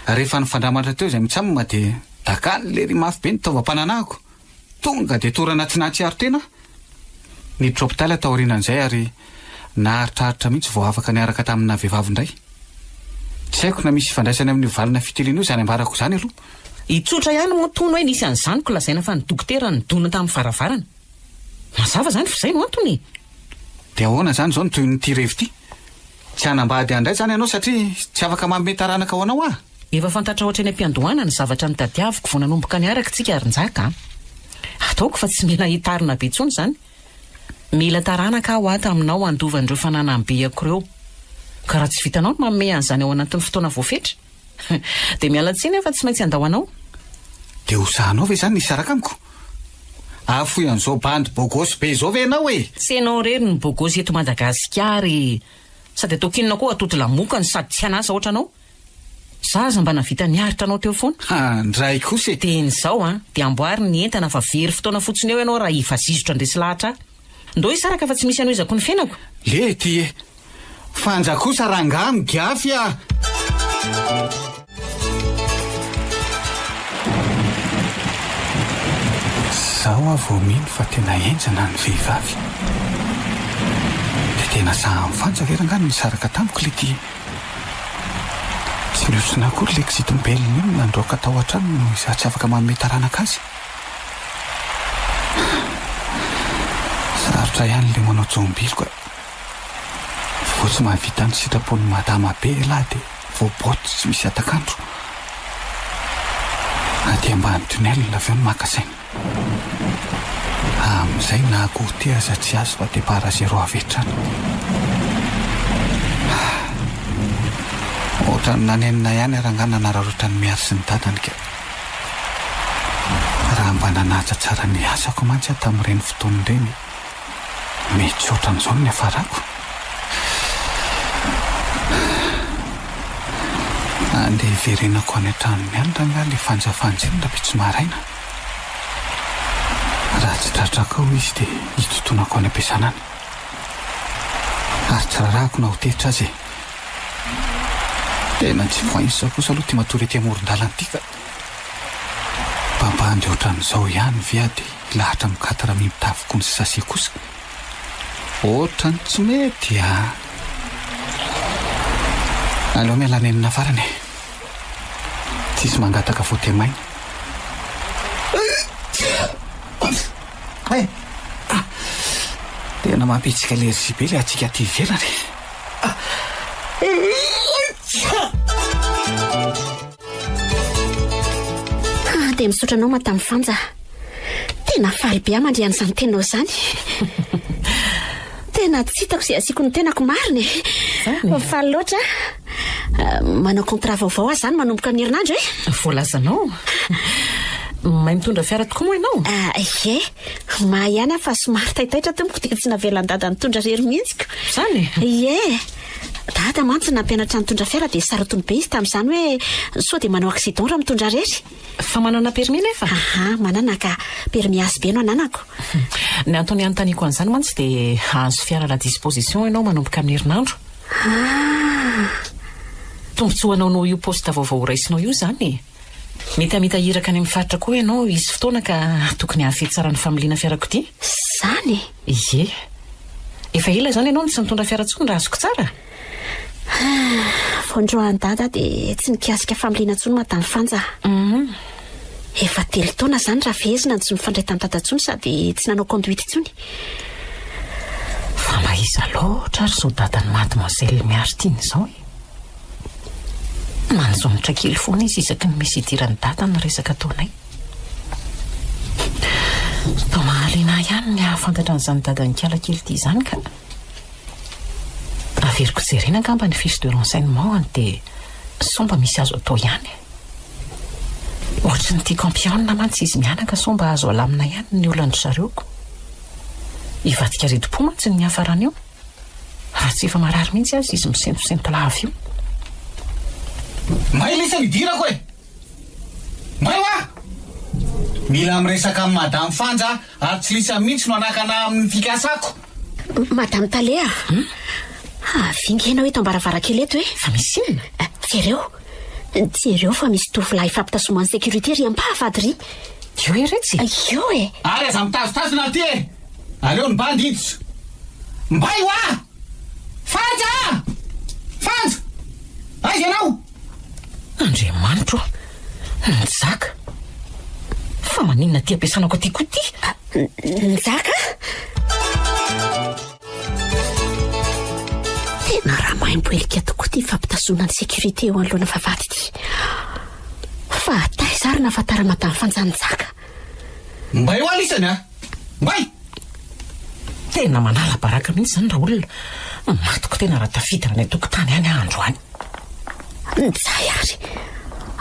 rehefa nifandramatra teo zay mitsamina dia dakany le ry mafy be ny taovam-pananahako. Tonga dia torana tsinatsiaro tena. Niditra hopitaly atao aorianan'izay ary naharitraritra mihitsy vao afaka niaraka tamina vehivavy indray. Tsy haiko na misy fandraisany amin'ny valina fitiliana io zany ambarako zany aloha. Itsotra ihany moa tono hoe nisy an'izany ko lazaina fa ny dokotera nidona tamin'ny varavarana. Mazava zany fa zay no antony. Dia ahoana zany zao toy ny tirevy ity? Tsy hanambady andray zany ianao satria tsy afaka manome taranaka ho anao Efa fantatra ohatra ny am-piandohana ny zavatra nitadiaviko vao nanomboka niaraka tsika arin-jaka. Ataoko fa tsy mila hitarina be intsony zany. Mila taranaka aho ato aminao andovan'ireo fananam-beako ireo. Ka raha tsy vitanao no manome an'izany ao anatin'ny fotoana voafetra. Dia miala tsiny efa tsy maintsy andao anao. Dia hosahanao ve zany nisaraka amiko? Afoy an'izao bandy bogosy be izao ve ianao e? Tsy ianao rery ny bogosy eto Madagasikara. Sady atao kinona koa atoto lamokany sady tsy hanasa ohatra anao. Zaza mba navita niaritra anao teo foana. Ndray kosa e. Tenyzao dia amboary ny entana fa very fotoana fotsiny eo ianao raha ifazizotra ndresy lahatra. Ndo isaraka fa tsy misy anoizako ny fiainako. Le ty e. Fanja kosa ranga migafy Zaho vao mino fa tena enjana ny vehivavy. Dia tena saha mifanja verangany nisaraka tamiko le ty. Tsy miosina akory le kizitombelona io nandroaka tao an-trano no izaho tsy afaka manome taranaka azy. Sarotra ihany le manao jombiloko. Vao tsy mahavita ny sitrapony madama be lahy dia vao boty tsy misy atakandro. Aty ambany tunnel avy eo ny makasaina. Amin'izay na goûté aza tsy azo fa départ zéro avy hatrany. Ohatra ny nanenina ihany arangana nararotra ny miary sy ny dadany ka. Raha mba nanaja tsara ny asako mantsy aho tamin'ireny fotoan'ireny. Mety ohatran'izao ny hafarako. Andeha hiverenako any an-tranony ihany ranga le fanjafanjeny raha tsy maraina. Raha tsy tratraka ao izy dia hitotonako any am-piasana any. Ary tsy rarahako na hoteritra azy e. Tena tsy voaisa kosa aloha ty matory ety amoron-dalana ity ka. Bambandy ohatran'izao ihany viady lahatra mikatara mitafiko ny sase kosa. Ohatrany tsy mety Aleo miala nenina farany e. Tsisy mangataka voatemaina. Tena mampitsika alerzy be le atsika aty ivelany. Dia misaotra anao madame Fanja. Tena faly be mandriana izany tenao izany. Tena tsy hitako izay asiako ny tenako marina e. Faly loatra. Manao contrat vaovao azy zany manomboka amin'ny herinandro e. Voalazanao. Mahay mitondra fiara tokoa moa ianao? Ie. Mahay ihany fa somary taitaitra tompoko dia tsy navelan-dada nitondra rery mihitsiko. Zany? Ie. Dada mantsy nampianatra nitondra fiara dia sarotony be izy tamin'izany hoe sao dia manao accident raha mitondra rery. Fa manana permis nefa? Manana ka permis azo be no ananako. Ny antony anontaniako an'izany mantsy dia azo fiara à la disposition ianao manomboka amin'ny herinandro. Tombotsoanao no io posta vaovao raisinao io zany. Mety hamitahiraka any amin'ny faritra koa ianao isy fotoana ka tokony hahafety tsara ny familiana fiarako ity. Zany? Ie. Efa ela zany ianao tsy nitondra fiara intsony raha azoko tsara. Voandroany dada dia tsy nikasika familiana intsony madame Fanja. Efa 3 taona zany raha fehezina tsy mifandray tamin'ny dada intsony sady tsy nanao conduite intsony. Fa maiza loatra ary zao dadan'ny mademoiselle Miartine zao e. Manjonitra kely foana izy isaky ny misy idirany dada ny resaka ataonay. Toa mahaliana ihany ny hahafantatra an'izany dadany kala kely ity izany ka. averiko jerena angamba ny fiche de renseignement dia somba misy azo atao ihany. Ohatra ny tia campion mantsy izy mianaka somba azo alamina ihany ny olana zareoko. Ivadika redim-po mantsy ny hafarana io. Raha tsy efa marary mihitsy azy izy misentosento lava io. May lisa midirako e! May wa! Mila miresaka amin'ny madame Fanja ary tsy lisa mihitsy no anakana amin'ny fikasako. Madame Talea. Vingena hoe tambaravarakely eto e. Fa misy inona? Jereo fa misy tovolahy fampitasoman'ny sécurité ry ampahafady ry. Io iretsy? Io e. Ary aza mitazotazona ty e! Aleo ny bandy iditra. Mbay wa! Fanja! Fanja! Aiza ianao? Andriamanitro, Nzaka. Fa maninona ty ampiasanako aty koa ty? Nzaka? Tena raha maimboelika tokoa ty fampitasoana ny sécurité eo anoloana vavady ty. Fa taizary na fatara madame Fanja Nzaka. Mbay wa lisany a? Mbay! Tena manala baraka mihitsy zany raha olona. Matoko tena raha tafiditra ny tokotany any andro any. Nzay ary.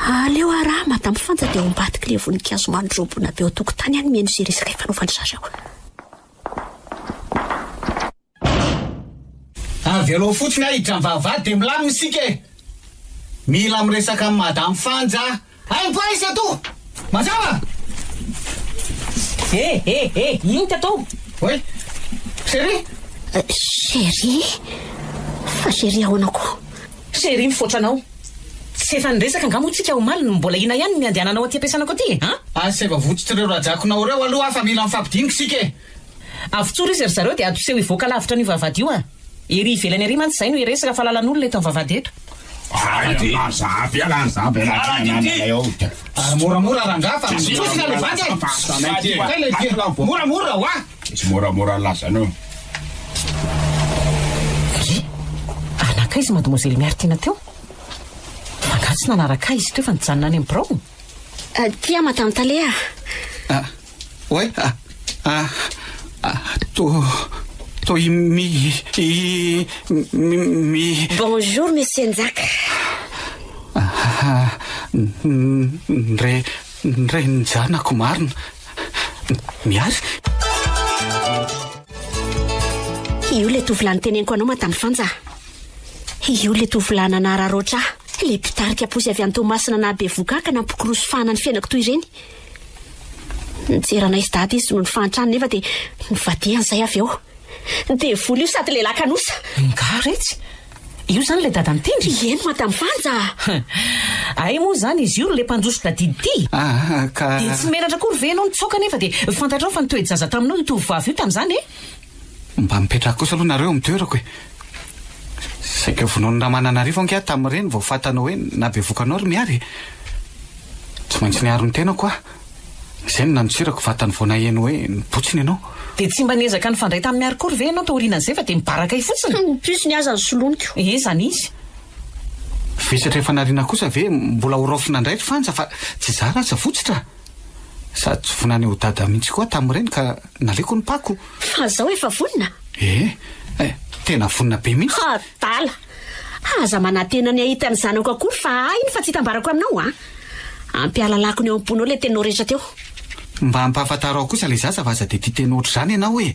Aleo araha madame Fanja dia ombadika le voninkazo mandrobona be ao tokotany any mihaino izay resaka ifanaovany zareo. Avy aloha fotsiny ahiditra ny vavady dia milamina isika e. Mila miresaka amin'ny madame Fanja. Aimpo aiza to! Mazava! Ino ty atao? Oi, Chérie? Chérie? Fa chérie ahoanako? Chérie mifoatranao. Tsy efa niresaka angamo tsika ho maliny mbola ina ihany ny andehananao aty ampiasanako aty, ha? Asa efa votsitr'ireo rajakonao reo aloha fa mila mifampidinika isika e. Avontsora izy ry zareo dia adoseho hivoaka lavitra ny vavady io a. Ery ivelany ary mantsy zay no iresaka fa lalan'olona eto amin'ny vavady eto. Ary moramora rangafa tsosina le vandy moramora wa. Tsy moramora lasanao. Anaka izy mademoiselle Miartina teo. Fangatsy nanaraka izy teo fa nijanona any amin'ny birao. Tia madame Talea. Oi, Bonjour monsieur Nzaka. Ndray nijanako marina. Miazy? Io le tovolahy teneniko anao madame Fanja. Io le tovolahy nanara rotra. Le mpitarika posy avy any Tomasina na Bevokaka na mpikirosofana ny fiainako toy ireny. Nijerana izy dady izy no ny fantrany nefa dia nivadihany izay avy eo. Dia vola io sady lehilahy kanosa. Nga retsy. Io zany le dada mitendry? Eny madame Fanja. Ay moa zany izy io le mpanjoso dadidi. Dia tsy menatra kory ve ianao nitsoka nefa dia fantatrao fa nitoejaza taminao io tovovavy io tamin'izany e? Mba mipetraka kosa aloha nareo mitoerako e. Saika vonoany Ramananarivo ankia tamin'ireny vao fantanao hoe na bevokanao ry miary. Tsy maintsy niaro ny tenako a. Izay no nanosirako vatany vao naheno hoe nipotsiny ianao. Dia tsy mba niezaka ny fandray tamin'ny miary kory ve ianao taorianan'izay fa dia mibaraka fotsiny. Plus ny aza ny soloniko. Zany izy. Visatra efa nariana kosa ve mbola horofina indray Fanja fa tsy zara aza fotsitra. Sady tsy vonany ho dada mihitsy koa tamin'ireny ka naleko ny pako. Fa zao efa vonina. Tena vonina be mihitsy. Dala. Aza manatena ny ahita ny zanako akory fa iny fa tsy hitambarako aminao a. Ampialalako ny eo am-ponao le tenao rehetra teo. Mba hampahafantarao kosa le zaza fa aza dia tia tena ohatr' izany ianao hoe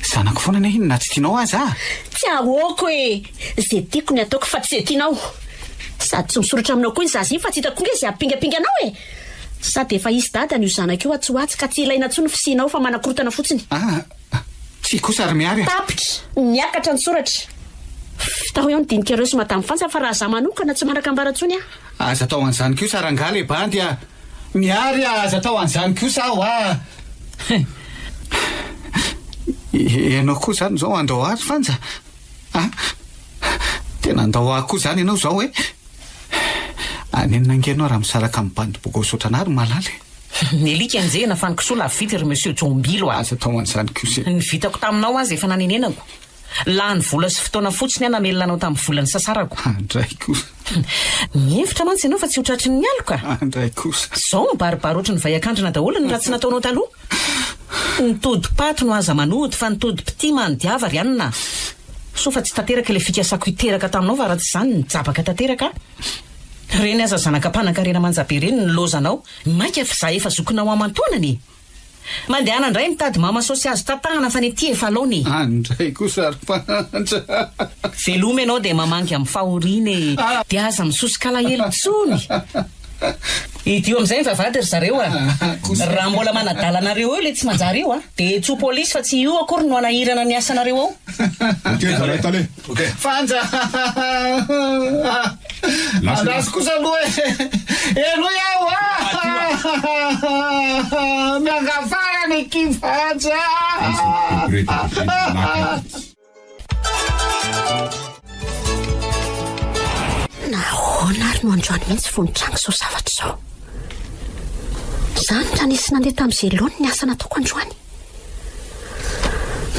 zanako foana na iny na tsy tianao aza. Tsy ahoako e. Zay tiako ny ataoko fa tsy zay tianao. Sady tsy misoratra aminao koa ny zaza iny fa tsy hitako koa izay ampingapinganao e. Sady efa izy dada ny zanako io atsoatsy ka tsy ilaina intsony fisinao fa manakorotana fotsiny. Tsy kosa ary miary. Tapitra miakatra ny soratra. Fitao eo ny dinik'ireo sy madame Fanja fa raha za manokana tsy manaka ambarantsony a. Aza tao an'izany kosa rangaha le bandy a. Miary aza tao an'izany kosa aho a. Ianao koa zany zao andao ary Fanja. Tena andao ahy koa zany ianao zao hoe anenina angenao raha misaraka amin'ny bandy boka osotrana ary malaly. Ny alika anjehana fa nikisoa lafity ry monsieur Jombilo aza tao an'izany kosa. Ny vitako taminao azy efa nanenenako. Lany vola sy fotoana fotsiny namelona anao tamin'ny volany sasarako. Andray kosa. Mihevitra mantsy ianao fa tsy hotratry ny aloka. Andray kosa. Zao mibaribaroatra ny vaiakandrina daholo ny raha tsy nataonao taloha. Nitody paty no aza manody fa nitody pity manodiava ry anina. so fa tsy tanteraka ilay fikasako hiteraka taminao fa raha tsy izany nijabaka tanteraka reny aza zanaka mpanan-karena manjabe reny nilozanao mainka fa za efa zokinao amantonany mandehana indray mitady mama sosy azy tatahana fa ny ty efa laony andray kosa ry-panja veloma ianao dia mamangy amin'ny fahoriany dia aza misosokala helo tsony idio amin'izay ny vavady ry zareo raha mbola manadalanareo eo le tsy manjary io dia tso polisy fa tsy io akory no anahirana ny asanareo ao fanja andazy kosa aloha elo iaho miangafarany kifanja nahoana ary no androany mihitsy vo nitrango zao zavatra izao zany raha nisy nandeha tamin'izay loany ny asa nataoko androany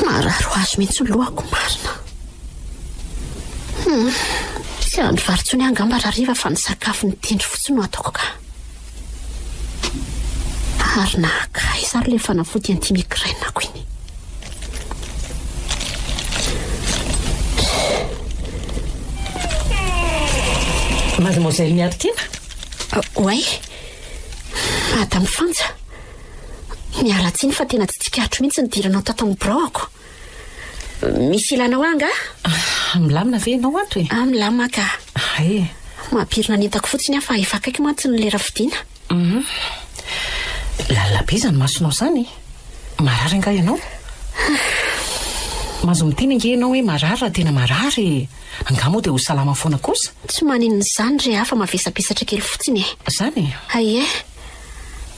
mararo azo mihitsy ny lohako marina tsy andro varotsony angamba rahariva fa ny sakafo ny tendry fotsiny no ataoko ka ary nahakaiza ary le fanafody antimikirainako iny Mademoiselle Miartina oay madame Fanja mialatsiny fa tena tsy tsikatro mihitsy nidiranao tato amin'ny braoko misy ilanao anga milamina ve ianao ato e milamina ka e mampirina nentako fotsiny afa efa akaiky mantsy ny lera fidiana lalabe zany masonao zany marary anga ianao mazo miteny ange ianao hoe marary raha tena marary angamo dia ho salama foana kosa tsy maninona izany re hafa mavesapesatra kely fotsiny zany aie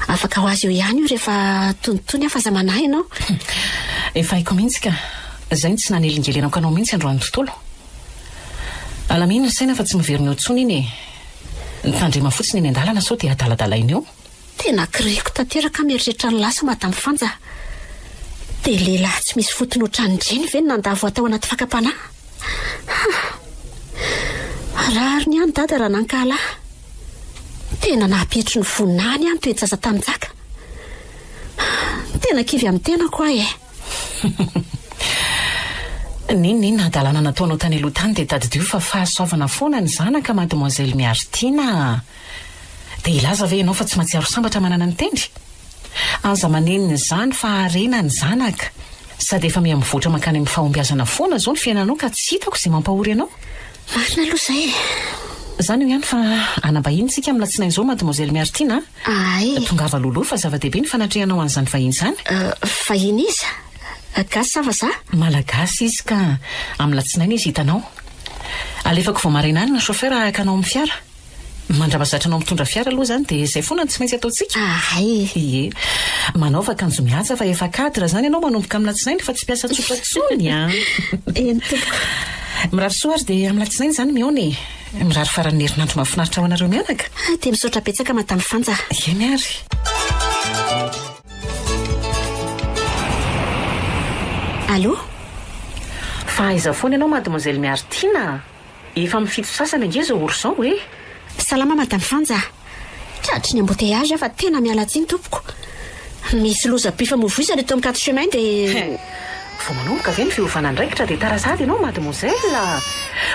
afaka ho azy eo ihany io rehefa tonotony afa za manahy ianao efa haiko mihitsy ka zay ny tsy nanelingelenako anao mihitsy androany tontolo alamina saina fa tsy miverina eo tsony iny nitandrema fotsiny eny an-dalana sao dia adaladalaina eo tena kiriko tanteraka mieritreritra ny lasa madame Fanja dia lehilahy tsy misy fotony ohatran'ireny ve ny nandavo atao anaty fakapanahy rary ny any dada raha nankahalahy tena nahapietro ny vonany any toejaza taminjaka tena kivy amin'ny tenako ahy ninona adalana nataonao tany aloha tany dia tadidio fa fahasoavana foana ny zanaka mademoiselle Miartina dia ilaza ve ianao fa tsy mahatsiaro sambatra manana ny tendry aza maneniny izany fa harena ny zanaka sady efa miamivoatra mankany amin'ny fahombiazana foana zao ny fiainanao ka tsy hitako izay mampahory ianao marina aloha zay zany io ihany fa anambahiny tsika amin'ny latsinainy izao mademoiselle Miartina ay tongava loloha fa zava-dehibe ny fanatrehanao an'izany vahiny zany vahiny iza gasy sava za malagasy izy ka amin'ny latsinainy izy hitanao alefako vao maraina any na chauffeur ahakanao amin'ny fiara mandravazatranao mitondra fiara aloha zany dia izay foana tsy maintsy ataontsika ay ie manaova akanjo mihaja fa efa cadre zany ianao manomboka amin'ny latsinainy fa tsy piasa tsotratsony eny tompoko mirary soa ary dia amin'ny latsinainy zany miaony mirary faran'ny herinandro mahafinaritra ao anareo mianaka dia misaotra betsaka madame Fanja eny ary allo fa aiza foana ianao mademoiselle Miartina efa mifito sasany ange zao ourson hoe salama madame Fanja tratry ny embouteillage fa tena mialatsiny tompoko misy loza-pifamovoizana eto amin'ny quatre chemin dia vao manomboka ve ny fiovana ndraikitra dia tarazady ianao mademoiselle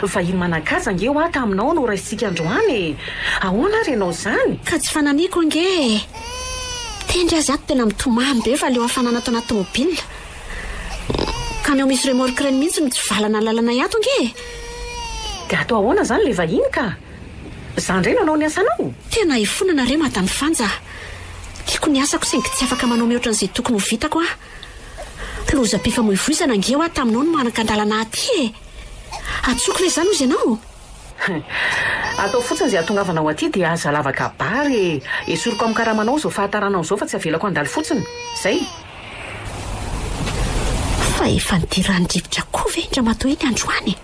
vahiny manakaja ange ho ato aminao no raisitsika androany ahoana ary ianao zany ka tsy fananiako ange tendry azy ato tena mitomamy be fa leo hafanana ato anaty tomobila ka meo misy remorque reny mihitsy mitsivalana ny lalana ato ange dia atao ahoana zany le vahiny ka zandray nanao ny asanao tena ifonana re madame Fanja tiako ny asako saingy tsy afaka manao mihoatra n'izay tokony ho vitako loza-pifamoivoizana ange ho ato aminao no manakandalana aty atsoko ve zany ozy ianao atao fotsiny izay atongavanao aty dia aza lavaka bary esoriko amin'ny karamanao zao fahataranao zao fa tsy avelako andalo fotsiny zay fa efa nidirany drivotra koa ve indra matoa iny androany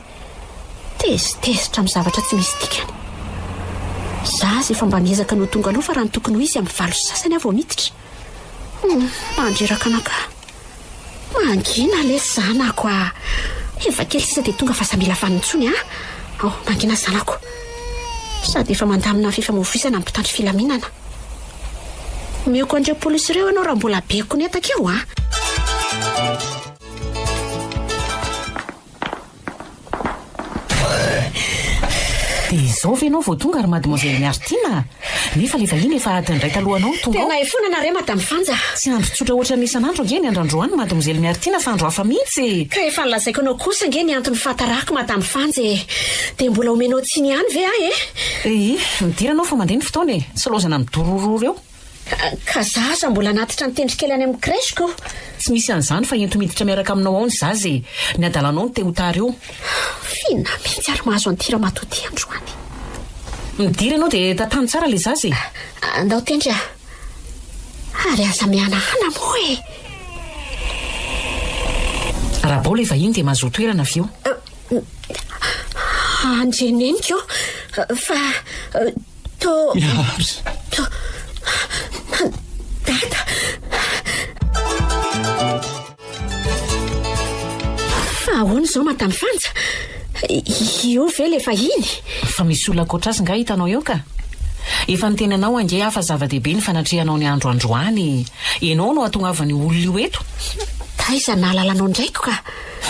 tezitezitra amin'ny zavatra tsy misy dikany za azy efa mba niezaka no tonga aloha fa raha ny tokony ho izy amin'ny valo sasany avao miditra mandreraka anaka mangina le zanako efa kely sisa dia tonga fa samila vanintsony mangina zanako sady efa mandamina fifamovoizana amin'ny mpitandry filaminana mioko andreo polisy ireo ianao raha mbola beko ny etakeo dia izao ve ianao vao tonga ary mademoiselle Martina nefa le vahiny efa adiny iray talohanao tonga tena efona nareo madame Fanja tsy andro tsotra oatra n'isan'andro ange ny androandroany mademoiselle Martina fa andro hafa mihitsy ka efa nilazaiko anao kosa ange ny antony fahatarako madame Fanja dia mbola omenao tsy ny any ve ahy midiranao fa mandeha ny fotoana tsy lozana midorororo eo ka zaza mbola natitra nitendrikely any amin'ny kreshko tsy misy an'izany fa ento miditra miaraka aminao ao ny zazy ny adalanao ny teotary eo fina mihitsy ary mahazo antira matoty androany midira ianao dia tantany tsara le zazy andao tendry ary aza mianahana moa raha bao le vahiny dia mahazo toerana avy eo andreneniko fa dada fa ahoana izao madame Fanja io ve le vahiny fa misy olona koatra azy nga hitanao eo ka efa niteny anao ange hafa zava-dehibe ny fanatrehanao ny androandroany ianao no ahatongavany olona io eto taiza nahalalanao ndraiko ka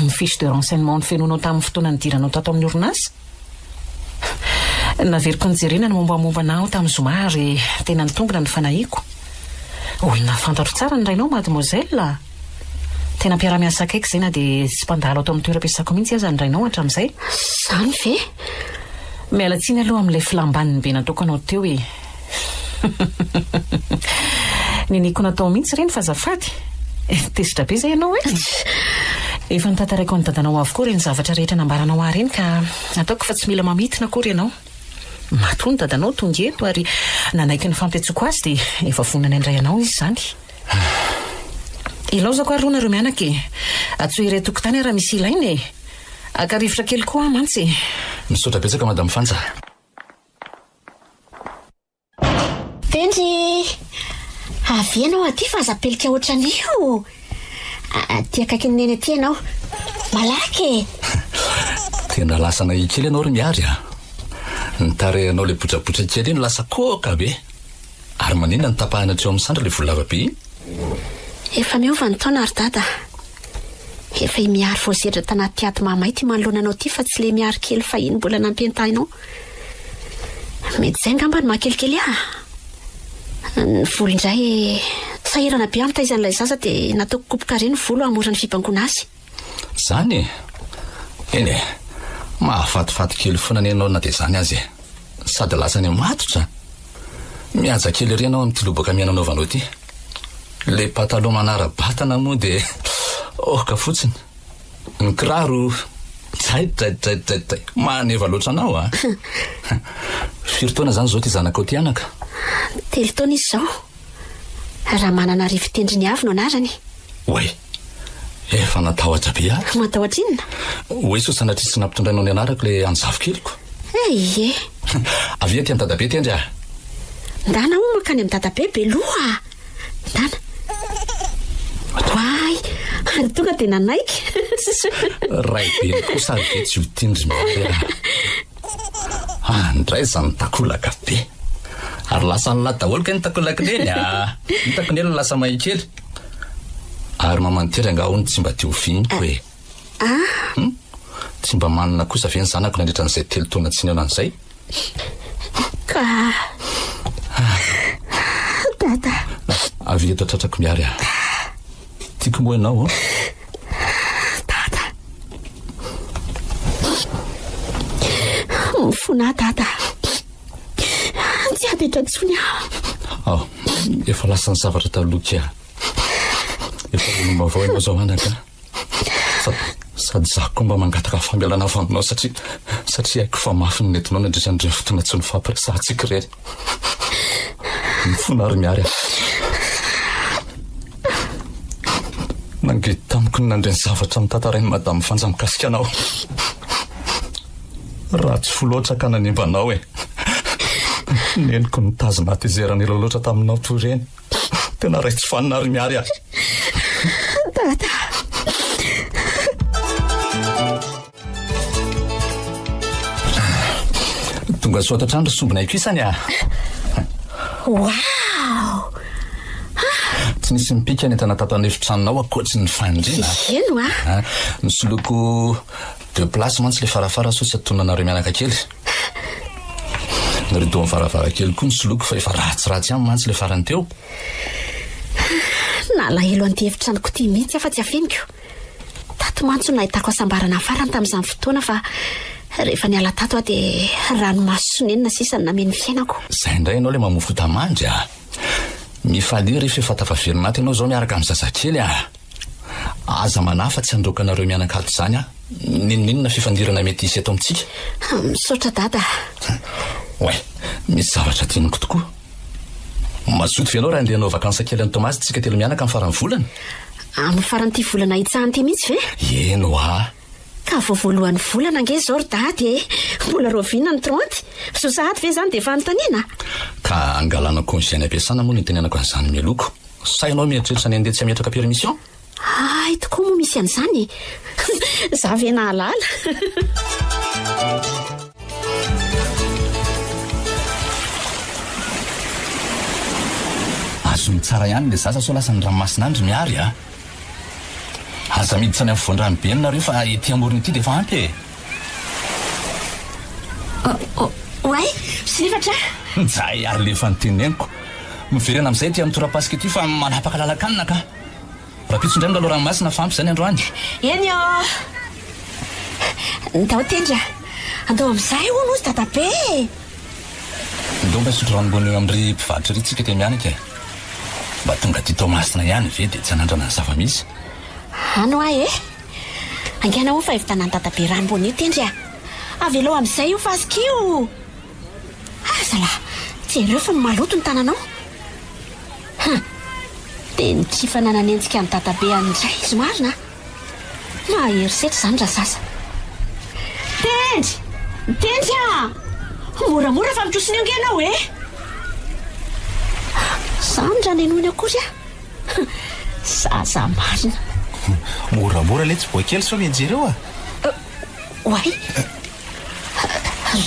ny fiche de renseignement ny fenonao tamin'ny fotoana nidiranao tato amin'ny orinasa naveriko nijerena ny mombamomba anao tamin'ny zoma ary tena nitongona ny fanahiako olona fantatro tsara ny rainao mademoiselle tena mpiara-miasa akaiky izay na dia tsy mpandalo ato amin'ny toeram-piasako mihitsy aza ny rainao hatramin'izay izany ve miala tsiny aloha amin'ilay filambaniny be nataoko anao teo niniko natao mihitsy ireny fa zafady tezitra be izay ianao efa nitantaraiko ny dadanao avokoa reny zavatra rehetra nambaranao ahy reny ka ataoko fa tsy mila mamitina akory ianao matoa ny dadanao tonga eto ary nanaiky ny fampiatsoko azy dia efa vonana indray anao izy izany ilaozako ary roa nareo mianaka atsoire tokotany raha misy ilaina akarivotra kely koa aho mantsy misaotra betsaka madame Fanja tendry avy ianao aty fa azapelika ohatran'io ty akaiky ny neny aty ianao malaky tena lasana ikely ianao ry miary nitarehanao le botrabotra kely iny lasa koka be ary manina ny tapahana atreo amin'ny sandra le volava-be efa miova ny taona ary dada efa miary voasedra tanaty aty mamay ty manoloana anao ty fa tsy le miary kely fa iny mbola nampientainao mety izay ngamba ny mahakelikely ny volo indray sahirana be amin'ny taizan'ilay zaza dia nataoko kopoka reny volo amora ny fibangoana azy zany eny mahafatifaty kely foana ny ianao na dia zany azy sady lasany matotra mihaja kely ry ianao amin'ity lobaka miananaovanao ty le pataloha manara-batana moa dia ka fotsiny ny kiraro tsaidraidraidraidray maneva loatra anao firy taona zany zao ty zanakao ty anaka 3 taona izy zao raha manana rivotendriny avy no anarany oe efa natahotra be matahotra inona hoe so sanatria sy nampitondrainao ny anarako le anjavo keliko ie avia ty an-dadabe ty andry ndana o makany amin'ny dadabe beloha ndana ay ary tonga dia nanaiky ray be kosa ary be tsy ho tindry ndray zany takolaka be ary lasa ny lahy daholo ka ny takolaka neny ny takonely lasa mahay kely ary mamantery anga hony tsy mba tia oviniko tsy mba manana kosa ve ny zanako nandritra n'izay 3 taona tsy niona an'izay ka dada avy eto atratrako miary tiako moa ianao dada mifona dada tsy adetra ntsony efa lasa ny zavatra taloky efa olomba avao ianao zao anaka sady zako koa mba mangataka fambialana avy aminao satria haiko fa mafy ny netinao nandritra andreny fotoana tsy nifampiresahantsika rery mifona ary miary nange tamiko ny nandreny zavatra mitantarainy madame Fanja mikasika anao raha tsy foloatra ka nanimbanao neniko nitazona tezerana elo loatra taminao toy ireny tena ray tsy fanina ary miary dada tonga soatra trandro sombina iko isany wow tsy nisy mipika ny entana tato an'efitranonao akoatsy ny fandrina eno ny soloko 2 place mantsy le farafara so tsy atonanareo mianaka kely Ryto amin'ny varavarankely koa nysoloko fa efa ratsiratsy ihany mantsy le farany teo. Nalahelo anty-hevitranoko ty mihitsy afa tsy afeniko. Tato mantso nahitako asambarana farany tamin'izany fotoana fa rehefa niala tato aho dia ranomaso sonenina sisa nameny fiainako. Izay indray ianao le mamofo tamandry a. Mifaly rehefa efa tafaverinaty ianao izao miaraka amin'ny zazakely a. Aza manafa tsy androkanareo mianakalo izany a. Ninonina fifandirana mety hisy eto amintsika. Misaotra dada. Oe, misy zavatra tianiko tokoa. Mazoto ve ianao raha andehanao vakansa kely an'i Tomasy tsika telo mianaka amin'ny farany volana? Amin'ny farany ty volana itsahany ty mihitsy ve? Eno a. Ka vao voalohan'ny volana ange zao ry dady e. Mbola roviana ny 30. So sahady ve zany dia efa anontaniana? Ka angalana congé any am-piasana moa no itenenako an'izany mialoko. Sa ianao mieritreritra ny andeha tsy hametraka permission? Ay, tokoa moa misy an'izany. Za ve nahalala. Azony tsara ihany le zaza sao lasa ny ranomasinandry miary a. Aza miditra any amin'ny voandrano be nareo fa ety amorony ity dia efa ampy e. Oay, sifatra. Zay ary le efa nyteneniko. Miverena amin'izay ty amin'ny torapasika ity fa manapaka lalakanina ka. Raha pitso indray milalo ranomasina fampy izany androany. Eny o. Ndao tendra. Andao amin'izay hono ozy dadabe. Ndao mba sotro ranom-boanio amin'ry mpivarotra ry tsika te mianaka e. Mba tonga ty Tomasina ihany ve dia tsy hanandrana ny zava-misy. Ano ahy e. Angana ho fa evitanany dadabe ranom-boanio tendra. Avelo amin'izay io fasikio. Azala, jereo fa maloto ny tananao. Dia ny tsy nananenjika ny dadabe an'indray izy marina. Maherisetra izany raha sasa. Tendra! Moramora fa mitrosiny eo ngenao e. Sandra ny enony akory a. Zaza marina. Moramora le tsy boakely sao mianjereo a. Oay.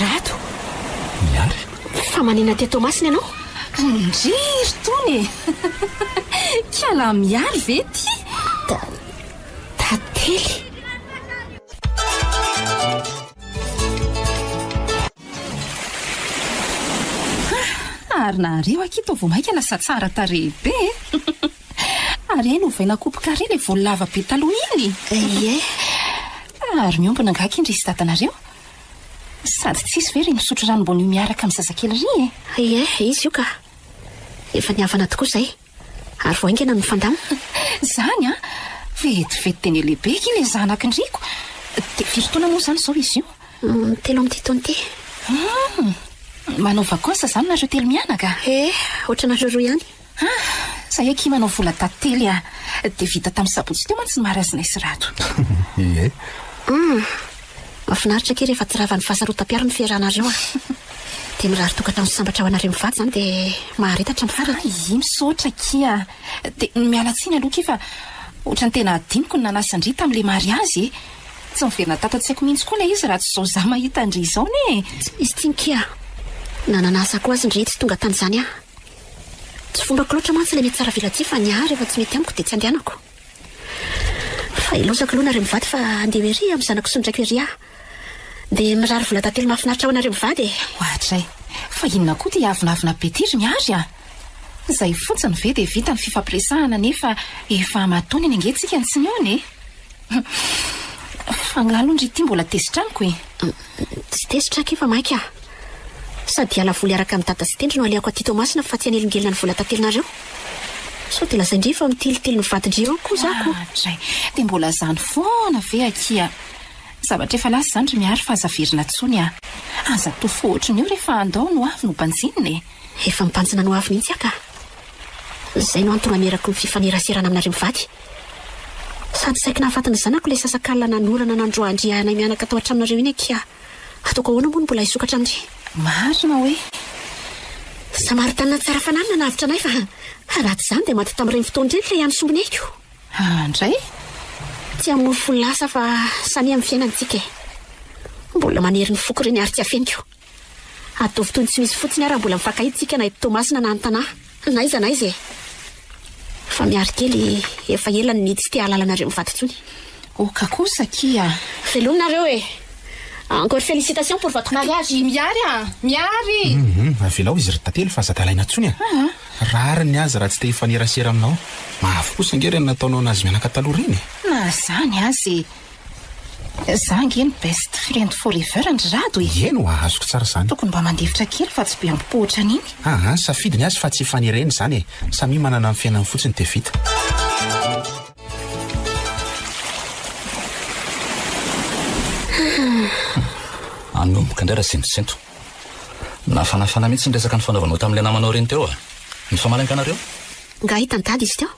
Rato. Miary. Fa manina ty Tomasiny ianao? Ndriry tony. Kiala miary ve ty? Tately. Ary nareo akito vao maika lasa tsara tarehy be. Ary no vaina kopoka le volo lava be taloha iny. Ie. Ary miombona ngaka indrisy dadanareo. Sady tsisy very misotro ranom-boanio miaraka amin'ny zazakely ry e. Ie, izy io ka. Efa niavana tokoa izay. Ary vao aingana ny fandamo. Zany a, vetivety teny lehibe ky le zanakindriko. Dia firy-taona moa zany izao izy io? 3 amin'ity taona ty. Manao vakansa zany nareo telo mianaka? Ohatranareo roa ihany. Zay aky manao vola tately a. Dia vita tamin'ny sabotsy teo mantsy ny maharazina isy rato. Ie. Mahafinaritra kely rehefa tsiravan'ny fahasarotam-piara ny fiarahanareo a. Dia mirary tokantrano sambatra ho anareo mivady zany dia maharitatra amin'ny farany. I misaotra kia. Dia miala tsiny aloha ky fa ohatrany tena adiniko ny nanasandry tamin'ilay mariazy e. Tsy miverina tato tsy haiko mihitsy koa ilay izy raha tsy zao za mahita andry izao ne. Tsy misy tiany kia. Nananasa koa azy ndre tsy tonga tany izany a. Tsy fombako loatra mantsy ilay mety tsara vilatsy fa niary rehefa tsy mety amiko dia tsy andehanako. Fa ilozako aloha nareo mivady fa andeha ery amin'ny zanako sondraiko ery aho. Dia mirary vola tately mahafinaritra ho anareo mivady e. Ohatray, fa inona koa dia avinavina be tiry miary a. Zay fotsiny ve dia vita ny fifampiresahana nefa efa matony ny angentsika ny Simeona e. Fangalo ndry ity mbola tesitraniko e. Tsy tesitra kefa maika. Sady ala voly araka amin'ny dada sy tendry no aleako aty Tomasina fa tsy anelingelina ny vola tatelinareo. So dia lazaindry fa mitilitily ny vadindreo koa zako. Ohatray, dia mbola zany foana ve akia. Zavatra efa lasa zany ry miary fa azaverina tsony a. Aza tofo ohatriny io rehefa andao no avy no banjinina e. Efa mipanjina no avy mihitsy aka. Zay no antony amerako ny fifaneraserana aminareo mivady. Sady saika nahafatana zanako ilay sasakalina nanorana nandroandriana mianaka tao hatraminareo iny akia. Ataoko ahoana moa no mbola hisokatra aminy. Marina hoe. Samaritana tsara fananana navitra anay fa raty izany dia maty tamin'ireny fotoana ireny ilay anosomboneko. Andray? Tsy hamory fo lasa fa samy amin'ny fiainantsika e. Mbola manery ny foko ireny ary tsy afeniko. Ataovy toy ny tsy misy fotsiny ary mbola mifankahitsika na Tomasina na Antana. Naiza e. Fa miary kely efa elany ny tsy te hahalalana nareo mivady tsony. Oka kosa kia. Velomnareo e. Encore félicitations pour votre mariage. Miary avelao izy ry tantely fa zadalaina ntsony rary ny azy raha tsy te hifanerasera aminao mahavo kosa ngereny nataonao anazy mianaka taloha reny na zany azy zangeny best friend forever ny rado eno azoko tsara zany tokony mba mandevitra kely fa tsy be ampopohatra an'iny safidiny azy fa tsy hifanereny zany samy manana amin'ny fiainany fotsiny de vita anomboka indray raha sendosento na fanafana mihitsy ny resaka ny fanaovanao tamin'ilay namanao reny teo ny famaranka anareo nga hitany tady izy teo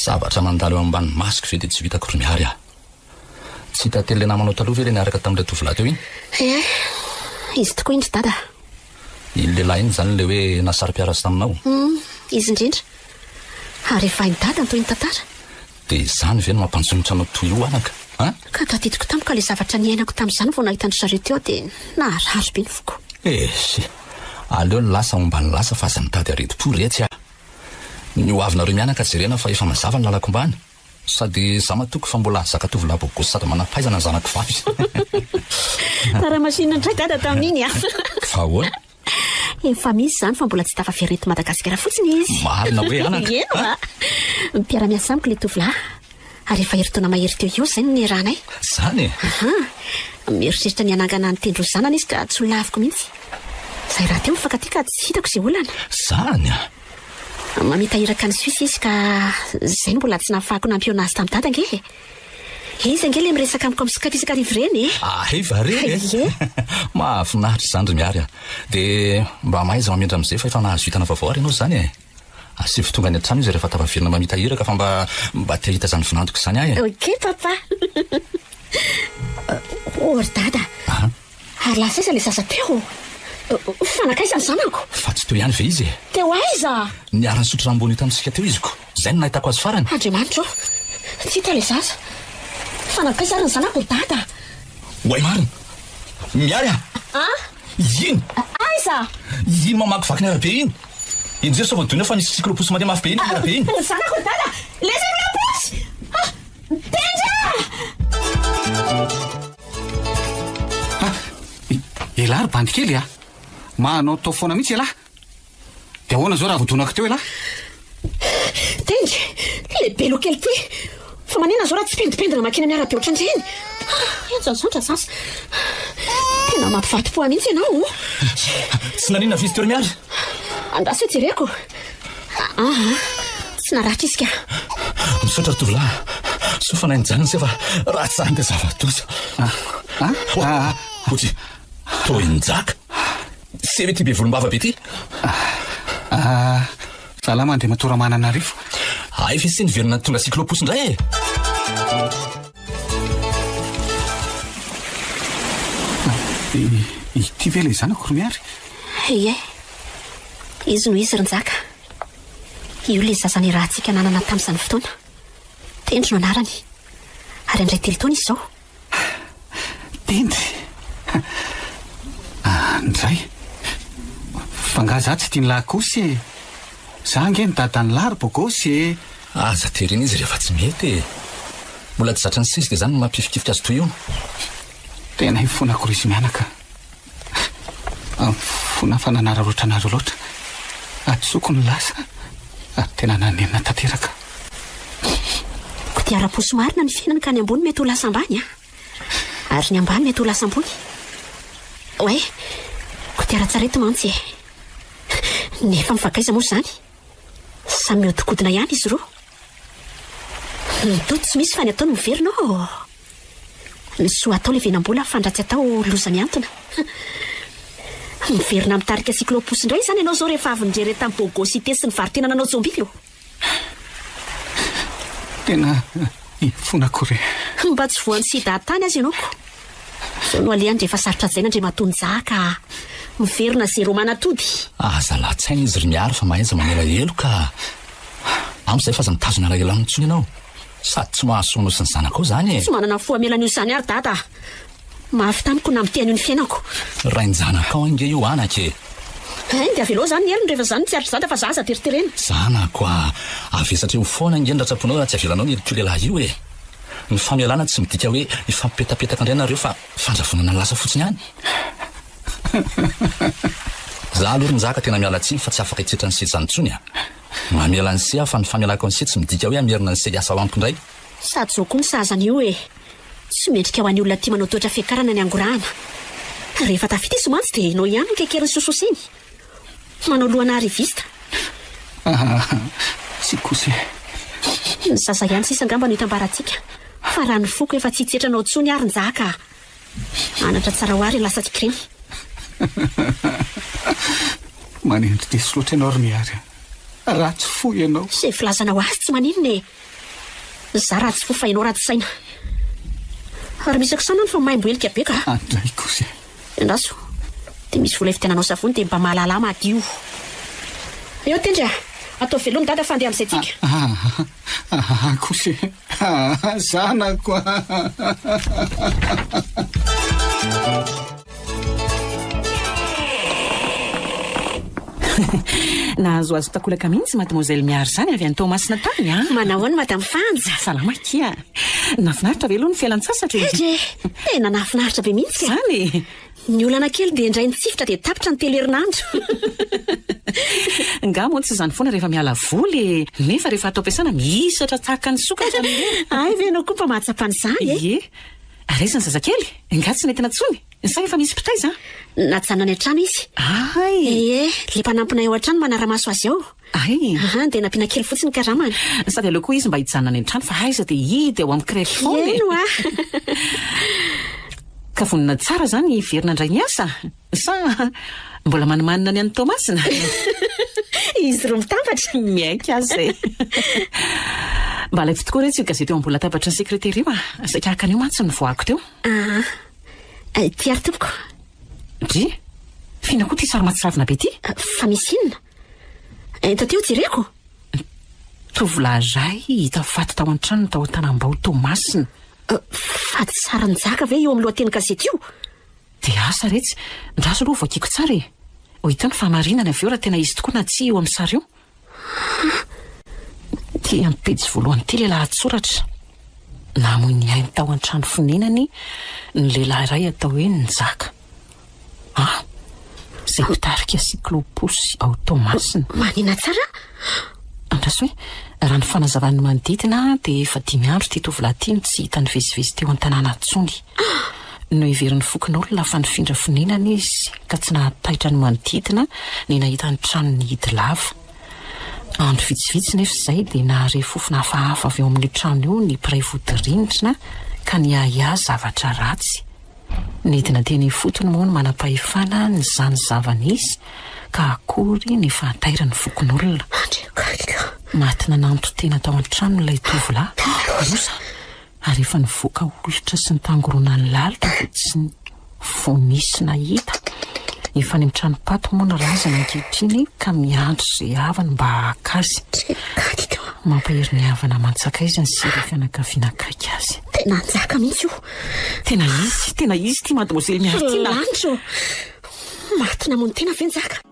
zavatra mandalo eo ambany masiko ve dia tsy vitako ry miary tsy tately le namanao taloha ve le niaraka tamin'ilay tovolahy teo iny izy tokoa indry dada iny lehilahy iny zany le hoe nasary-piarasy taminao izy indrindra ary efa iny dada ntoy ny tantara dia zany ve no mampantsonitra anao toy io anaka ka tadidiko tamiko le zavatra niainako tamin'izany vao nahitandry zareo teo dia naharary be ny foko esy aleo ny lasa ombany lasa fa aza mitady areti-po retsy ny hoavinareo mianaka jerena fa efa mazava ny lalako-mbany sady za matoko fa mbola zaka-tovolahy bogosy sady manampaizana ny zanako vavy tara masinina ndray dada tamin'iny fa ahoana efa misy zany fa mbola tsy tafafiarety Madagasikara fotsiny izy marina hoe anaka eno mipiara-miasa amiko le tovolahy ary efa heritona mahery teo io zay ny ranay zany mieritreritra ny anangana ny tendro zanana izy ka tsy olaviko mihitsy zay raha teo mifankaty ka tsy hitako izay olana zany mamitahiraka ny Suisse izy ka zay ny mbola tsy nahafahako nampiona azy tamin'ny dada nge izy ange le miresaka amiko amin'ny sikapisaka rivo reny iva reny mahafinaritra zany ry miary dia mba mahaiza mamindra amin'izay fa efa nahazo hitana vaovao ary ianao zany asy fotonga ny an-trano izy rehefa tapavirina mba mitahiraka fa mba te hita zany finantoko zany ahy ok papa ry dada ary lasa iza le zaza teo fanakaizany zanako fa tsy teo ihany ve izy teo aiza niara ny sotro rambony tamintsika teo iziko zay no nahitako azy farany andriamanitra tsy hita le zaza fanakaiza ary ny zanako ry dada way marina miary ino aiza ino mamaky vaky ny arabe iny indreo sa voadoina fa nisy sikloposy mandeha mafy be iny arabe iny ny zanako ry dada leza milaposy tendra elahy ry bandy kely manao tao foana mihitsy elahy dia ahoana zao raha voadonako teo elahy tendry le belo kely ty fa manena zao raha tsy pendipendina makina miara-be oatra andreny enjazandra zasa tena mampivatom-poa mihitsy ianao tsy nanina visiteur miary andraso hoe jereko tsy naratra izy ka misaotra ry tovolahy so fa nainjaniny zay fa raha tsy zany dia zava-doza oty to injaka sy hoe ty be volombava be ty salama andria matora manana rifo fa sy niverina tonga sikloposy indray ity ve le zanako ry miary ie izy no izy rynjaka io le zazany raha antsika nanana tamin'izany fotoana tendry no anarany ary andray telo taona izy zao tendry ndray fa nga za tsy tiany lahy kosy za nge ny dadany lary bogosy aza teriny izy rehefa tsy mety mbola tsy zatra ny sisy dia zany no mampifikifika azy toy io tena hifonako ry izy mianaka fona fa nanara roatra anareo loatra atsoko ny lasa tena nanenina tanteraka kodiara-posy marina ny fiainana ka ny ambony mety ho lasa ambany ary ny ambany mety ho lasa ambony oe kodiara-tsareto mantsy nefa mivakaiza moa zany samy miodikodina ihany izy roa toto tsy misy fa ny atao no miverinao ny soa atao le venam-bola fandratsy atao loza miantona miverina mitarika sikloposy indray zany ianao zao rehefa avy nijery tamin'ny bogosité sy ny varitena nanao jombilo tena ifonako re mba tsy voan'ny sidatany azy ianaoko zao no alehany rehefa sarotra zaina ndre matonjaka miverina zero manatody aza latsaina izy ry miary fa mahaiza manela elo ka am'izay fa aza mitazona alahelo amintsony ianao sady tsy mahasoanao sy ny zanako ao zany tsy manana foamelan'io zany ary dada mafy tamiko na mitean'io ny fiainako rain-janaka ao ange io anake dia avelao zany ny elony rehefa zany tsy aritry zata fa za aza teriterena zanako avesatra eo foana nge ny ratsaponao raha tsy avelanao ny eloko lehilahy io ny famialana tsy midika hoe ifampipetapetaka indray nareo fa fandrafonana ny lasa fotsiny ihany. Za aloha ny zaka tena miala tsiny fa tsy afaka hitsetra ny setsany intsony a. Mamela ny se fa ny famialako ny se tsy midika hoe amerina ny se hiasa ao amiko indray. Sady zao koa ny sazana io e. Tsy mendrika ho an'ny olona tia manao toetra fiakarana ny angorahana. Rehefa tafita izy mantsy dia inao ihany ny kekeriny sososiny. Manao lohana rivista. Tsy kosa. Ny sasa ihany sisa angamba no hitambarantsika. Fa raha ny foko efa tsy hitsetranao tsony ary ny zaka. Anatra tsara ho ary lasa tsikremy. Manindry diso loatra ianao ry miary. Ratsy fo ianao. Izay filazana ho azy tsy maninona e. Za ratsy fo fa ianao ratsy saina. Ary misy akosana ny fa maimboelika be ka. Andray kosa. Endaso. Dia misy vola fitenanao savony dia mba mahalala madio. Eo tendra. Atao velony dada fandeha amin'izay tsika. Kosa. Zanako. Nahazo azo takolaka mihitsy mademoiselle miary zany avy any Tomasina tany a. Manao ny madame Fanja. Salama kia. Nafinaritra ve aloha ny fialan-tsasatra e? Tena nafinaritra be mihitsy ka. Zany. Ny olana kely dia indray ny tsifitra dia tapitra ny telo herinandro. Nga moa tsy izany foana rehefa miala voly nefa rehefa atao ampiasana mihisatra tahaka ny sokatra. Ay ve anao koa mba mahatsapa an'izany e? Ie. Araisany zazakely. Nga tsy nentina tsony. Sa efa misy pitaiza? Najanany an-trano izy. Ay. Le mpanampina eo an-trano manara-maso azy ao. Ay. Dia nampiana kely fotsiny karamany. Sady aloha koa izy mba hijanona any an-trano fa aiza dia hidy ao amin'ny crèche foana. Eno a. Ka vonina tsara zany hiverina indray ny asa. Sa mbola manimanina ny an'ny Tomasina. Izy roa mitambatra. Miaika azy. Mba alay tokoa rehetra io gazety eo ambony latabatra ny sekretary io a. Saika hakan'io mantsy ny voako teo. Tiary tompoko. Dry? Fina koa ty sary matsavina be ty? Fa misy inona? Tateo jereko? Tovolahy ray hita faty tao an-trano tao an-tanambao Tomasina. Faty tsara ny zaka ve eo amin'ny lohateny gazety io? Dia asa retsy. Ndraso aloha voakiko tsara e. Ho hita ny famarinana avy eo raha tena izy tokoa na tsy eo amin'ny sary io. Ty amin'ny pejy voalohany ty lehilahy atsoratra. Namoy ny ainy tao an-trano fonenany ny lehilahy iray atao hoe Nzaka. Zay pitarika siklopusy ao Tomasina. Manina tsara? Andraso hoe raha ny fanazavany manodidina dia efa 5 andro ty tovolahy ty no tsy hita ny vezivezy teo an-tanàna atsony. No iverin'ny fokon'olona fa nifindra fonenana izy ka tsy nahataitra ny manodidina ny nahita ny trano ny hidy lava. Andro vitsivitsy nefa izay dia nahare fofona hafahafa avy ao amin'ny trano io ny mpiray vodi-rindrina ka niahiahy zavatra ratsy. Nidina teny fotony moa no manam-pahefana ny zany zavany izy ka akory ny fahatairany fokon'olona. Matina nanto tena tao an-trano ilay tovolahy. Rosa. Ary efa nivoaka olitra sy ny tangorona ny lalitra dia tsy vonisy nahita. Efa ny mitrano pato moa ny razana ankehitriny ka miandry izay havany mba haka azy. Mampahery ny havana mantsaka izy ny sira fianakaviana akaiky azy. Tena Nzaka mihitsy io. Tena izy ty mademoiselle miary ty. Lanitro. Matina moa ny tena ve Nzaka?